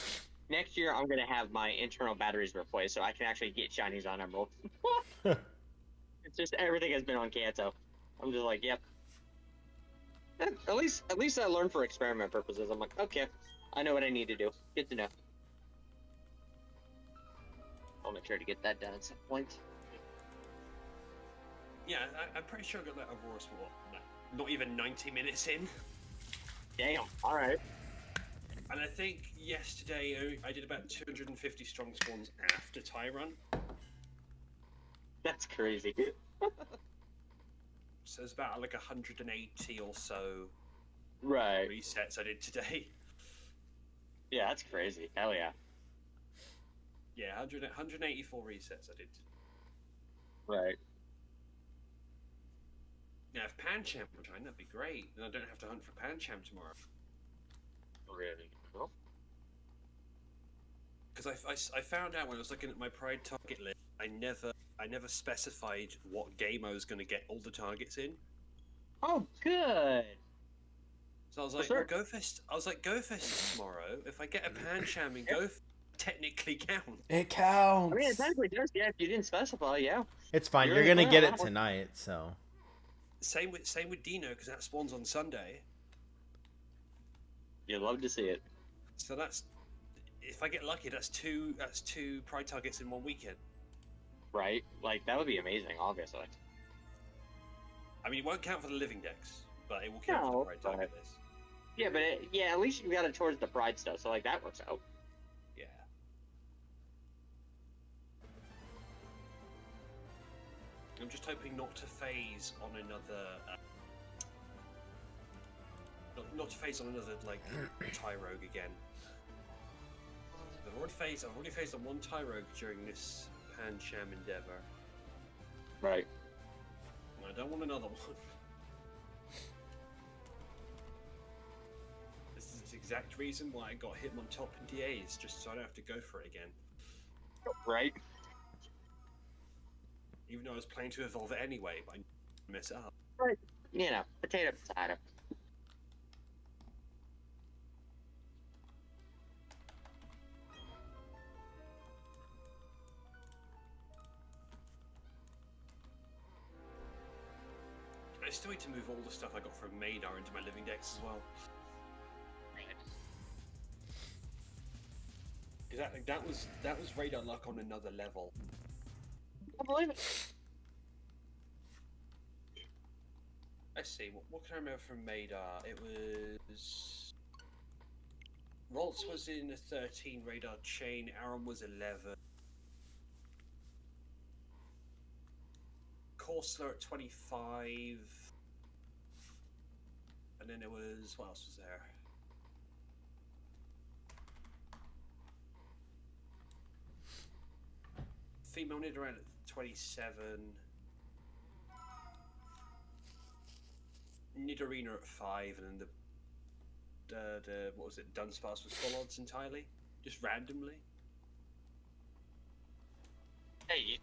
next year I'm gonna have my internal batteries replaced so I can actually get shinies on Emerald. It's just everything has been on Kanto. I'm just like, yep. At least I learned for experiment purposes. I'm like, okay, I know what I need to do. Good to know. I'll make sure to get that done at some point. Yeah, I'm pretty sure I got that Aurora Sport. Not even 90 minutes in. Damn. All right. And I think yesterday I did about 250 strong spawns after tie run. That's crazy. So there's about like 180 or so Right. resets I did today. Yeah, that's crazy. Hell yeah. Yeah, 184 resets I did. Right. Now if Pancham would join, that'd be great. Then I don't have to hunt for Pancham tomorrow. Really? Well, Because I found out when I was looking at my Pride target list I never specified what game I was going to get all the targets in. Oh, good. So I was For like, sure. well, GoFest. I was like, GoFest is tomorrow. If I get a Pancham in Go, technically count. It counts. I mean, it technically does. Yeah, if you didn't specify, yeah. It's fine. You're You're really gonna playing get a it lot more- tonight, so. Same with Dino because that spawns on Sunday. You'd love to see it. So that's if I get lucky, that's two pride targets in one weekend. Right? Like, that would be amazing, obviously. I mean, it won't count for the living decks, but it will count for No, the pride target but- list. Yeah, but at least you got it towards the pride stuff, so like that works out. Yeah. I'm just hoping not to phase on another. Not to phase on another like Tyrogue again. I've already phased on one Tyrogue during this Pancham endeavor. Right. And I don't want another one. This is the exact reason why I got him on top in DAs, just so I don't have to go for it again. Right. Even though I was planning to evolve it anyway, but I mess it up. You know, potato. I still need to move all the stuff I got from Madar into my living decks as well. Because that was radar luck on another level. I believe it. Let's see, what can I remember from Madar? It was... Ralts was in a 13 radar chain, Aram was 11. Corsair at 25. And then there was... what else was there? Female Nidoran at 27. Nidorina at 5, and then the what was it? Dunsparce was full odds entirely, just randomly. Hey,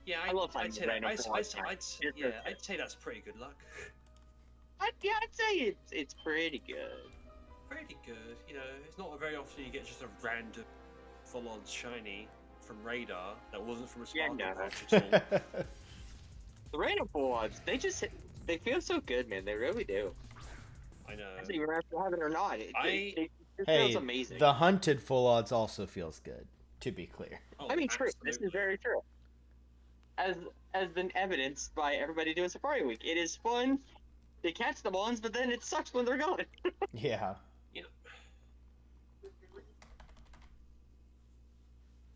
Yeah, I love I'd finding say that. random full odds. I'd say that's pretty good luck. I'd say it's pretty good. Pretty good. You know, it's not very often you get just a random full odds shiny from radar that wasn't from a Yeah, Sparkle no. Patch at all. The random full odds, they feel so good, man. They really do. I know. So you have to have it or not. It Hey, feels amazing. the hunted full odds also feels good, to be clear. Oh, I mean, true. This absolutely. is very true. As been evidenced by everybody doing Safari Week, it is fun to catch the ones, but then it sucks when they're gone. Yeah. You know,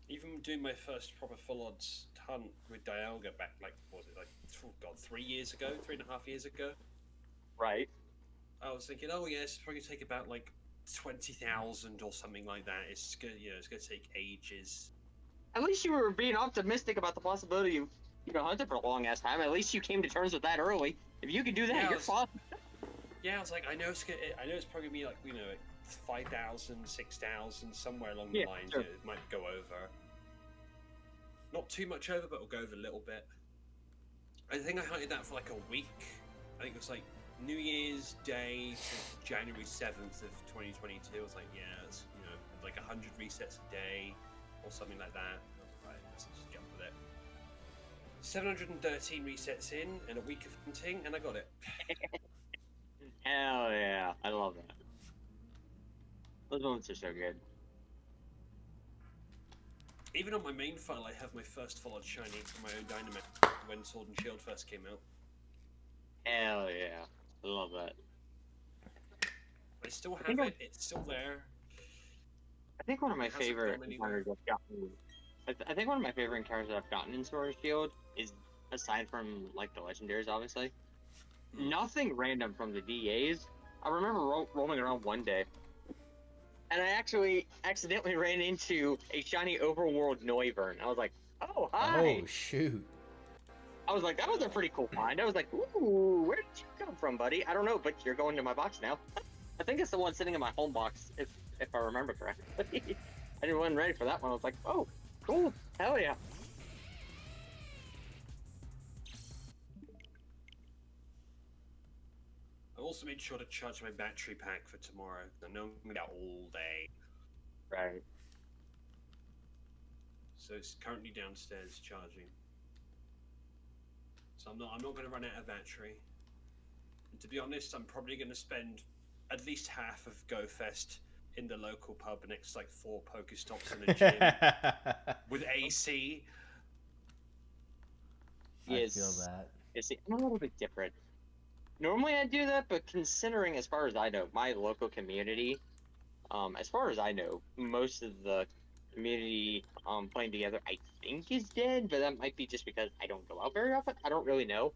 even doing my first proper full odds hunt with Dialga back, like, what was it, like, 3 years ago, 3.5 years ago, Right. I was thinking, oh yeah, it's probably gonna take about like 20,000 or something like that. It's gonna, it's gonna take ages. At least you were being optimistic about the possibility of hunting for a long ass time. At least you came to terms with that early. If you can do that, Yeah, I you're was- fine. Yeah, I was like, I know it's probably gonna be like, 5,000, 6,000, somewhere along the Yeah, lines. sure. It might go over. Not too much over, but it'll go over a little bit. I think I hunted that for like a week. I think it was like New Year's Day to January 7th of 2022. I was like, yeah, it's, like 100 resets a day or something like that. I was like, right, let's just get on with it. 713 resets in a week of hunting, and I got it. Hell yeah, I love that. Those moments are so good. Even on my main file, I have my first full-on shiny from my own Dynamax when Sword and Shield first came out. Hell yeah, I love that. I still have think it. It's still there. I think one of my It hasn't favorite gone anywhere. encounters I've gotten. I think one of my favorite encounters I've gotten in Sword and Shield is, aside from like the legendaries, obviously, nothing random from the DAs. I remember roaming around one day, and I actually accidentally ran into a shiny overworld Noivern. I was like, "Oh hi!" Oh, shoot. I was like, "That was a pretty cool find." I was like, "Ooh, where did you come from, buddy?" I don't know, but you're going to my box now. I think it's the one sitting in my home box, if I remember correctly. I wasn't ready for that one. I was like, "Oh, cool, hell yeah!" also made sure to charge my battery pack for tomorrow. I know I'm gonna be out all day, Right. so it's currently downstairs charging. So I'm not gonna run out of battery. And to be honest, I'm probably gonna spend at least half of GoFest in the local pub next to like 4 Pokestops and a gym with AC. I Yes. feel that. You see, I'm a little bit different. Normally I do that, but considering, as far as I know, my local community, as far as I know, most of the community playing together, I think is dead, but that might be just because I don't go out very often. I don't really know.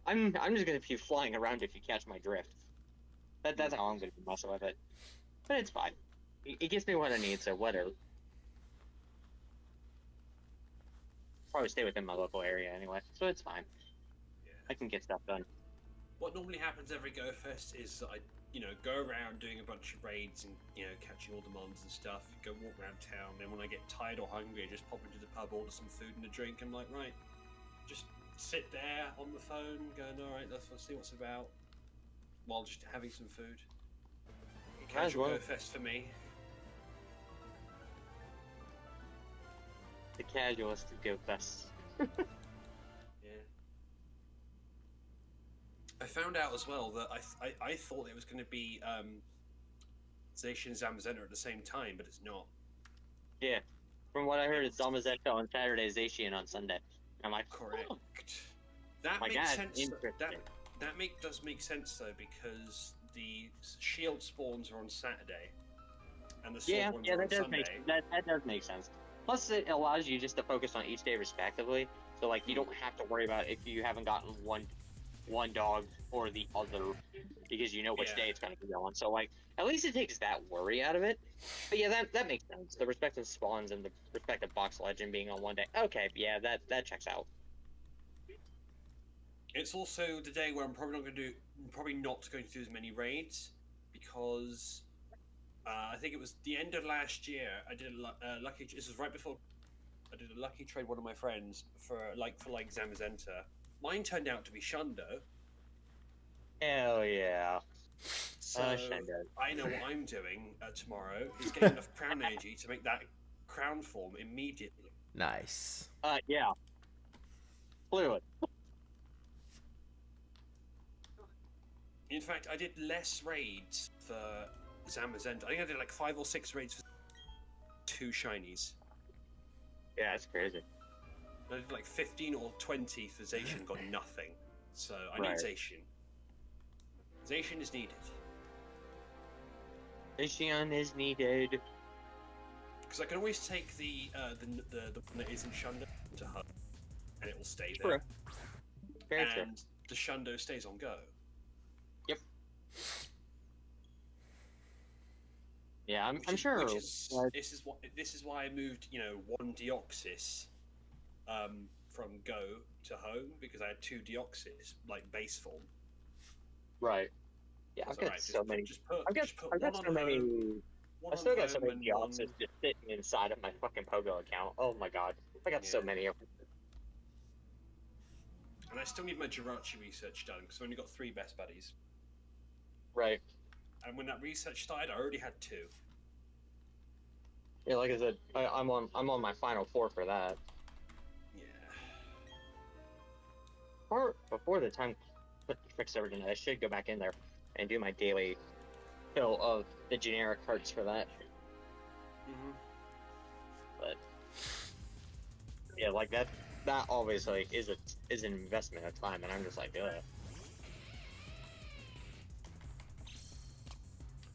I'm just gonna be flying around if you catch my drift. That's how I'm gonna be messing with it. But it's fine. It gives me what I need, so whatever. Probably stay within my local area anyway, so it's fine. Yeah. I can get stuff done. What normally happens every GoFest is that I, go around doing a bunch of raids and, catching all the mons and stuff, go walk around town, then when I get tired or hungry, I just pop into the pub, order some food and a drink, I'm like, right, just sit there on the phone, going, alright, let's see what's about, while just having some food. Casual well. GoFest for me. The casualist go fest. Yeah. I found out as well that I thought it was going to be Zacian and Zamazenta at the same time, but it's not. Yeah. From what I heard, it's Zamazenta on Saturday, Zacian on Sunday. I'm like, Correct. oh, That my makes God, sense. interesting. That does make sense though, because the shield spawns are on Saturday, and the sword yeah, ones yeah, are on that does Sunday. make that does make sense. Plus, it allows you just to focus on each day respectively. So, like, you don't have to worry about if you haven't gotten one dog or the other, because you know which Yeah. day it's going to be on. So, like, at least it takes that worry out of it. But yeah, that makes sense. The respective spawns and the respective box legend being on one day. Okay, yeah, that checks out. It's also the day where I'm probably not going to do as many raids, because I think it was the end of last year. I did a lucky. This was right before I did a lucky trade. One of my friends for Zamazenta. Mine turned out to be Shundo. Hell yeah. So Shundo. I know what I'm doing tomorrow is getting enough crown energy to make that crown form immediately. Nice. Yeah. Clearly. In fact, I did less raids for Zamazenta. I think I did like 5 or 6 raids for 2 shinies. Yeah, it's crazy. I did like 15 or 20 for Zacian, got nothing. So I need Right. Zacian. Zacian is needed. Zacian is needed. Because I can always take the one that isn't Shundo to Hub, and it will stay True. there. Very true. And the Shundo stays on Go. Yeah, I'm Which sure. is this is why I moved, one Deoxys from Go to Home, because I had 2 Deoxys, like base form. Right. Yeah, I've It's got alright, so many. I've I've got so many. I still got so many Deoxys. Deoxys just sitting inside of my fucking Pogo account. Oh my god, I got so Yeah. many of them. And I still need my Jirachi research done, because I've only got 3 best buddies. Right. And when that research started, I already had 2. Yeah, like I said, I'm on my final 4 for that. Yeah. Or before the time to fix everything, I should go back in there and do my daily fill of the generic cards for that. Mm-hmm. But yeah, like that always like is an investment of time, and I'm just like, ugh.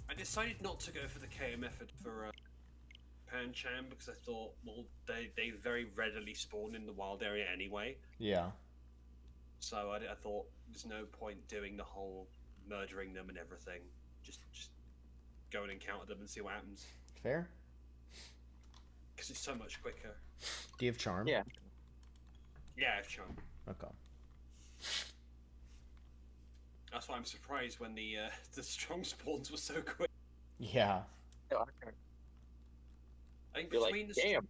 I decided not to go for the KM method for Pancham, because I thought, well, they very readily spawn in the wild area anyway. Yeah. So I thought there's no point doing the whole murdering them and everything. Just go and encounter them and see what happens. Fair. Because it's so much quicker. Do you have charm? Yeah. Yeah, I have charm. Okay. That's why I'm surprised when the strong spawns were so quick. Yeah. I think You're like, between damn.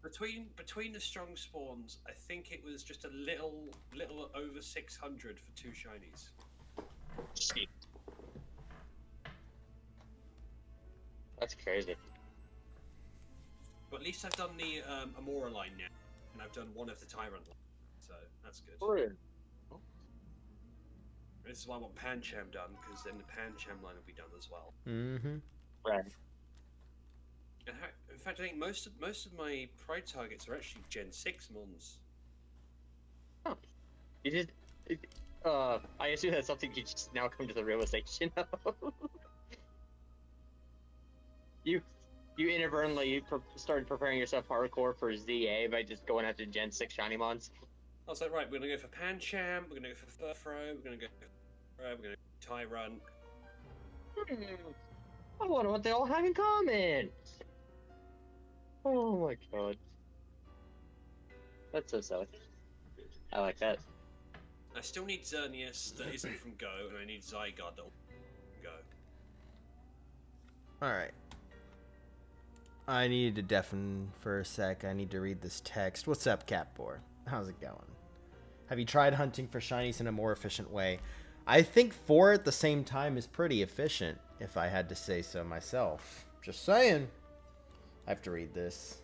between the strong spawns, I think it was just a little over 600 for 2 shinies. Shit. That's crazy. But at least I've done the Amora line now, and I've done one of the Tyrant line, so that's good. This is why I want Pancham done, because then the Pancham line will be done as well. Mm-hmm. Right. And in fact, I think most of my Pride targets are actually Gen 6 Mons. You did. I assume that's something you just now come to the realization of. you inadvertently started preparing yourself hardcore for ZA by just going after Gen 6 Shiny Mons. I was like, right, we're gonna go for Pancham, we're gonna go for Furfro, we're gonna go Tyrant. I wonder what they all have in common. Oh my god. That's so sad. I like that. I still need Xerneas that isn't from Go, and I need Zygarde that will Go. Alright. I needed to deafen for a sec. I need to read this text. What's up, Catboar? How's it going? Have you tried hunting for shinies in a more efficient way? I think 4 at the same time is pretty efficient, if I had to say so myself. Just saying. I have to read this.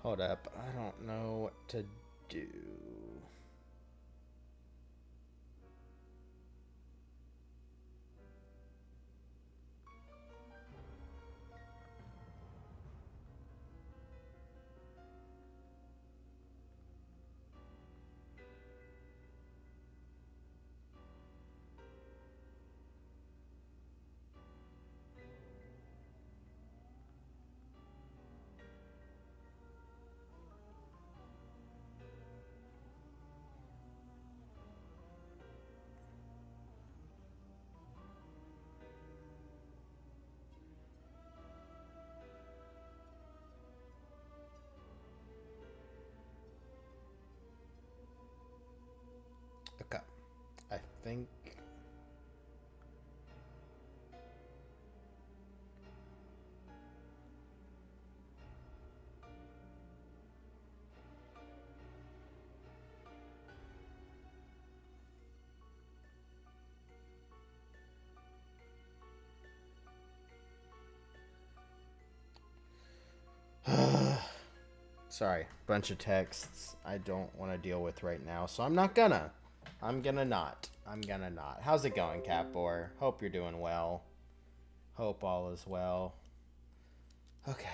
Hold up. I don't know what to do. Okay. I think... Sorry, bunch of texts I don't want to deal with right now, so I'm gonna not. How's it going, Catboar? Hope you're doing well. Hope all is well. Okay.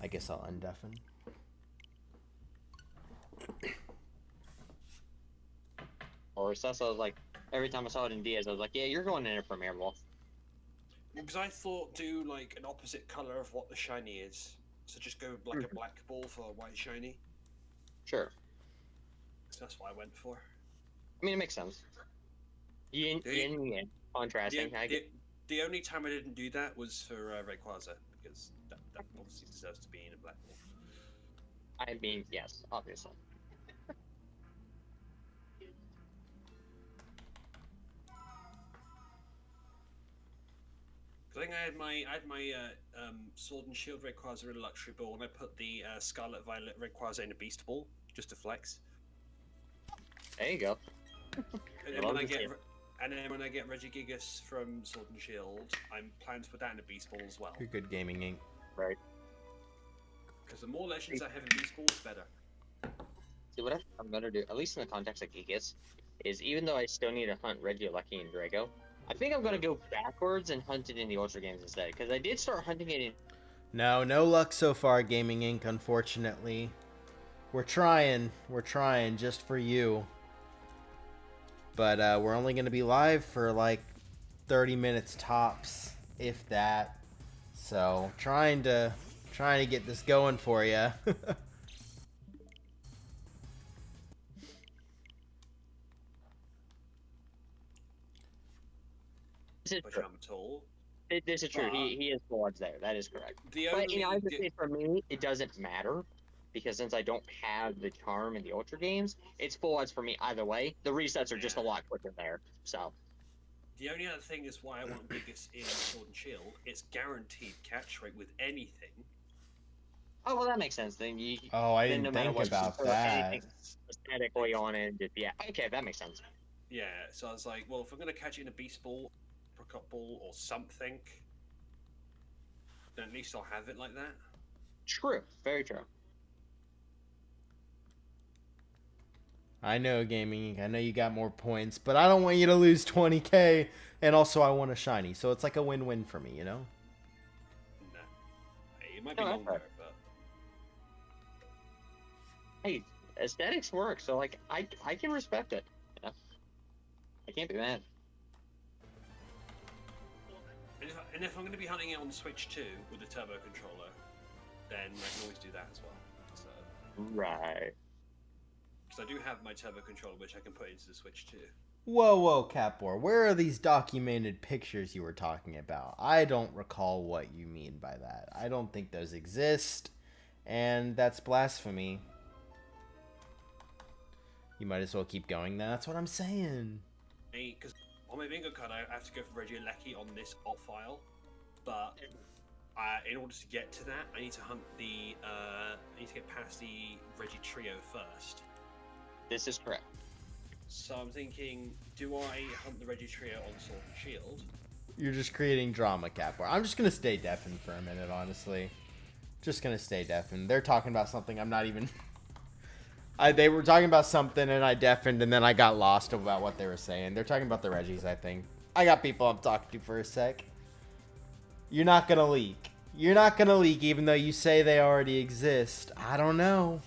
I guess I'll undeafen. Or Sessa was like, every time I saw it in Diaz, I was like, yeah, you're going in there for Mirror. Because I thought do like an opposite color of what the shiny is. So just go like a black ball for a white shiny. Sure. So that's what I went for. I mean, it makes sense. Yin, contrasting. The only time I didn't do that was for Rayquaza, because that obviously deserves to be in a black ball. I mean, yes, obviously. I think I had my Sword and Shield Rayquaza in a luxury ball, and I put the Scarlet Violet Rayquaza in a Beast Ball just to flex. There you go. And then And then when I get Regigigas from Sword and Shield, I'm planning to put that in a Beast Ball as well. You're good, Gaming Inc. Right. Because the more legends I have in Beast Ball, the better. See, what I'm gonna do, at least in the context of Gigas, is even though I still need to hunt Regieleki and Drago, I think I'm gonna go backwards and hunt it in the Ultra Games instead. Because I did start hunting it in. No luck so far, Gaming Inc., unfortunately. We're trying just for you. But we're only going to be live for like 30 minutes tops, if that. So, trying to get this going for you. This is Which true. I'm tall. This is true. He is full odds there. That is correct. The But only I would say for me, it doesn't matter. Because since I don't have the charm in the Ultra Games, it's full odds for me either way. The resets are just a lot quicker there. So. The only other thing is why I want Gigas in Sword and Shield. It's guaranteed catch rate with anything. Oh, well, that makes sense. Then you. Oh, I then didn't no matter think what, about you throw that. anything aesthetically on it. Yeah. Okay, that makes sense. Yeah, so I was like, well, if I'm going to catch it in a Beast Ball, Apricot Ball, or something, then at least I'll have it like that. True. Very true. I know, Gaming Inc., I know you got more points, but I don't want you to lose 20k, and also I want a shiny, so it's like a win-win for me, you know? No. Hey, it might be No, longer, okay. but... Hey, aesthetics work, so like I can respect it. You know? I can't be mad. And if I'm going to be hunting it on Switch 2 with the Turbo Controller, then I can always do that as well. So, Right. because I do have my Turbo Controller, which I can put into the Switch 2. Whoa, Capor, where are these documented pictures you were talking about? I don't recall what you mean by that. I don't think those exist, and that's blasphemy. You might as well keep going, that's what I'm saying. Because on my bingo card, I have to go for Regieleki on this op file, but in order to get to that, I need to hunt the. I need to get past the Regi Trio first. This is correct. So I'm thinking, do I hunt the Regi Trio on Sword and Shield? You're just creating drama, Capor. I'm just gonna stay deafened for a minute, honestly. Just gonna stay deafened. They're talking about something I'm not even... they were talking about something and I deafened and then I got lost about what they were saying. They're talking about the Regis, I think. I got people I'm talking to for a sec. You're not gonna leak. You're not gonna leak even though you say they already exist. I don't know.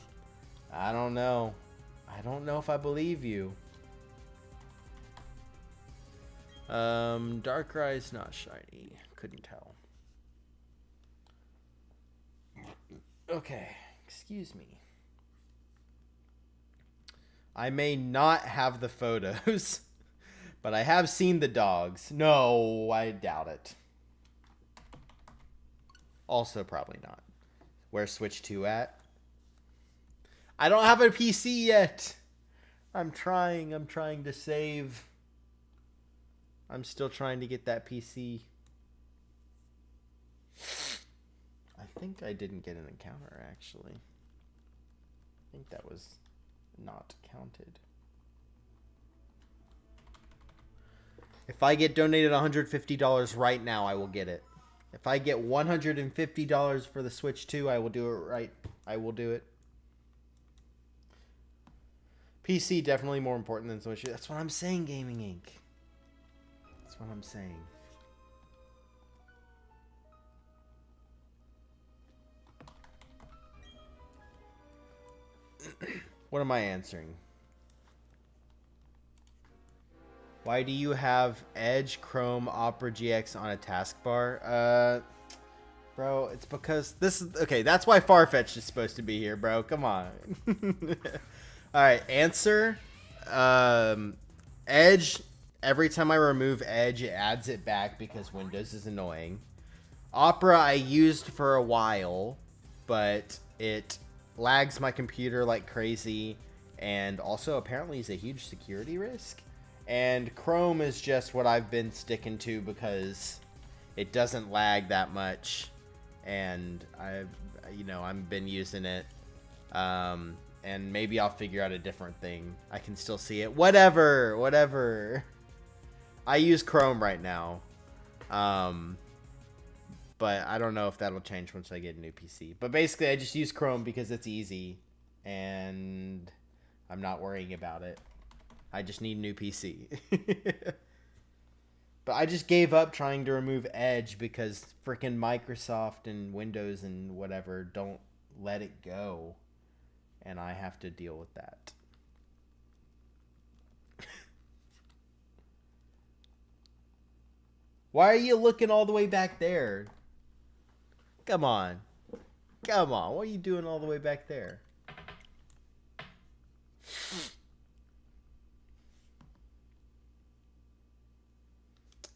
I don't know. I don't know if I believe you. Darkrai's not shiny. Couldn't tell. Okay, excuse me. I may not have the photos, but I have seen the dogs. No, I doubt it. Also, probably not. Where's Switch 2 at? I don't have a PC yet. I'm trying to save. I'm still trying to get that PC. I think I didn't get an encounter, actually. I think that was not counted. If I get donated $150 right now, I will get it. If I get $150 for the Switch 2, I will do it right. I will do it. PC definitely more important than Switch. That's what I'm saying, Gaming Inc. That's what I'm saying. What am I answering? Why do you have Edge, Chrome, Opera GX on a taskbar? Bro, it's because this is... Okay, that's why Farfetch'd is supposed to be here, bro. Come on. Alright, answer. Edge, every time I remove Edge, it adds it back because Windows is annoying. Opera I used for a while, but it lags my computer like crazy, and also apparently is a huge security risk. And Chrome is just what I've been sticking to because it doesn't lag that much, and I've been using it. And maybe I'll figure out a different thing. I can still see it. Whatever. I use Chrome right now. But I don't know if that'll change once I get a new PC. But basically, I just use Chrome because it's easy, and I'm not worrying about it. I just need a new PC. But I just gave up trying to remove Edge because freaking Microsoft and Windows and whatever don't let it go. And I have to deal with that. Why are you looking all the way back there? Come on. Come on. What are you doing all the way back there?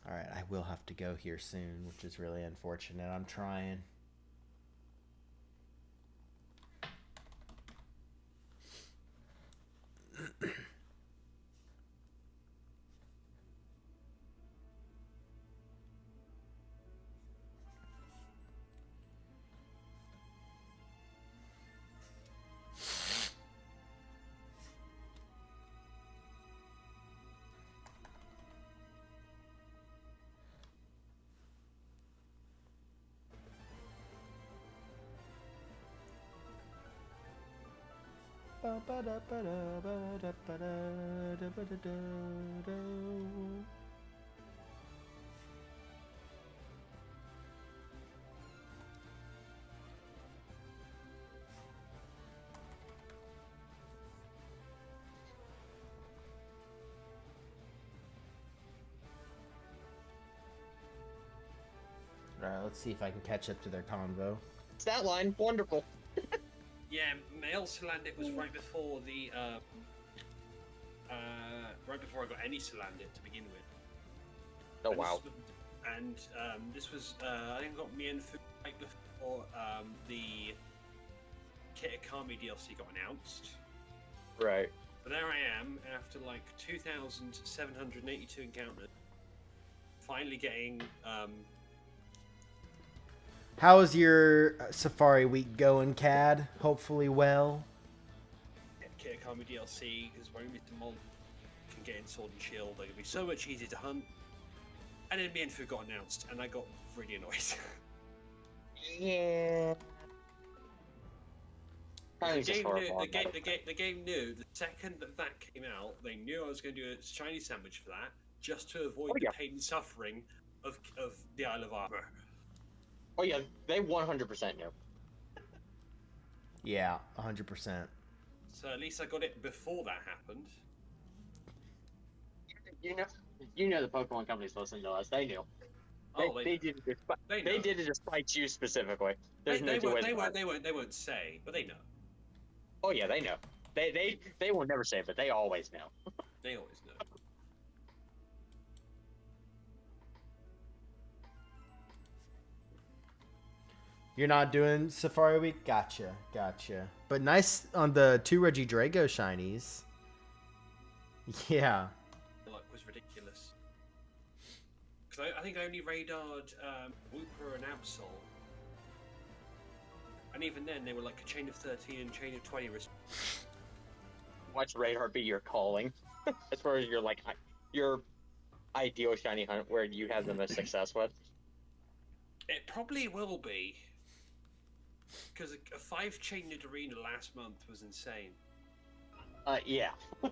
Alright, I will have to go here soon, which is really unfortunate. I'm trying. Alright, let's see if I can catch up to their convo. It's that line. Wonderful. Yeah, Mail Salandit was right before the right before I got any Salandit to begin with. Oh, And wow. this was I think I got Mienfoo right before the Kitakami DLC got announced. Right. But there I am after like 2,782 encounters, finally getting How is your Safari week going, Cad? Hopefully well. Kitakami DLC because when Mr. Mon can get in Sword and Shield, they're gonna be so much easier to hunt. And then Mienfoo got announced, and I got really annoyed. Yeah. The game knew the second that came out, they knew I was going to do a Chinese sandwich for that, just to avoid the pain and suffering of the Isle of Armor. Oh yeah, they 100% knew. Yeah, 100%. So at least I got it before that happened. You know the Pokemon companies listen to us. They knew. Oh, They did it. They did it to spite you specifically. There's no two ways about it. They won't say, but they know. Oh yeah, they know. They will never say it, but they always know. They always know. You're not doing Safari Week? Gotcha. But nice on the 2 Regidrago shinies. Yeah. The luck was ridiculous. Because I think I only radared Wooper and Absol. And even then, they were like a chain of 13 and chain of 20. Watch Radar be your calling. As far as your ideal shiny hunt where you have the most success with. It probably will be. Because a 5-chained arena last month was insane. Yeah. I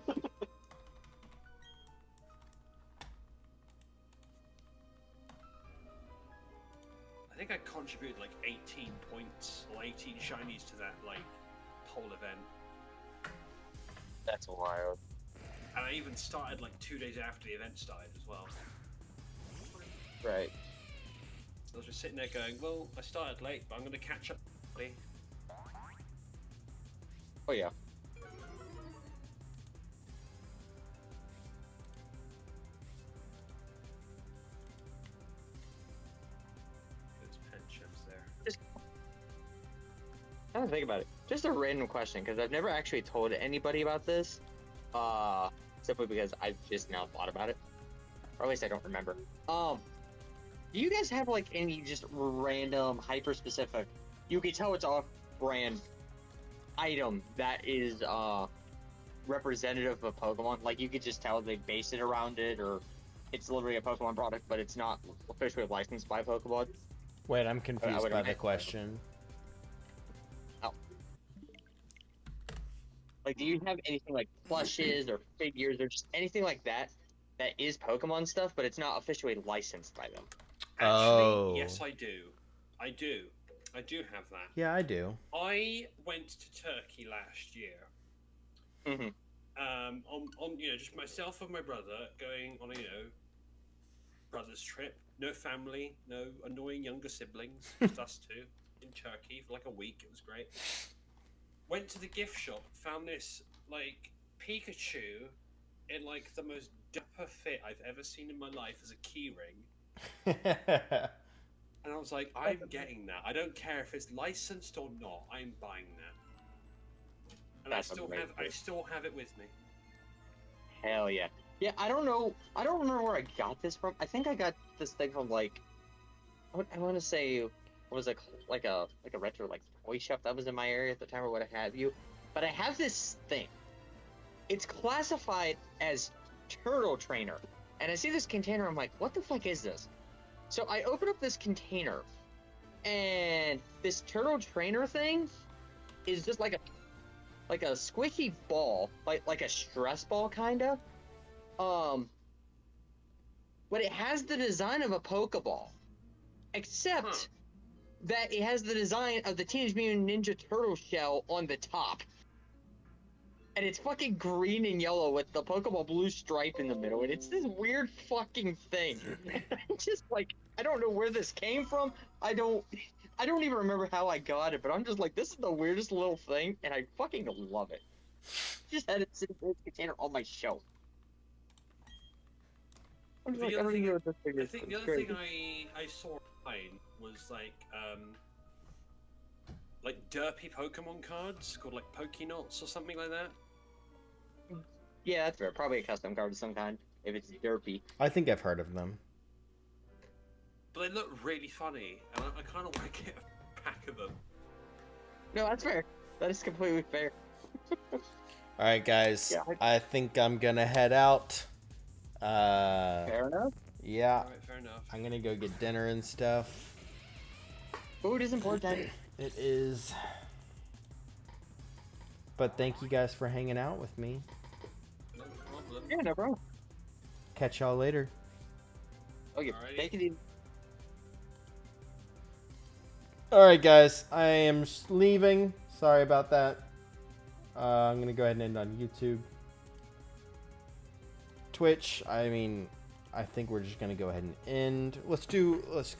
think I contributed like 18 points or 18 shinies to that like whole event. That's wild. And I even started like 2 days after the event started as well. Right. So I was just sitting there going, well, I started late, but I'm going to catch up. Oh yeah. There's Penchem's there. I don't think about it. Just a random question, because I've never actually told anybody about this. Simply because I've just now thought about it. Or at least I don't remember. Do you guys have like any just random hyper-specific, you can tell it's off-brand item that is representative of Pokemon? Like you could just tell they base it around it, or it's literally a Pokemon product, but it's not officially licensed by Pokemon. Wait, I'm confused would by the imagine. question. Like, do you have anything like plushes or figures or just anything like that that is Pokemon stuff, but it's not officially licensed by them? Actually, Oh. yes, I do. I do. I do have that. Yeah, I do. I went to Turkey last year. Mm-hmm. On just myself and my brother going on a brother's trip. No family, no annoying younger siblings, just us two in Turkey for like a week. It was great. Went to the gift shop, found this like Pikachu in like the most dapper fit I've ever seen in my life as a keyring. And I was like, I'm getting that. I don't care if it's licensed or not. I'm buying that. And That's I amazing. still have it with me. Hell yeah. Yeah, I don't know. I don't remember where I got this from. I think I got this thing from like, I want to say, what was it called? like a retro like toy shop that was in my area at the time or what have you. But I have this thing. It's classified as Turtle Trainer, and I see this container. I'm like, what the fuck is this? So I open up this container, and this Turtle Trainer thing is just like a squishy ball, like a stress ball kinda. But it has the design of a Pokeball, except that it has the design of the Teenage Mutant Ninja Turtle shell on the top. And it's fucking green and yellow with the Pokeball blue stripe in the middle, and it's this weird fucking thing. I'm just like, I don't know where this came from. I don't even remember how I got it, but I'm just like, this is the weirdest little thing, and I fucking love it. Just had it sitting in this container on my shelf. I'm just like, I don't even know what this thing I is. think but the it's other great. thing I saw online was like derpy Pokemon cards called like Pokénots or something like that. Yeah, that's fair. Probably a custom card of some kind, if it's derpy. I think I've heard of them. But they look really funny, and I kind of want to get a pack of them. No, that's fair. That is completely fair. All right, guys. Yeah. I think I'm gonna head out. Fair enough. Yeah, Alright, fair enough. I'm gonna go get dinner and stuff. Food is important. It is. But thank you guys for hanging out with me. No problem. Yeah, no problem. Catch y'all later. Okay, Alrighty. take it easy. All right, guys. I am leaving. Sorry about that. I'm gonna go ahead and end on YouTube. Twitch. I mean, I think we're just gonna go ahead and end. Let's go ahead.